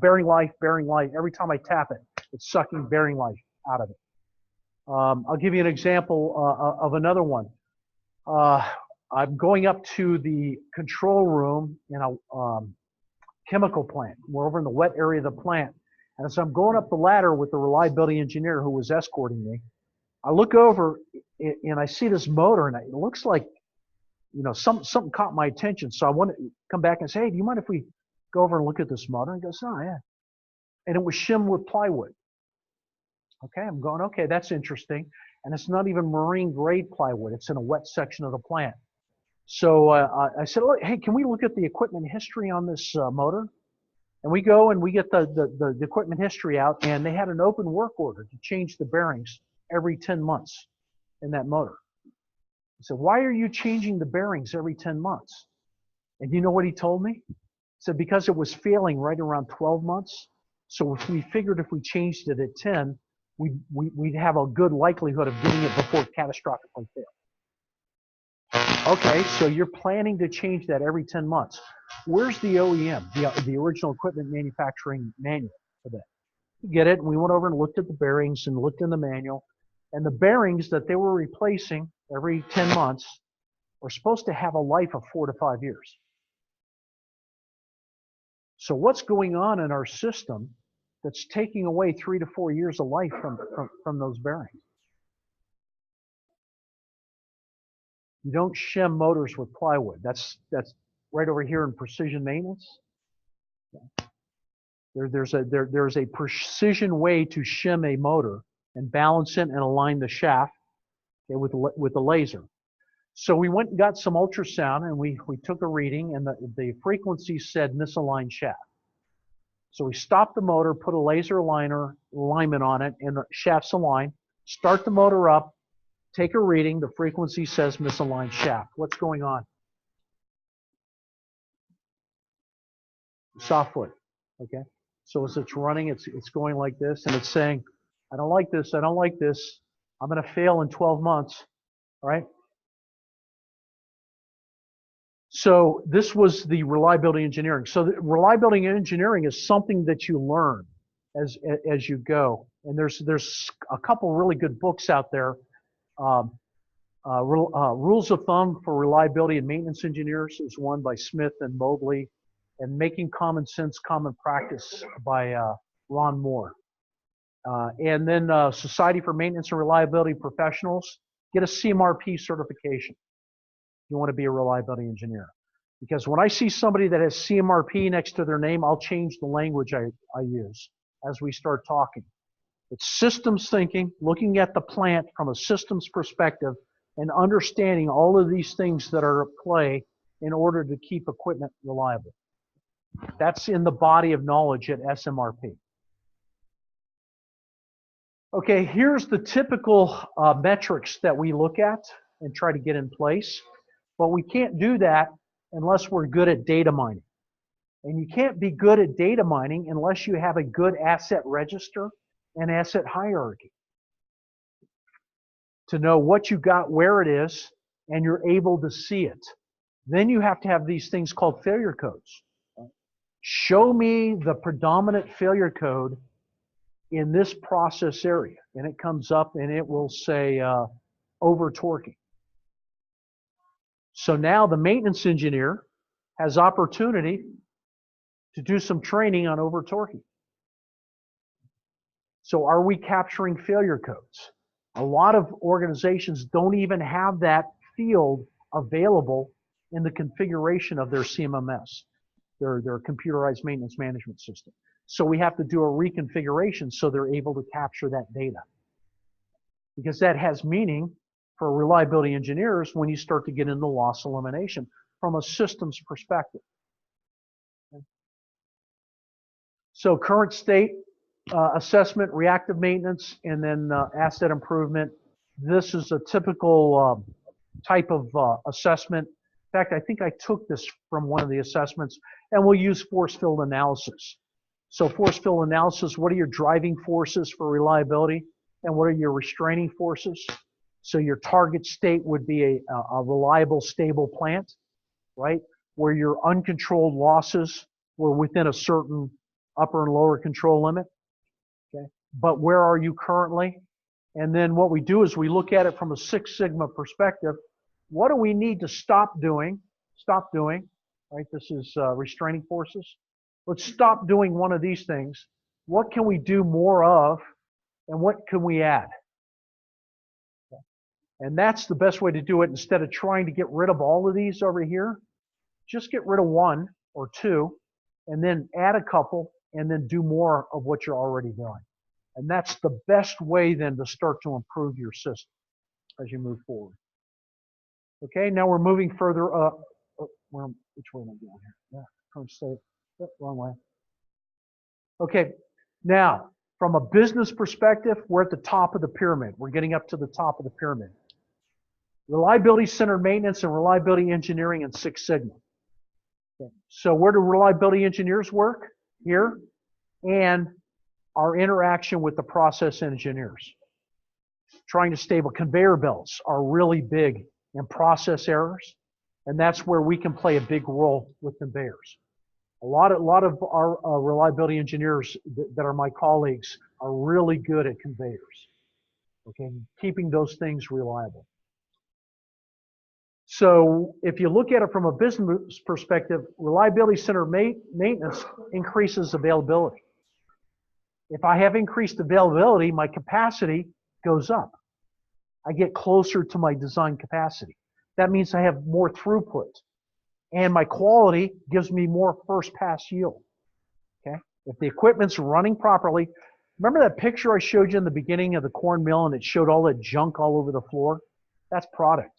bearing life. Every time I tap it, it's sucking bearing life out of it. I'll give you an example of another one. I'm going up to the control room in a chemical plant. We're over in the wet area of the plant. And as I'm going up the ladder with the reliability engineer who was escorting me, I look over and I see this motor, and it looks like, something caught my attention. So I want to come back and say, hey, do you mind if we go over and look at this motor? And he goes, oh, yeah. And it was shimmed with plywood. Okay, I'm going, okay, that's interesting. And it's not even marine grade plywood. It's in a wet section of the plant. So I said, hey, can we look at the equipment history on this motor? And we go and we get the equipment history out, and they had an open work order to change the bearings every 10 months in that motor. I said, why are you changing the bearings every 10 months? And you know what he told me? He said, because it was failing right around 12 months. So if we figured if we changed it at 10, we'd have a good likelihood of getting it before it catastrophically failed. Okay, so you're planning to change that every 10 months. Where's the OEM, the original equipment manufacturing manual for that? You get it, and we went over and looked at the bearings and looked in the manual, and the bearings that they were replacing every 10 months are supposed to have a life of 4 to 5 years. So what's going on in our system that's taking away 3 to 4 years of life from those bearings? You don't shim motors with plywood. That's right over here in precision maintenance. There's a precision way to shim a motor and balance it and align the shaft, okay, with the laser. So we went and got some ultrasound, and we took a reading, and the frequency said misaligned shaft. So we stopped the motor, put a laser alignment on it, and the shaft's aligned. Start the motor up, take a reading. The frequency says misaligned shaft. What's going on? Soft foot. Okay. So as it's running, it's going like this, and it's saying, I don't like this. I don't like this. I'm going to fail in 12 months. All right. So this was the reliability engineering. So the reliability engineering is something that you learn as you go. And there's a couple really good books out there. Rules of Thumb for Reliability and Maintenance Engineers is one by Smith and Mobley, and Making Common Sense Common Practice by Ron Moore. And then Society for Maintenance and Reliability Professionals, get a CMRP certification. You want to be a reliability engineer. Because when I see somebody that has CMRP next to their name, I'll change the language I use as we start talking. It's systems thinking, looking at the plant from a systems perspective, and understanding all of these things that are at play in order to keep equipment reliable. That's in the body of knowledge at SMRP. Okay, here's the typical metrics that we look at and try to get in place. But we can't do that unless we're good at data mining. And you can't be good at data mining unless you have a good asset register and asset hierarchy to know what you got, where it is, and you're able to see it. Then you have to have these things called failure codes. Show me the predominant failure code in this process area. And it comes up and it will say over torquing. So now the maintenance engineer has opportunity to do some training on over torquing. So are we capturing failure codes? A lot of organizations don't even have that field available in the configuration of their CMMS, their computerized maintenance management system. So we have to do a reconfiguration so they're able to capture that data. Because that has meaning for reliability engineers when you start to get into loss elimination from a systems perspective. So current state assessment, reactive maintenance, and then asset improvement. This is a typical type of assessment. In fact, I think I took this from one of the assessments, and we'll use force field analysis. So force field analysis, what are your driving forces for reliability, and what are your restraining forces? So your target state would be a reliable, stable plant, right? Where your uncontrolled losses were within a certain upper and lower control limit. Okay, but where are you currently? And then what we do is we look at it from a Six Sigma perspective. What do we need to stop doing, right? This is restraining forces. Let's stop doing one of these things. What can we do more of, and what can we add? Okay. And that's the best way to do it. Instead of trying to get rid of all of these over here, just get rid of one or two, and then add a couple, and then do more of what you're already doing. And that's the best way then to start to improve your system as you move forward. Okay, now we're moving further up. Which way am I going here? Yeah, current state. Wrong way. Okay, now from a business perspective, we're at the top of the pyramid. We're getting up to the top of the pyramid. Reliability-centered maintenance and reliability engineering and Six Sigma. Okay. So where do reliability engineers work? Here. And our interaction with the process engineers. Trying to stable conveyor belts are really big in process errors, and that's where we can play a big role with conveyors. A lot of our reliability engineers that are my colleagues are really good at conveyors, okay, keeping those things reliable. So if you look at it from a business perspective, reliability-centered maintenance increases availability. If I have increased availability, my capacity goes up. I get closer to my design capacity. That means I have more throughput. And my quality gives me more first pass yield. Okay? If the equipment's running properly, remember that picture I showed you in the beginning of the corn mill and it showed all that junk all over the floor? That's product.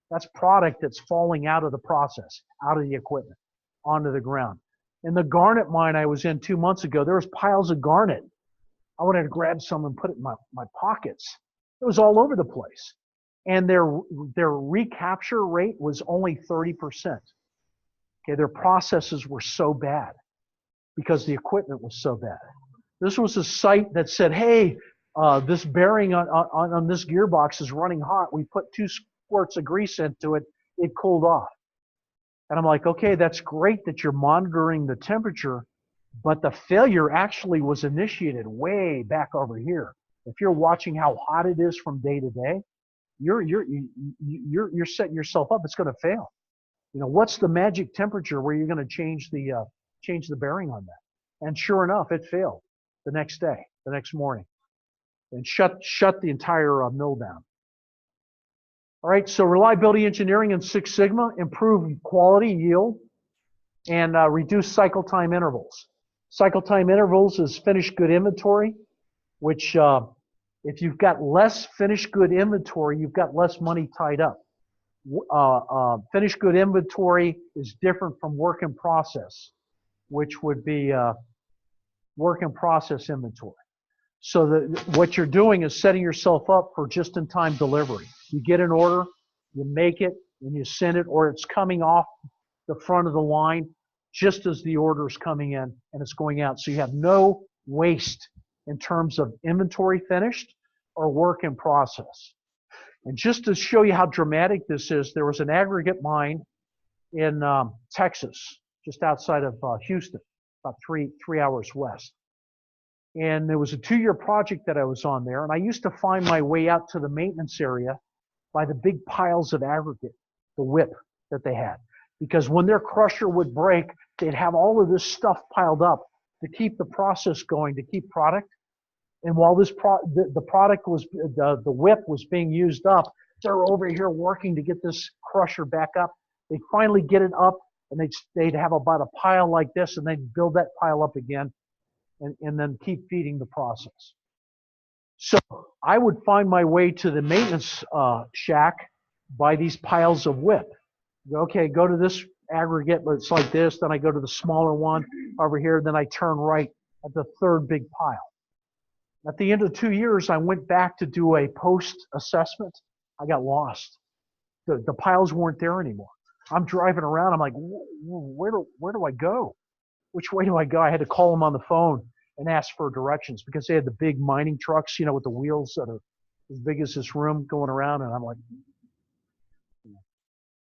That's product that's falling out of the process, out of the equipment, onto the ground. In the garnet mine I was in 2 months ago, there was piles of garnet. I wanted to grab some and put it in my pockets. It was all over the place. And their recapture rate was only 30%. Okay, their processes were so bad because the equipment was so bad. This was a site that said, hey, this bearing on this gearbox is running hot. We put 2 squirts of grease into it. It cooled off. And I'm like, okay, that's great that you're monitoring the temperature, but the failure actually was initiated way back over here. If you're watching how hot it is from day to day, you're setting yourself up. It's going to fail. You know, what's the magic temperature where you're going to change the bearing on that? And sure enough, it failed the next day, the next morning, and shut the entire mill down. All right, so reliability engineering and Six Sigma improve quality, yield, and reduce cycle time intervals. Cycle time intervals is finished good inventory, which if you've got less finished good inventory, you've got less money tied up. Finished good inventory is different from work in process, which would be work in process inventory. So what you're doing is setting yourself up for just-in-time delivery. You get an order, you make it, and you send it, or it's coming off the front of the line just as the order is coming in and it's going out. So you have no waste in terms of inventory finished or work in process. And just to show you how dramatic this is, there was an aggregate mine in Texas, just outside of Houston, about three hours west. And there was a 2-year project that I was on there, and I used to find my way out to the maintenance area by the big piles of aggregate, the whip that they had. Because when their crusher would break, they'd have all of this stuff piled up to keep the process going, to keep product. And while this the product was, the whip was being used up, they're over here working to get this crusher back up. They'd finally get it up, and they'd have about a pile like this, and they'd build that pile up again, and then keep feeding the process. So I would find my way to the maintenance shack by these piles of whip. Okay, go to this aggregate, but it's like this. Then I go to the smaller one over here. Then I turn right at the third big pile. At the end of 2 years, I went back to do a post-assessment. I got lost. The piles weren't there anymore. I'm driving around. I'm like, where do I go? Which way do I go? I had to call them on the phone and ask for directions because they had the big mining trucks, you know, with the wheels that are as big as this room going around. And I'm like,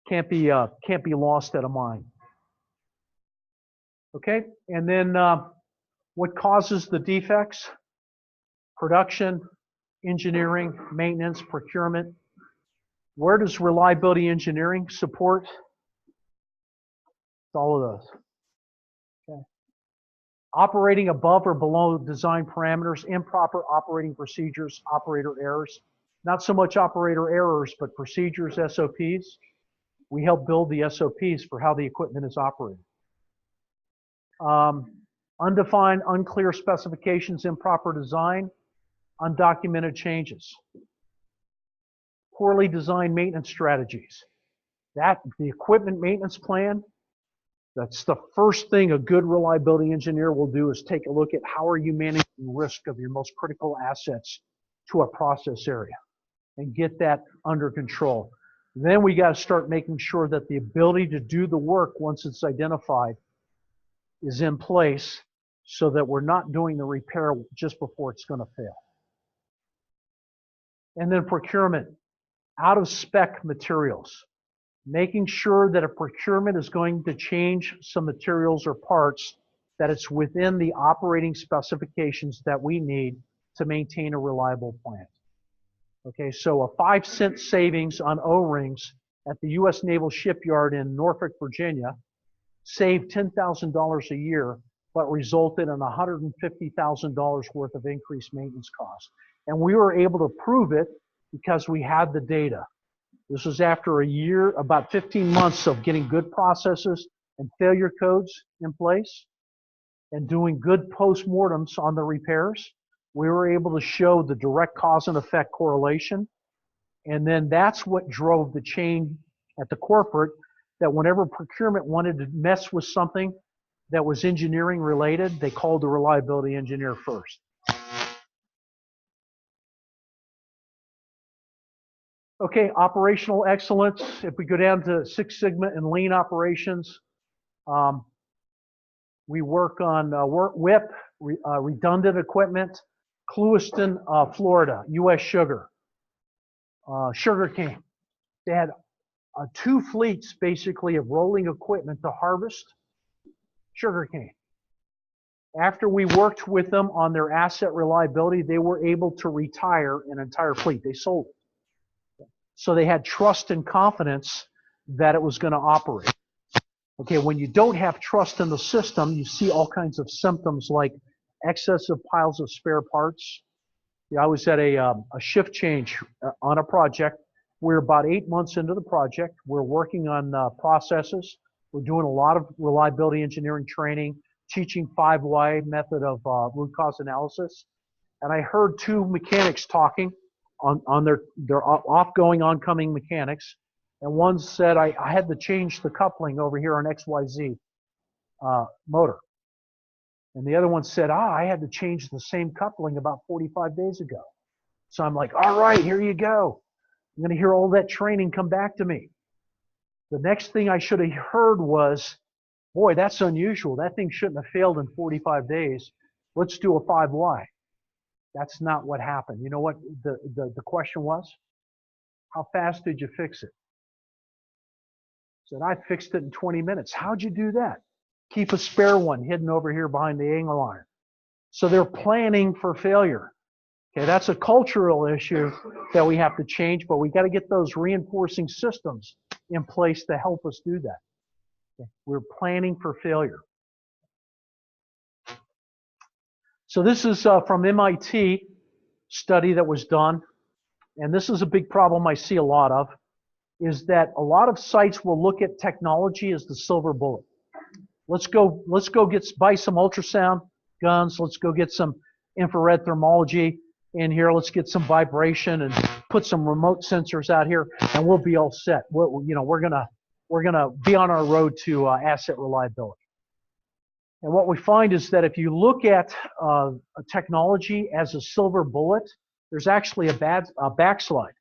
can't be lost at a mine. Okay, and then what causes the defects? Production, engineering, maintenance, procurement. Where does reliability engineering support? It's all of those. Okay. Operating above or below design parameters, improper operating procedures, operator errors. Not so much operator errors, but procedures, SOPs. We help build the SOPs for how the equipment is operated. Undefined, unclear specifications, improper design, undocumented changes. Poorly designed maintenance strategies. The equipment maintenance plan, that's the first thing a good reliability engineer will do is take a look at how are you managing risk of your most critical assets to a process area and get that under control. Then we got to start making sure that the ability to do the work once it's identified is in place so that we're not doing the repair just before it's going to fail. And then procurement, out of spec materials. Making sure that a procurement is going to change some materials or parts, that it's within the operating specifications that we need to maintain a reliable plant. Okay, so a 5-cent savings on O-rings at the U.S. Naval Shipyard in Norfolk, Virginia, saved $10,000 a year, but resulted in $150,000 worth of increased maintenance costs. And we were able to prove it because we had the data. This was after a year, about 15 months of getting good processes and failure codes in place and doing good post-mortems on the repairs. We were able to show the direct cause and effect correlation. And then that's what drove the change at the corporate, that whenever procurement wanted to mess with something that was engineering related, they called the reliability engineer first. Okay, operational excellence. If we go down to Six Sigma and lean operations, we work on WIP, redundant equipment, Clewiston, Florida, U.S. Sugar, sugar cane. They had 2 fleets basically of rolling equipment to harvest sugar cane. After we worked with them on their asset reliability, they were able to retire an entire fleet. They sold it. So they had trust and confidence that it was going to operate. Okay, when you don't have trust in the system, you see all kinds of symptoms like excessive piles of spare parts. Yeah, I was at a shift change on a project. We're about 8 months into the project. We're working on processes. We're doing a lot of reliability engineering training, teaching 5Y method of root cause analysis. And I heard 2 mechanics talking on their off-going, oncoming mechanics. And one said, I had to change the coupling over here on XYZ motor. And the other one said, I had to change the same coupling about 45 days ago. So I'm like, all right, here you go. I'm going to hear all that training come back to me. The next thing I should have heard was, boy, that's unusual. That thing shouldn't have failed in 45 days. Let's do a 5 why. That's not what happened. You know what the question was? How fast did you fix it? Said, I fixed it in 20 minutes. How'd you do that? Keep a spare one hidden over here behind the angle iron. So they're planning for failure. Okay, that's a cultural issue that we have to change, but we got to get those reinforcing systems in place to help us do that. Okay, we're planning for failure. So this is from MIT study that was done, and this is a big problem I see a lot of, is that a lot of sites will look at technology as the silver bullet. Let's go buy some ultrasound guns. Let's go get some infrared thermology in here. Let's get some vibration and put some remote sensors out here, and we'll be all set. We're gonna be on our road to asset reliability. And what we find is that if you look at a technology as a silver bullet, there's actually a backslide.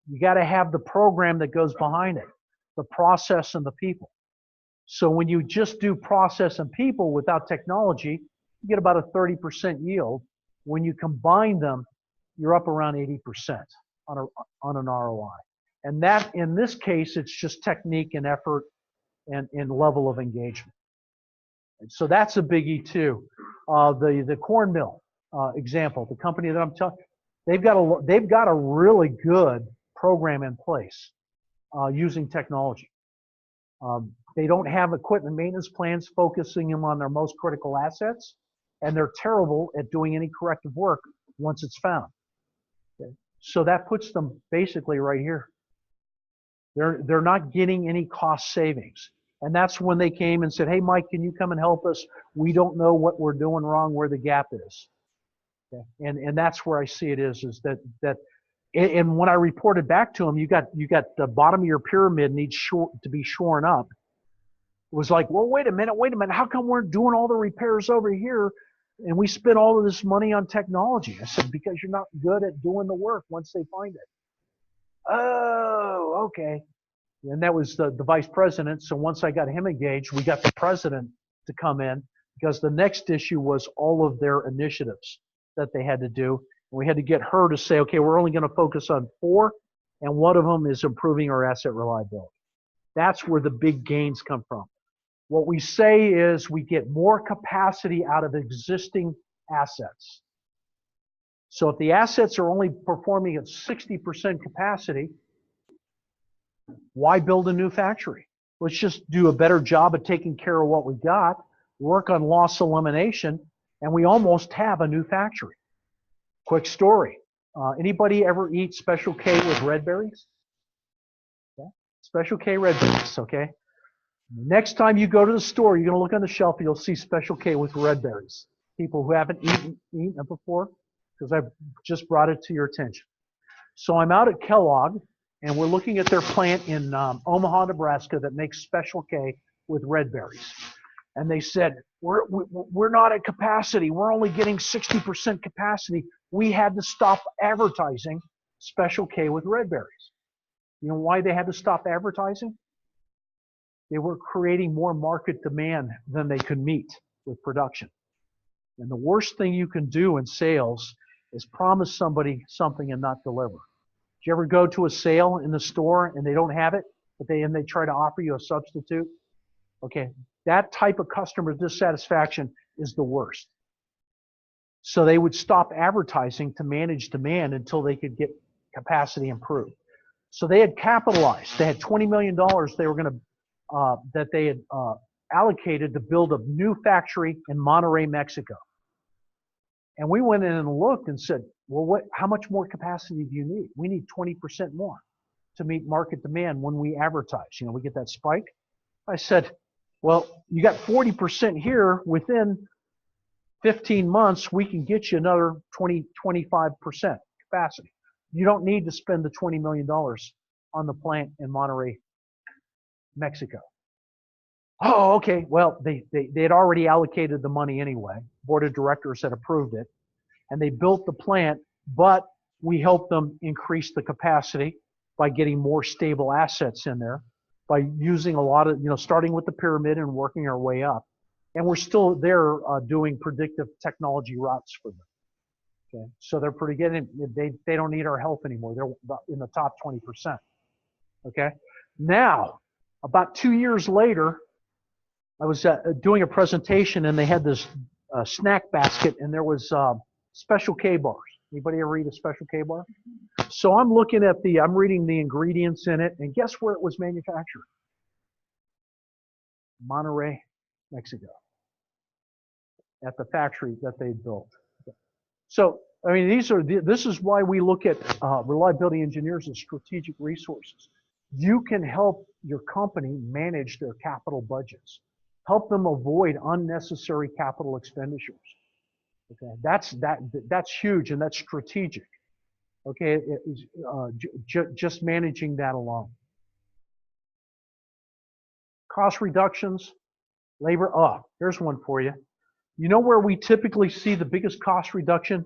You got to have the program that goes behind it, the process and the people. So when you just do process and people without technology, you get about a 30% yield. When you combine them, you're up around 80% on an ROI. And that, in this case, it's just technique and effort and level of engagement. And so that's a biggie too. The corn mill example, the company that I'm telling, they've got a really good program in place using technology. They don't have equipment maintenance plans focusing them on their most critical assets, and they're terrible at doing any corrective work once it's found. Okay. So that puts them basically right here. They're not getting any cost savings. And that's when they came and said, hey, Mike, can you come and help us? We don't know what we're doing wrong, where the gap is. Okay. And that's where I see it is that and when I reported back to them, you got the bottom of your pyramid needs to be shorn up. It was like, well, wait a minute. How come we're doing all the repairs over here and we spend all of this money on technology? I said, because you're not good at doing the work once they find it. Oh, okay. And that was the vice president. So once I got him engaged, we got the president to come in because the next issue was all of their initiatives that they had to do. And we had to get her to say, okay, we're only going to focus on 4, and one of them is improving our asset reliability. That's where the big gains come from. What we say is we get more capacity out of existing assets. So if the assets are only performing at 60% capacity, why build a new factory? Let's just do a better job of taking care of what we got, work on loss elimination, and we almost have a new factory. Quick story. Anybody ever eat Special K with red berries? Okay. Special K red berries, okay? Next time you go to the store, you're going to look on the shelf, you'll see Special K with red berries. People who haven't eaten it before, because I've just brought it to your attention. So I'm out at Kellogg, and we're looking at their plant in Omaha, Nebraska that makes Special K with red berries. And they said, we're not at capacity. We're only getting 60% capacity. We had to stop advertising Special K with red berries. You know why they had to stop advertising? They were creating more market demand than they could meet with production. And the worst thing you can do in sales is promise somebody something and not deliver. Did you ever go to a sale in the store and they don't have it, but they try to offer you a substitute? Okay, that type of customer dissatisfaction is the worst. So they would stop advertising to manage demand until they could get capacity improved. So they had capitalized. They had $20 million they were going to that they had allocated to build a new factory in Monterrey, Mexico. And we went in and looked and said, well, how much more capacity do you need? We need 20% more to meet market demand when we advertise. You know, we get that spike. I said, well, you got 40% here. Within 15 months, we can get you another 25% capacity. You don't need to spend the $20 million on the plant in Monterrey, Mexico. Oh, okay. Well, they had already allocated the money anyway. Board of directors had approved it. And they built the plant, but we helped them increase the capacity by getting more stable assets in there. by using a lot of, starting with the pyramid and working our way up. And we're still there doing predictive technology routes for them. Okay, so they're pretty good. And they don't need our help anymore. They're in the top 20%. Okay, now about 2 years later, I was doing a presentation and they had this snack basket and there was Special K bars. Anybody ever eat a Special K bar? So I'm reading the ingredients in it, and guess where it was manufactured? Monterrey, Mexico, at the factory that they built. So, I mean, this is why we look at reliability engineers as strategic resources. You can help your company manage their capital budgets, help them avoid unnecessary capital expenditures. Okay, that's huge and that's strategic. Okay, just managing that alone. Cost reductions, labor. Oh, here's one for you. You know where we typically see the biggest cost reduction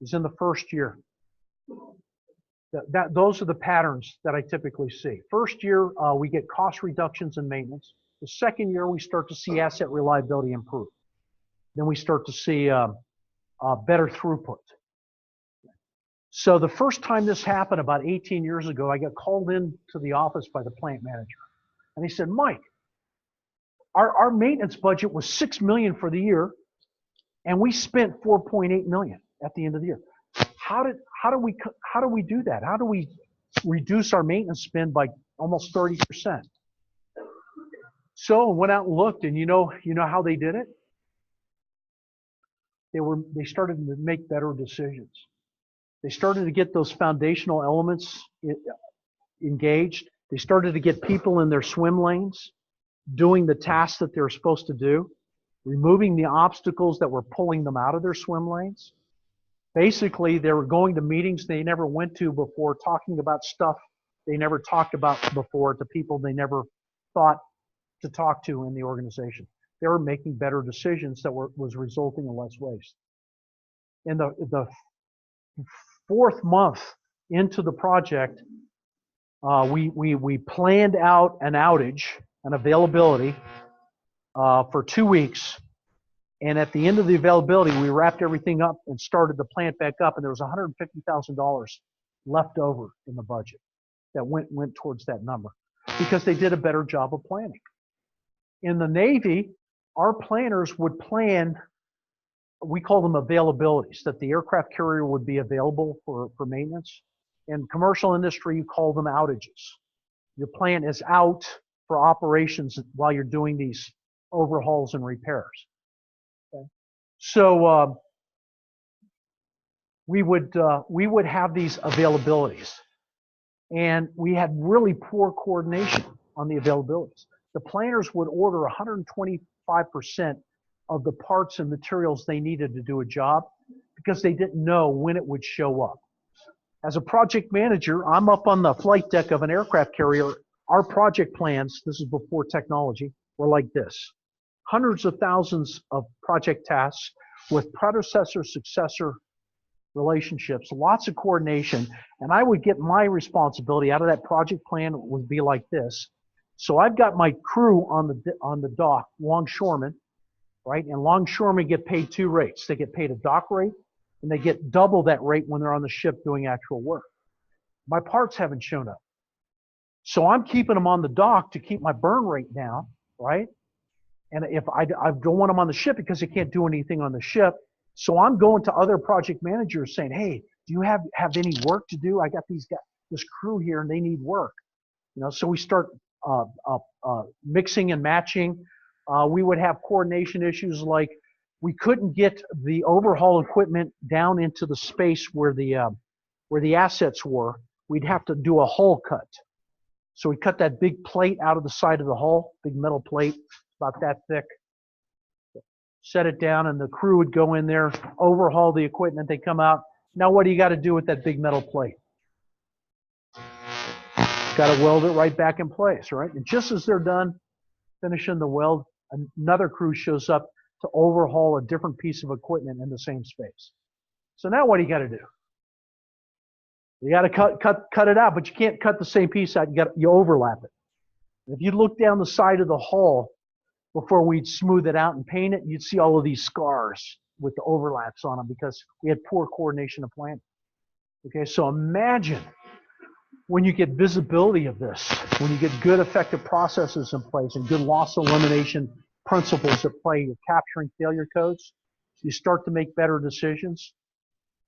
is in the first year. Those are the patterns that I typically see. First year, we get cost reductions in maintenance. The second year, we start to see asset reliability improve. Then we start to see better throughput. So the first time this happened about 18 years ago, I got called into the office by the plant manager. And he said, Mike, our maintenance budget was $6 million for the year, and we spent $4.8 million at the end of the year. How do we do that? How do we reduce our maintenance spend by almost 30%? So I went out and looked, and you know how they did it? They started to make better decisions. They started to get those foundational elements engaged. They started to get people in their swim lanes, doing the tasks that they're supposed to do, removing the obstacles that were pulling them out of their swim lanes. Basically, they were going to meetings they never went to before, talking about stuff they never talked about before to people they never thought to talk to in the organization. They were making better decisions that was resulting in less waste. In the fourth month into the project, we planned out an outage, an availability for 2 weeks. And at the end of the availability, we wrapped everything up and started the plant back up. And there was $150,000 left over in the budget that went towards that number because they did a better job of planning. In the Navy, our planners would plan, we call them availabilities, that the aircraft carrier would be available for maintenance. In commercial industry, you call them outages. Your plant is out for operations while you're doing these overhauls and repairs. Okay. So we would have these availabilities, and we had really poor coordination on the availabilities. The planners would order 125% of the parts and materials they needed to do a job because they didn't know when it would show up. As a project manager, I'm up on the flight deck of an aircraft carrier. Our project plans, this is before technology, were like this. Hundreds of thousands of project tasks with predecessor-successor relationships, lots of coordination, and I would get my responsibility out of that project plan would be like this. So I've got my crew on the dock, longshoremen, right? And longshoremen get paid two rates. They get paid a dock rate, and they get double that rate when they're on the ship doing actual work. My parts haven't shown up. So I'm keeping them on the dock to keep my burn rate down, right? And if I don't want them on the ship because they can't do anything on the ship, so I'm going to other project managers saying, hey, do you have any work to do? I got these guys, this crew here, and they need work. So we start mixing and matching. We would have coordination issues like we couldn't get the overhaul equipment down into the space where the assets were. We'd have to do a hull cut. So we cut that big plate out of the side of the hull, big metal plate, about that thick. Set it down, and the crew would go in there, overhaul the equipment. They come out. Now what do you got to do with that big metal plate? Got to weld it right back in place, right? And just as they're done finishing the weld, another crew shows up to overhaul a different piece of equipment in the same space. So now what do you got to do? You got to cut it out, but you can't cut the same piece out. You overlap it. If you look down the side of the hull before we'd smooth it out and paint it, you'd see all of these scars with the overlaps on them because we had poor coordination of planning. Okay, so imagine when you get visibility of this, when you get good effective processes in place and good loss elimination principles at play, you're capturing failure codes, you start to make better decisions,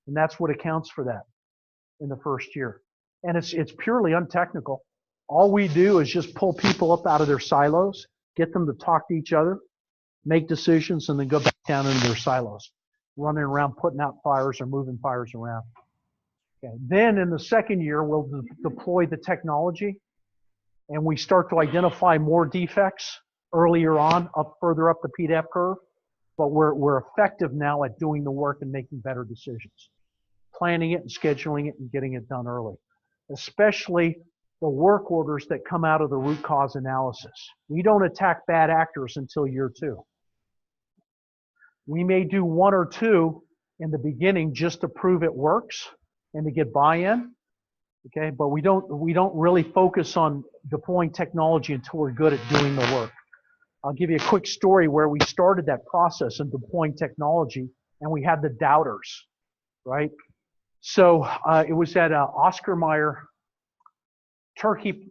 and that's what accounts for that in the first year. And it's purely untechnical. All we do is just pull people up out of their silos, get them to talk to each other, make decisions, and then go back down into their silos, running around putting out fires or moving fires around. Okay. Then in the second year, we'll deploy the technology, and we start to identify more defects earlier on, further up the PDAP curve. But we're effective now at doing the work and making better decisions, planning it and scheduling it and getting it done early, especially the work orders that come out of the root cause analysis. We don't attack bad actors until year 2. We may do 1 or 2 in the beginning just to prove it works and to get buy-in, okay? But we don't really focus on deploying technology until we're good at doing the work. I'll give you a quick story where we started that process of deploying technology, and we had the doubters, right? So it was at Oscar Mayer turkey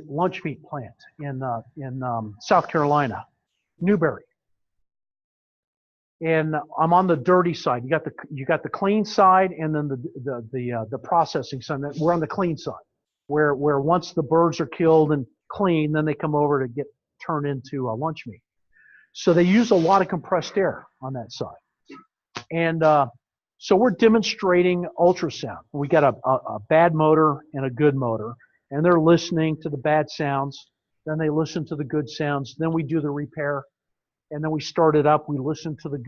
lunch meat plant in South Carolina, Newberry. And I'm on the dirty side. You got the clean side, and then the processing side. We're on the clean side, where once the birds are killed and clean, then they come over to get turned into lunch meat. So they use a lot of compressed air on that side. And so we're demonstrating ultrasound. We got a bad motor and a good motor, and they're listening to the bad sounds. Then they listen to the good sounds. Then we do the repair. And then we start it up. We listen to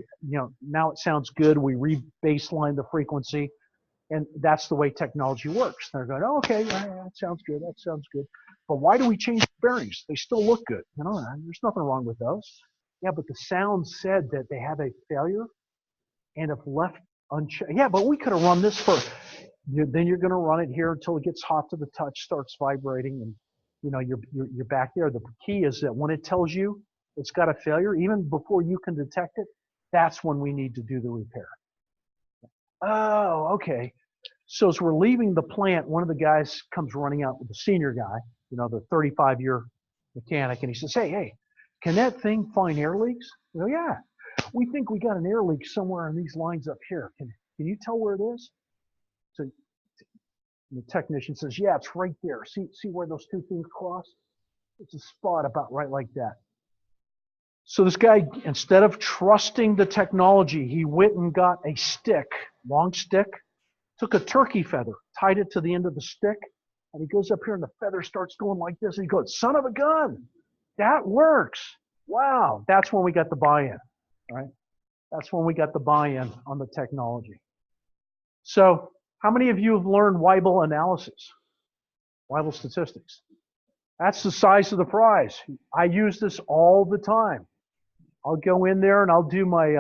now it sounds good. We re-baseline the frequency. And that's the way technology works. They're going, oh, okay, that sounds good. That sounds good. But why do we change the bearings? They still look good. There's nothing wrong with those. Yeah, but the sound said that they have a failure. And if left unchecked, yeah, but we could have run this first. Then you're going to run it here until it gets hot to the touch, starts vibrating, and you're back there. The key is that when it tells you it's got a failure, even before you can detect it, that's when we need to do the repair. Oh, okay. So as we're leaving the plant, one of the guys comes running out with the senior guy, the 35-year mechanic, and he says, hey, can that thing find air leaks? Yeah, we think we got an air leak somewhere in these lines up here. Can you tell where it is? So the technician says, yeah, it's right there. See where those two things cross? It's a spot about right like that. So this guy, instead of trusting the technology, he went and got a stick, long stick, took a turkey feather, tied it to the end of the stick, and he goes up here and the feather starts going like this, and he goes, son of a gun, that works. Wow, that's when we got the buy-in, right? That's when we got the buy-in on the technology. So how many of you have learned Weibull analysis, Weibull statistics? That's the size of the prize. I use this all the time. I'll go in there and I'll do my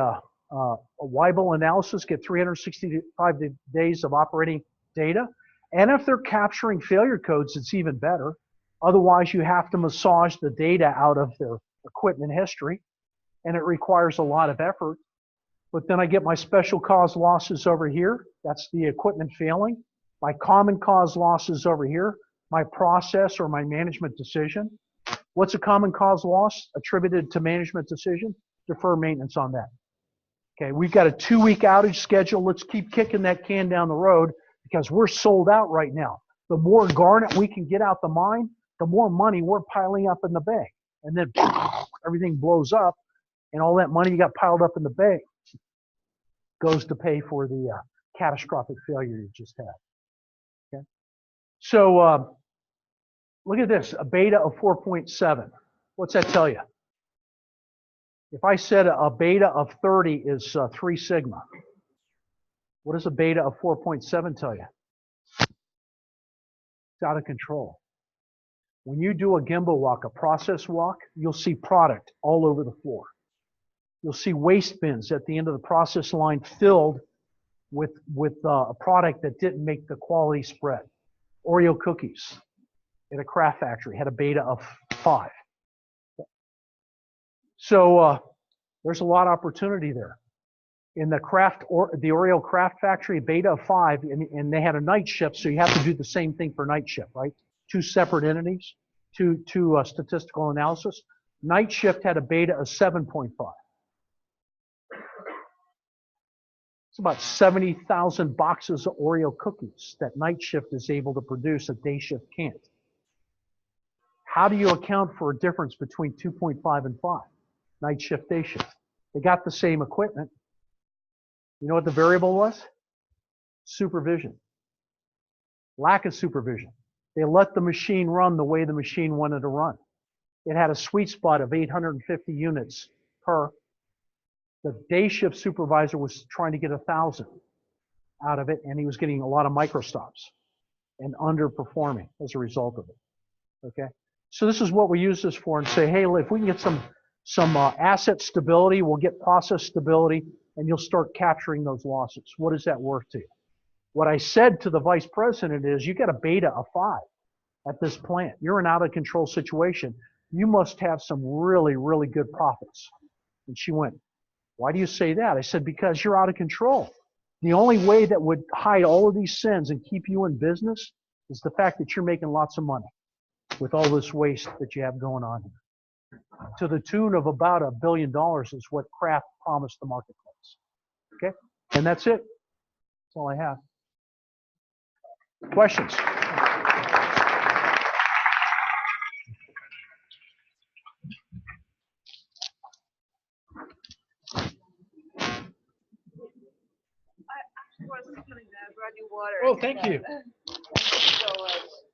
Weibull analysis, get 365 days of operating data. And if they're capturing failure codes, it's even better. Otherwise, you have to massage the data out of their equipment history, and it requires a lot of effort. But then I get my special cause losses over here. That's the equipment failing. My common cause losses over here, my process or my management decision. What's a common cause loss attributed to management decision? Defer maintenance on that. Okay, we've got a 2-week outage schedule. Let's keep kicking that can down the road because we're sold out right now. The more garnet we can get out the mine, the more money we're piling up in the bank. And then everything blows up, and all that money you got piled up in the bank goes to pay for the catastrophic failure you just had. Okay, so look at this, a beta of 4.7. What's that tell you? If I said a beta of 30 is 3 sigma, what does a beta of 4.7 tell you? It's out of control. When you do a gimbal walk, a process walk, you'll see product all over the floor. You'll see waste bins at the end of the process line filled with a product that didn't make the quality spread. Oreo cookies. in a Kraft factory, had a beta of 5. So there's a lot of opportunity there. In the the Oreo Kraft factory, beta of 5, and they had a night shift, so you have to do the same thing for night shift, right? 2 separate entities, two statistical analysis. Night shift had a beta of 7.5. It's about 70,000 boxes of Oreo cookies that night shift is able to produce that day shift can't. How do you account for a difference between 2.5 and 5? Night shift, day shift. They got the same equipment. You know what the variable was? Supervision. Lack of supervision. They let the machine run the way the machine wanted to run. It had a sweet spot of 850 units per. The day shift supervisor was trying to get 1,000 out of it, and he was getting a lot of micro stops and underperforming as a result of it. Okay, so this is what we use this for, and say, hey, if we can get some asset stability, we'll get process stability, and you'll start capturing those losses. What is that worth to you? What I said to the vice president is, you got a beta of 5 at this plant. You're in an out of control situation. You must have some really, really good profits. And she went, why do you say that? I said, because you're out of control. The only way that would hide all of these sins and keep you in business is the fact that you're making lots of money with all this waste that you have going on here. To the tune of about $1 billion is what Kraft promised the marketplace. Okay? And that's it. That's all I have. Questions? Brought you water. Oh, thank you. Thank you so much.